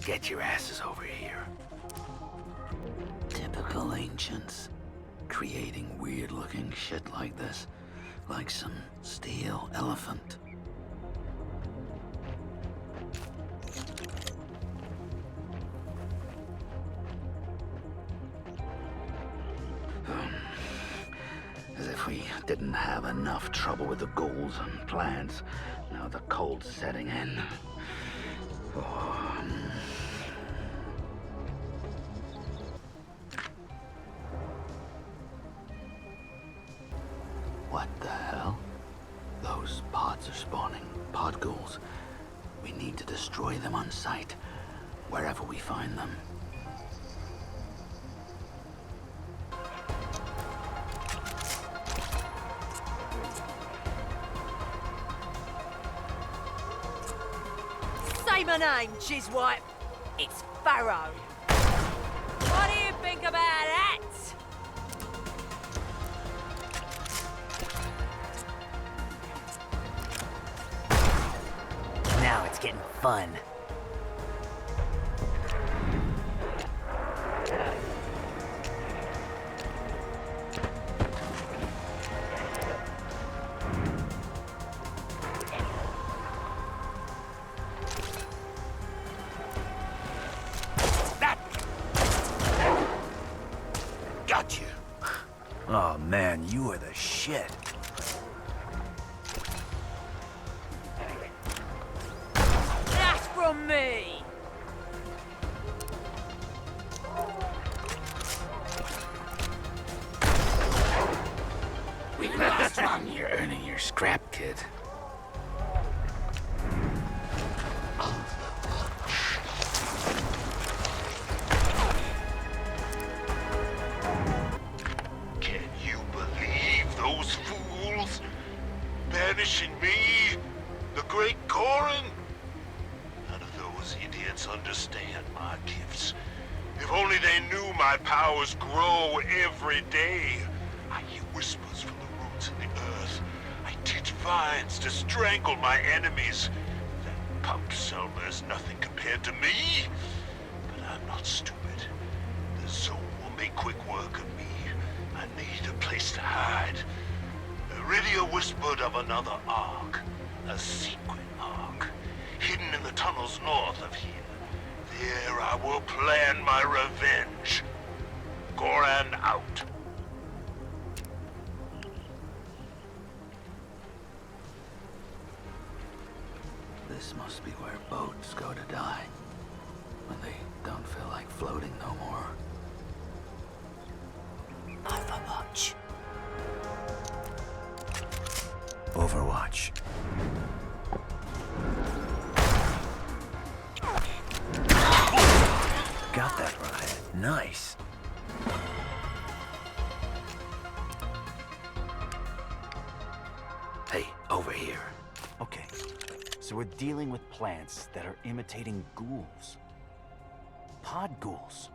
Get your asses over here. Typical ancients. Creating weird-looking shit like this. Like some steel elephant. As if we didn't have enough trouble with the ghouls and plants. Now the cold's setting in. What the hell? Those pods are spawning. Pod ghouls. We need to destroy them on sight, wherever we find them. Say my name, Jizwipe. It's Pharaoh. What do you think about that? Now it's getting fun. Got you. Oh man, you are the shit. That's from me. We lost one. You're earning your scrap, kid. Can you believe those fools? Banishing me? The great Gorin? None of those idiots understand my gifts. If only they knew my powers grow every day. I hear whispers from the roots in the earth. I teach vines to strangle my enemies. That punk Selma is nothing compared to me. But I'm not stupid. The zone will make quick work of me. I need a place to hide. Iridia whispered of another ark. A secret ark. Hidden in the tunnels north of here. There I will plan my revenge. Goran out. This must be where boats go to die. When they don't feel like floating no more. Overwatch. Overwatch. Got that right. Nice. Hey, over here. Okay, so we're dealing with plants that are imitating ghouls. Pod ghouls.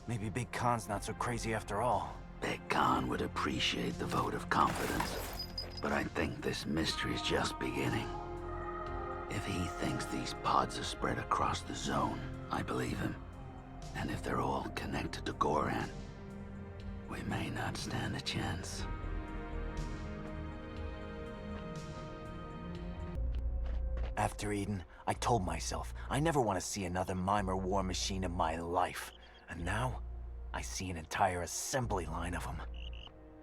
Maybe Big Khan's not so crazy after all. Big Khan would appreciate the vote of confidence. But I think this mystery is just beginning. If he thinks these pods are spread across the zone, I believe him. And if they're all connected to Goran, we may not stand a chance. After Eden, I told myself I never want to see another mimer war machine in my life. And now, I see an entire assembly line of them.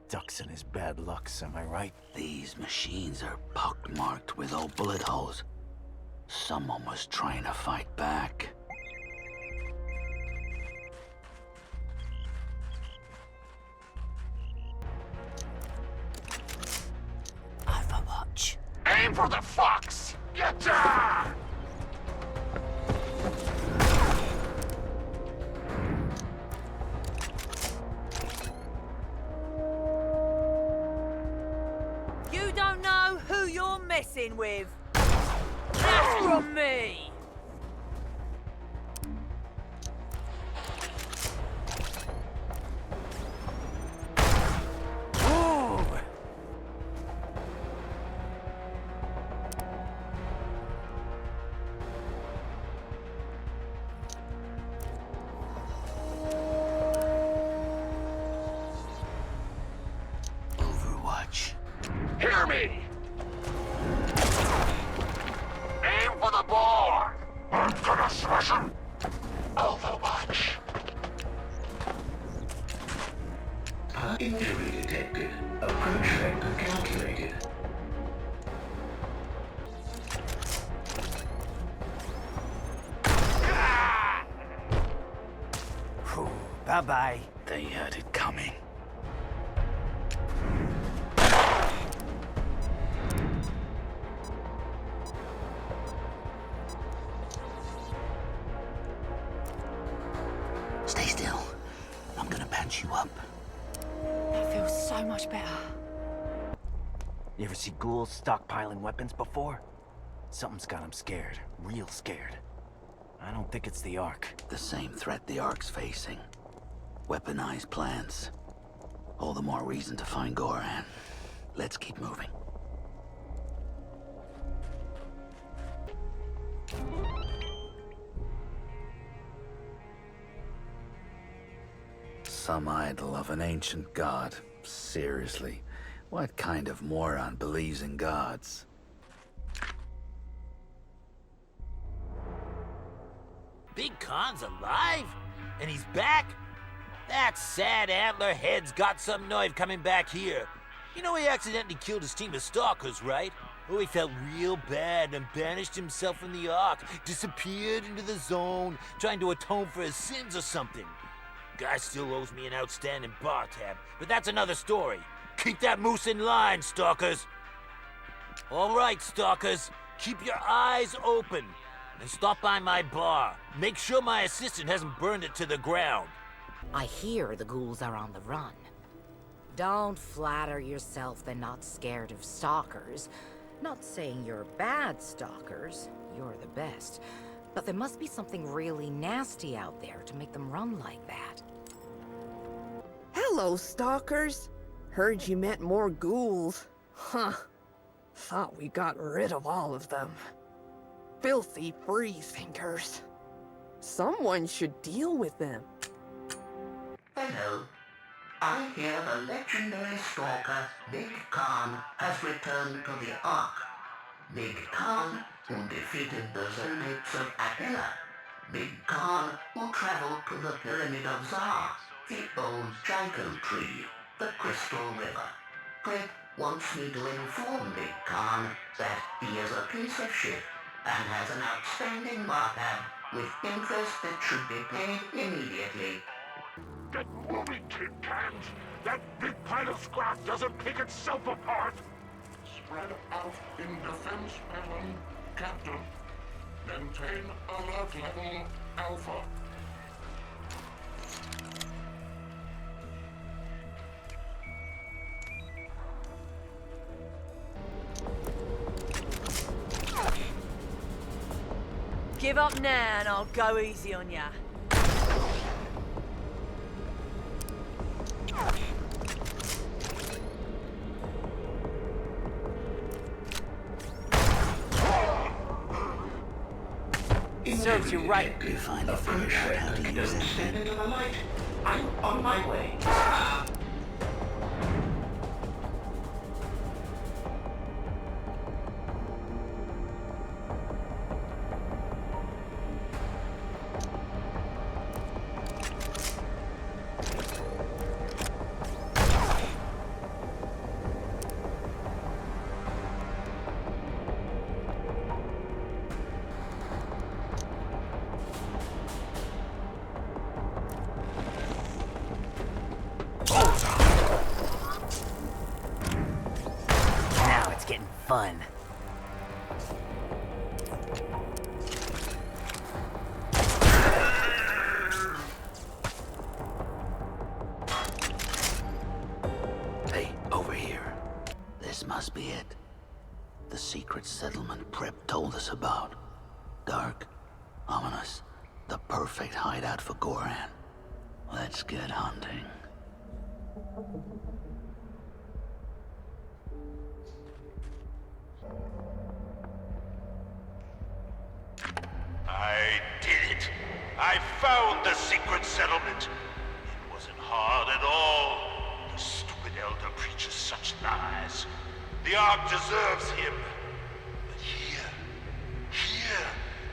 Ducks in his bad lucks, am I right? These machines are pockmarked with old bullet holes. Someone was trying to fight back. Overwatch. Aim for the fox! Getcha! You don't know who you're messing with. That's from me. Overwatch. Hear me! Aim for the board! I'm gonna smash him! Overwatch. Injury detected. Approach vector calculated. Bye-bye. They had it coming. Stay still. I'm gonna patch you up. That feels so much better. You ever see ghouls stockpiling weapons before? Something's got them scared. Real scared. I don't think it's the Ark. The same threat the Ark's facing. Weaponized plants. All the more reason to find Goran. Let's keep moving. Some idol of an ancient god. Seriously, what kind of moron believes in gods? Big Khan's alive? And he's back? That sad antler head's got some nerve coming back here. You know he accidentally killed his team of stalkers, right? Oh, he felt real bad and banished himself from the Ark, disappeared into the zone, trying to atone for his sins or something. Guy still owes me an outstanding bar tab, but that's another story. Keep that moose in line, stalkers. All right, stalkers, keep your eyes open and stop by my bar. Make sure my assistant hasn't burned it to the ground. I hear the ghouls are on the run. Don't flatter yourself they're not scared of stalkers. Not saying you're bad stalkers, you're the best. But there must be something really nasty out there to make them run like that. Hello, stalkers. Heard you met more ghouls. Huh. Thought we got rid of all of them. Filthy freethinkers. Someone should deal with them. Hello. I hear the legendary stalker, Big Khan, has returned to the Ark. Big Khan, who defeated the Zernates of Attila. Big Khan, who traveled to the Pyramid of Zar, the old Dragon Tree, the Crystal River. Clint wants me to inform Big Khan that he is a piece of shit and has an outstanding bar-tab with interest that should be paid immediately. Get moving, Tin Cans! That big pile of scrap doesn't pick itself apart! Spread out in defense pattern, Captain. Maintain alert level Alpha. Give up now and I'll go easy on ya. Serves you right. You find a finish how to use it. Step into the light. I'm on my way. fun. Hey, over here. This must be it. The secret settlement Prep told us about. Dark, ominous, the perfect hideout for Goran. Let's get hunting. I did it. I found the secret settlement. It wasn't hard at all. The stupid elder preaches such lies. The Ark deserves him. But here,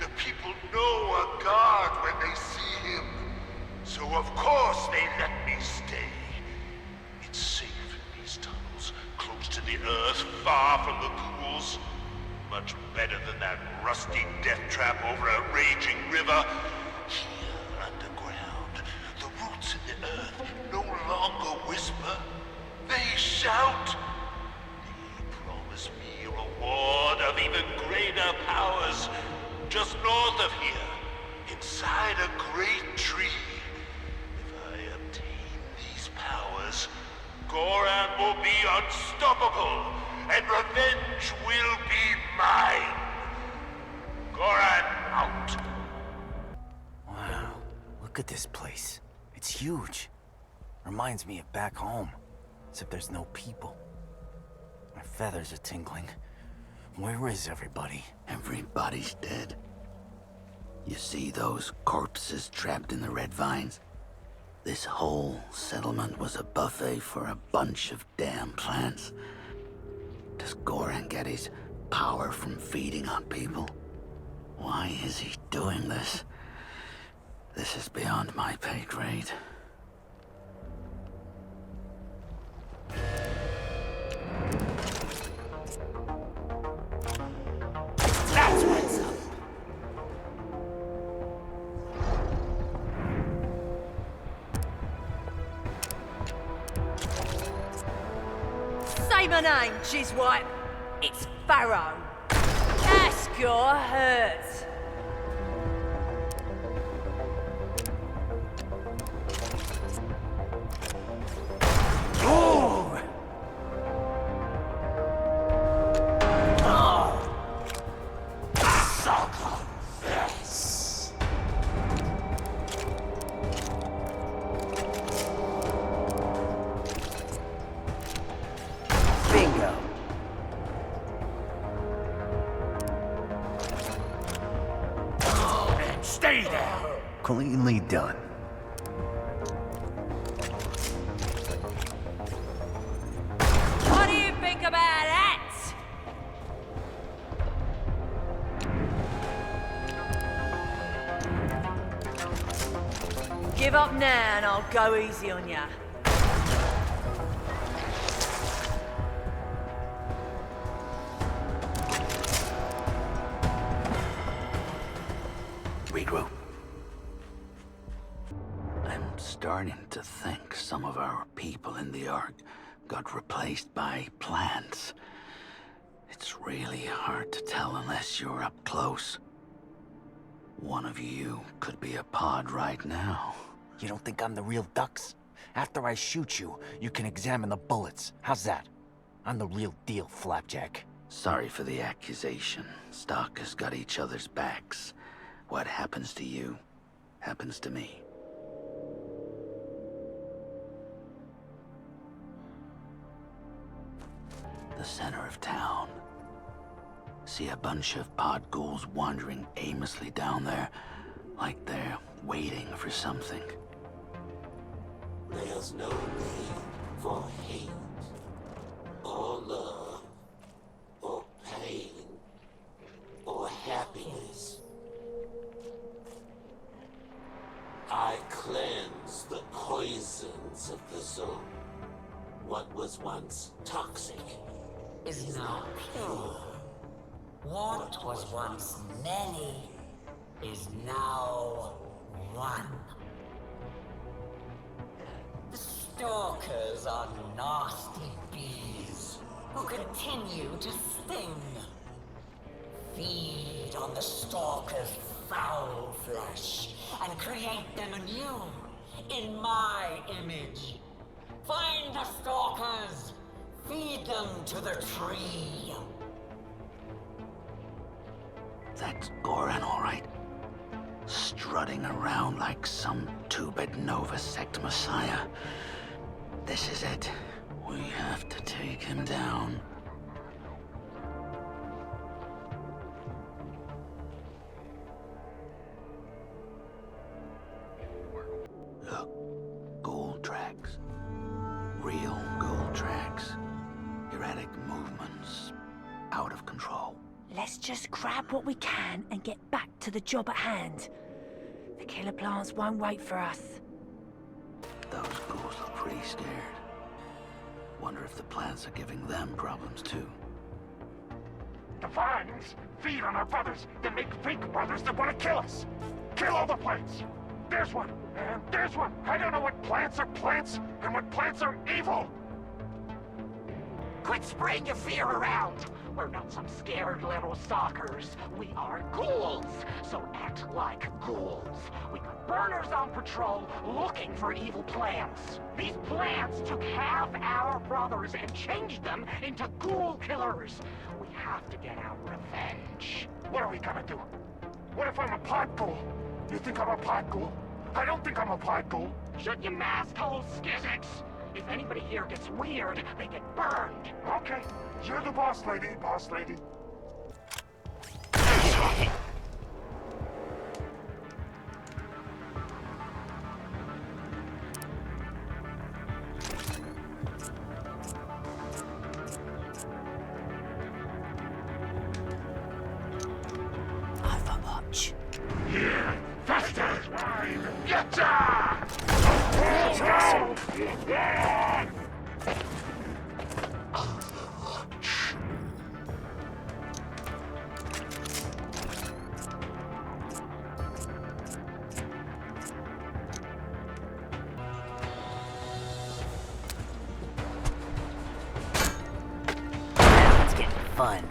the people know a god when they see him. So of course they let me stay. It's safe in these tunnels, close to the earth, far from the ghouls. Much better than that rusty death trap over a raging river. Here, underground, the roots in the earth no longer whisper. They shout. They promise me a reward of even greater powers. Just north of here, inside a great tree. If I obtain these powers, Goran will be unstoppable, and revenge will be mine. Goran out. Wow, look at this place. It's huge. Reminds me of back home, except there's no people. My feathers are tingling. Where is everybody? Everybody's dead. You see those corpses trapped in the red vines? This whole settlement was a buffet for a bunch of damn plants. Does Goran get his power from feeding on people? Why is he doing this? This is beyond my pay grade. That's what's up. Say my name, Jizwipe. It's Pharaoh. Ask your hurt. Bingo. And stay there. Cleanly done. What do you think about that? Give up now and I'll go easy on ya. Regroup. I'm starting to think some of our people in the Ark got replaced by plants. It's really hard to tell unless you're up close. One of you could be a pod right now. You don't think I'm the real Dux? After I shoot you, you can examine the bullets. How's that? I'm the real deal, Flapjack. Sorry for the accusation. Stalkers got each other's backs. What happens to you, happens to me. The center of town. See a bunch of pod ghouls wandering aimlessly down there, like they're waiting for something. There's no need for hate, or love, or pain, or happiness. I cleanse the poisons of the zone. What was once toxic Is now pure. What was once many is now one. The stalkers are nasty bees who continue to sting. Feed on the Stalker's foul flesh and create them anew in my image. Find the Stalkers. Feed them to the tree. That's Goran, all right. Strutting around like some two-bit Nova Sect messiah. This is it. We have to take him down. Look, gold tracks. Real gold tracks. Erratic movements. Out of control. Let's just grab what we can and get back to the job at hand. The killer plants won't wait for us. Those ghouls look pretty scared. Wonder if the plants are giving them problems too. The vines feed on our brothers, then make fake brothers that want to kill us. Kill all the plants. There's one, and there's one. I don't know what plants are plants and what plants are evil. Quit spraying your fear around! We're not some scared little stalkers. We are ghouls, so act like ghouls. We got burners on patrol looking for evil plants. These plants took half our brothers and changed them into ghoul killers. We have to get our revenge. What are we gonna do? What if I'm a pot ghoul? You think I'm a pot ghoul? I don't think I'm a pot ghoul. Shut your mask hole, skizzix! If anybody here gets weird, they get burned. Okay, you're the boss lady, boss lady. Overwatch. Here, faster! Getcha! It's getting fun.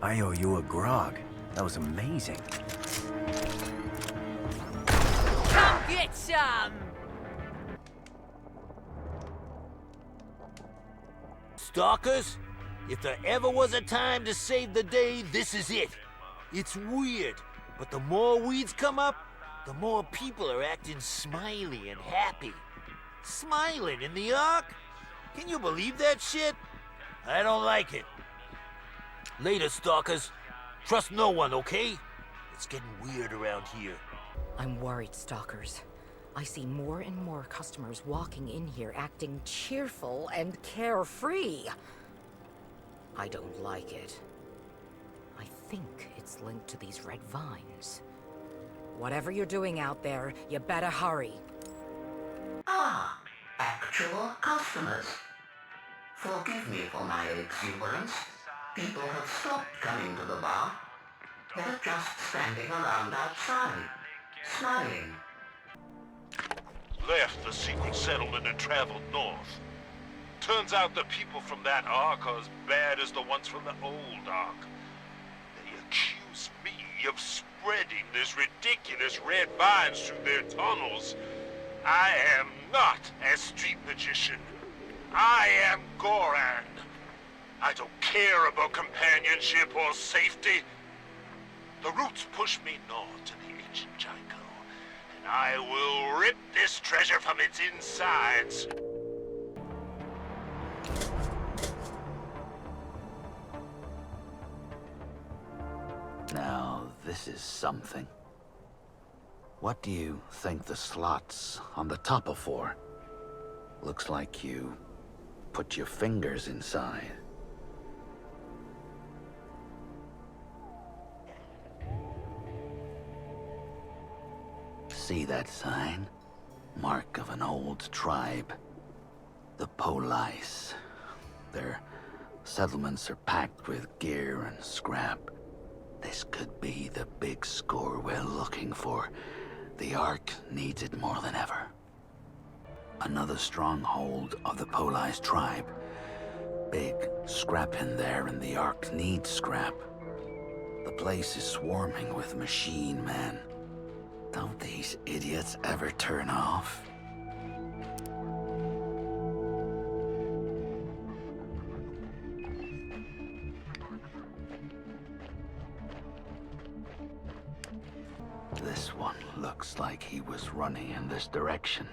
I owe you a grog. That was amazing. Come get some! Stalkers, if there ever was a time to save the day, this is it. It's weird, but the more weeds come up, the more people are acting smiley and happy. Smiling in the Ark? Can you believe that shit? I don't like it. Later, Stalkers. Trust no one, okay? It's getting weird around here. I'm worried, Stalkers. I see more and more customers walking in here acting cheerful and carefree. I don't like it. I think it's linked to these red vines. Whatever you're doing out there, you better hurry. Ah, actual customers. Forgive me for my exuberance. People have stopped coming to the bar. They're just standing around outside, smiling. Left the secret settlement and traveled north. Turns out the people from that Ark are as bad as the ones from the old Ark. They accuse me of spreading this ridiculous red vines through their tunnels. I am not a street magician. I am Goran. I don't care about companionship or safety. The roots push me north to the ancient jungle, and I will rip this treasure from its insides. Now, this is something. What do you think the slots on the top are for? Looks like you put your fingers inside. See that sign? Mark of an old tribe. The Police. Their settlements are packed with gear and scrap. This could be the waiting for. The Ark needs it more than ever. Another stronghold of the Police tribe. Big scrap in there, and the Ark needs scrap. The place is swarming with machine men. Don't these idiots ever turn off? This one looks like he was running in this direction,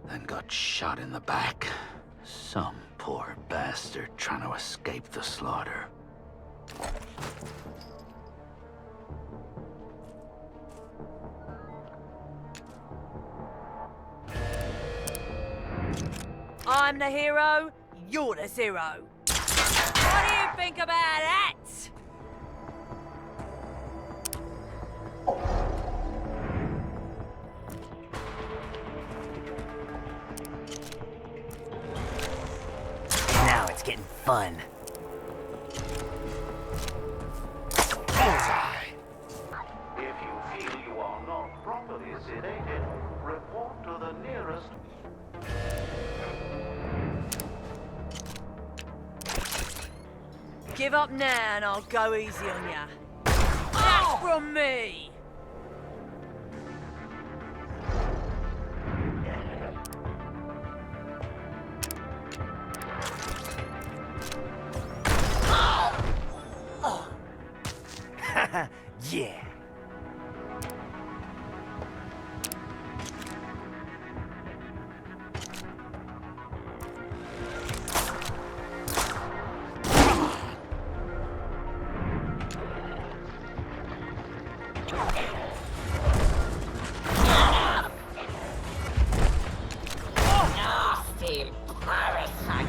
then got shot in the back. Some poor bastard trying to escape the slaughter. I'm the hero, you're the zero. What do you think about that? Now it's getting fun. Bullseye. If you feel you are not properly sedated, report to the nearest. Give up now and I'll go easy on ya. That's from me! Yeah. Nasty parasite.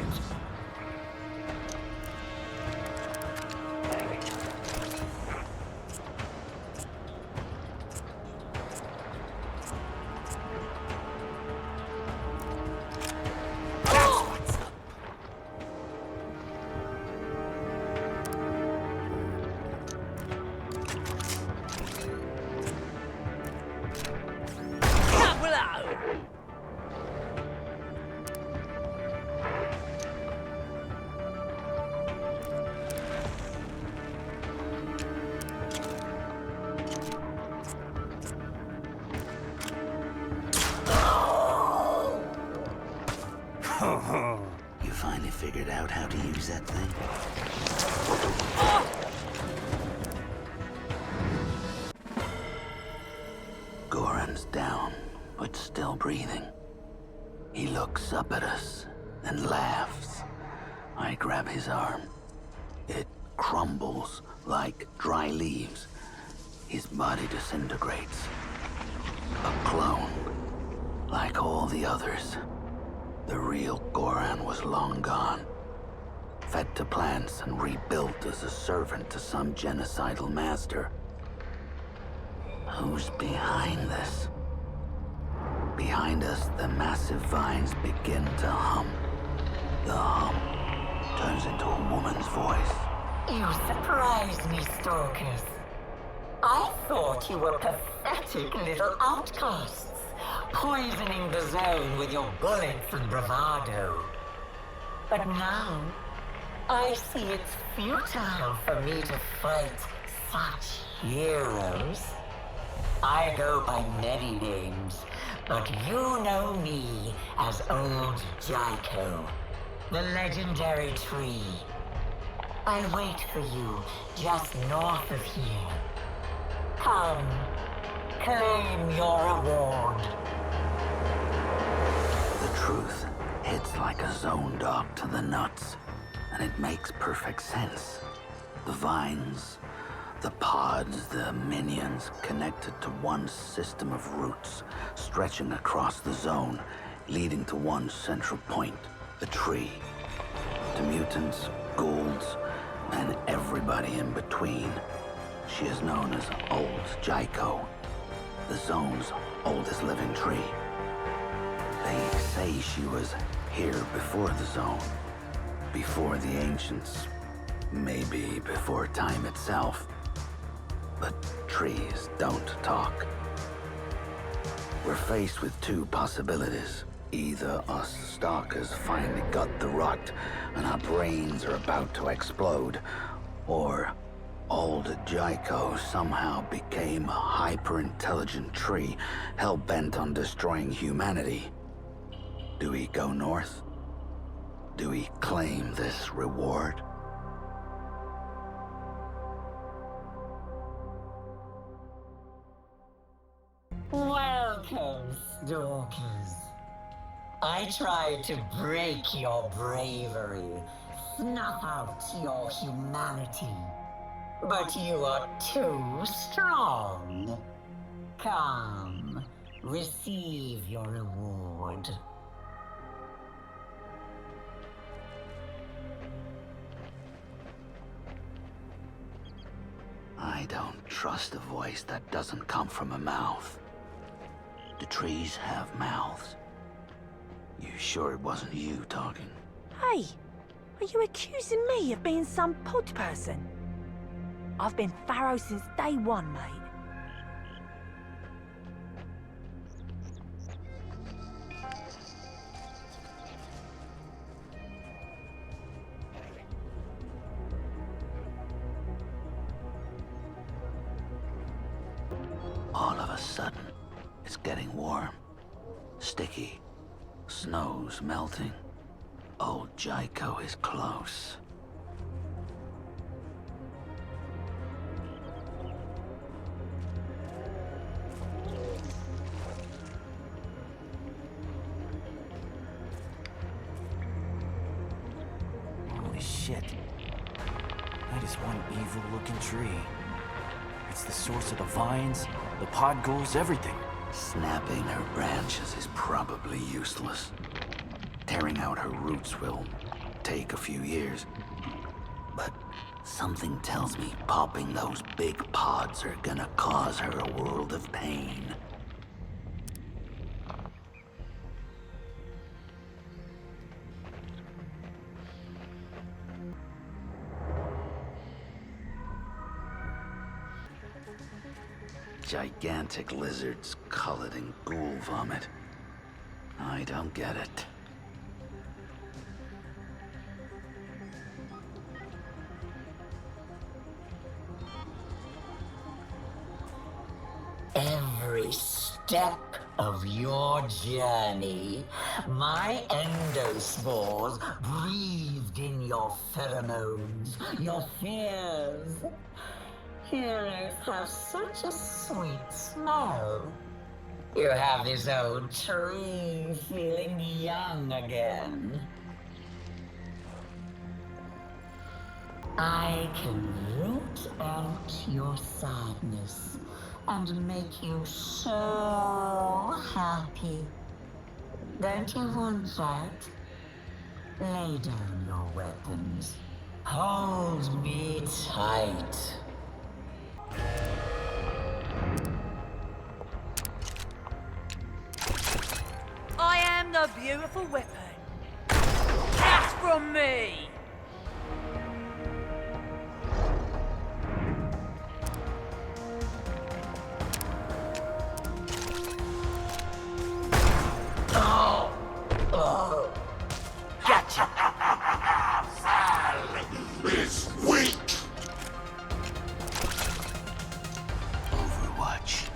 You finally figured out how to use that thing? Goran's down, but still breathing. He looks up at us and laughs. I grab his arm. It crumbles like dry leaves. His body disintegrates. A clone, like all the others. The real Goran was long gone. Fed to plants and rebuilt as a servant to some genocidal master. Who's behind this? Behind us, the massive vines begin to hum. The hum turns into a woman's voice. You surprise me, Stalkers. I thought you were pathetic little outcasts, poisoning the zone with your bullets and bravado. But now, I see it's futile for me to fight such heroes. I go by many names, but you know me as Old Jaiko, the legendary tree. I'll wait for you just north of here. Come, claim your reward. The truth hits like a zone dog to the nuts, and it makes perfect sense. The vines, the pods, the minions connected to one system of roots stretching across the zone, leading to one central point, the tree. To mutants, ghouls, and everybody in between. She is known as Old Jaiko, the zone's oldest living tree. They say she was here before the zone, before the ancients, maybe before time itself. But trees don't talk. We're faced with two possibilities. Either us stalkers finally got the rot and our brains are about to explode, or old Jaiko somehow became a hyper-intelligent tree hell-bent on destroying humanity. Do we go north? Do we claim this reward? Welcome, stalkers. I tried to break your bravery, snuff out your humanity. But you are too strong. Come, receive your reward. I don't trust a voice that doesn't come from a mouth. The trees have mouths. You sure it wasn't you talking? Hey, are you accusing me of being some pod person? I've been Pharaoh since day one, mate. All of a sudden, it's getting warm. Sticky. Snow's melting. Old Jaiko is close. Holy shit. That is one evil-looking tree. It's the source of the vines, the pod ghouls, everything. Snapping her branches is probably useless. Tearing out her roots will take a few years. But something tells me popping those big pods are gonna cause her a world of pain. Gigantic lizards colored in ghoul vomit. I don't get it. Every step of your journey, my endospores breathed in your pheromones, your fears. Heroes have such a sweet smell. You have this old tree feeling young again. I can root out your sadness and make you so happy. Don't you want that? Lay down your weapons. Hold me tight. I am the beautiful weapon. That's from me! Gotcha! Sal is weak! Overwatch.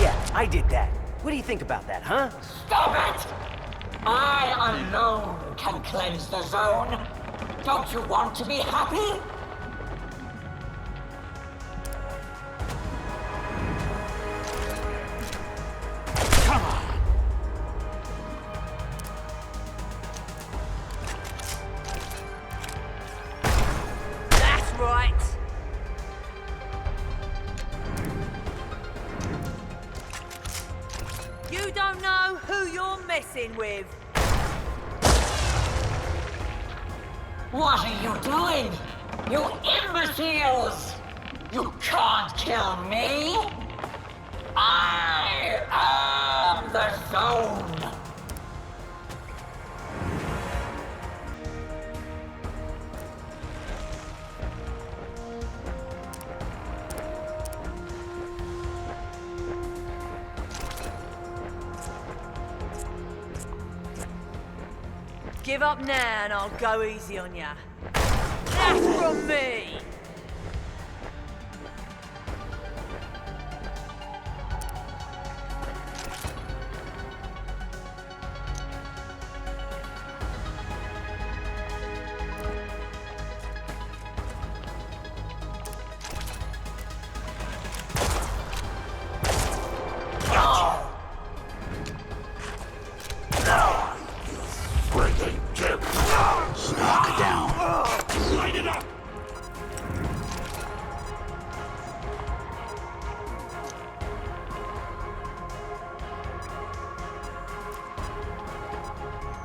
Yeah, I did that. What do you think about that, huh? Stop it! I alone can cleanse the zone. Don't you want to be happy? Come on! That's right! You don't know who you're messing with. What are you doing? You imbeciles! You can't kill me! I am the zone! Give up now and I'll go easy on ya. That's from me! Knock down. Light it up!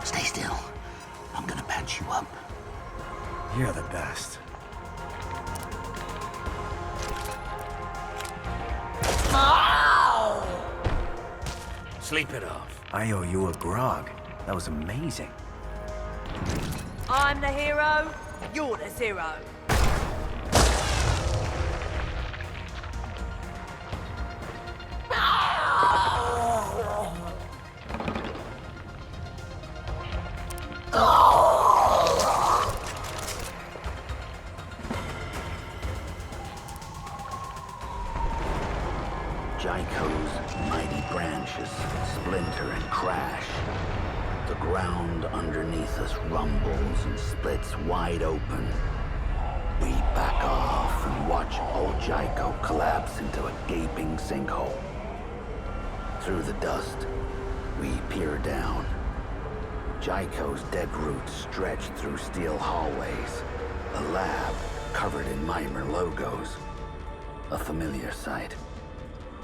Stay still. I'm gonna patch you up. You're the best. Sleep it off. I owe you a grog. That was amazing. I'm the hero, you're the zero. Jaiko's mighty branches splinter and crash. The ground underneath us rumbles and splits wide open. We back off and watch old Jaiko collapse into a gaping sinkhole. Through the dust, we peer down. Jaiko's dead roots stretch through steel hallways. A lab covered in Mimer logos. A familiar sight.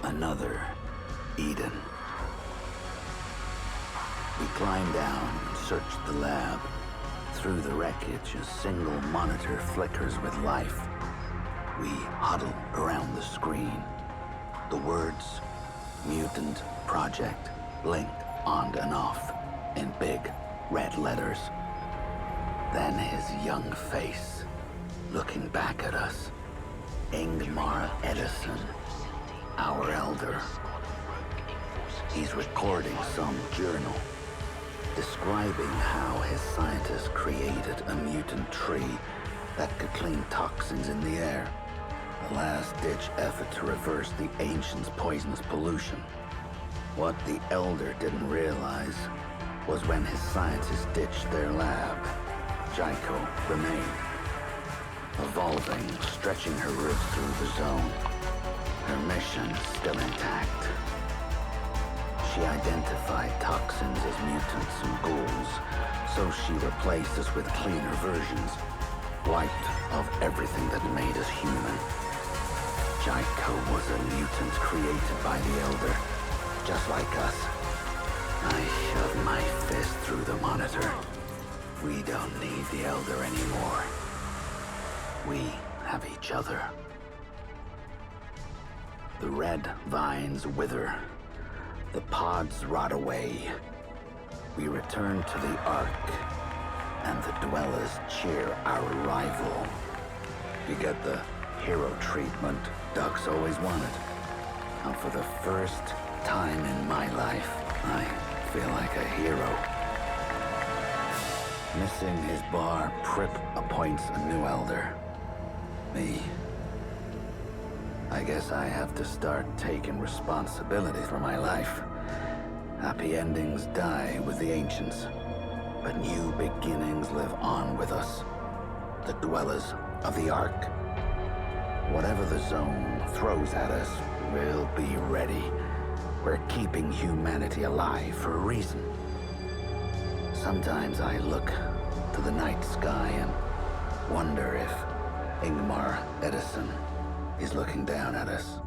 Another Eden. We climb down and search the lab. Through the wreckage, a single monitor flickers with life. We huddle around the screen. The words, Mutant Project, blink on and off in big red letters. Then his young face, looking back at us. Ingmar Edison, our elder. He's recording some journal, describing how his scientists created a mutant tree that could clean toxins in the air. A last-ditch effort to reverse the ancients' poisonous pollution. What the Elder didn't realize was when his scientists ditched their lab, Jaiko remained, evolving, stretching her roots through the zone. Her mission still intact. She identified toxins as mutants and ghouls, so she replaced us with cleaner versions, wiped of everything that made us human. Jaiko was a mutant created by the Elder, just like us. I shoved my fist through the monitor. We don't need the Elder anymore. We have each other. The red vines wither. The pods rot away. We return to the Ark, and the dwellers cheer our arrival. You get the hero treatment Ducks always wanted. And for the first time in my life, I feel like a hero. Missing his bar, Prip appoints a new elder. Me. I guess I have to start taking responsibility for my life. Happy endings die with the ancients, but new beginnings live on with us. The dwellers of the Ark. Whatever the zone throws at us, we'll be ready. We're keeping humanity alive for a reason. Sometimes I look to the night sky and wonder if Ingmar Edison is looking down at us.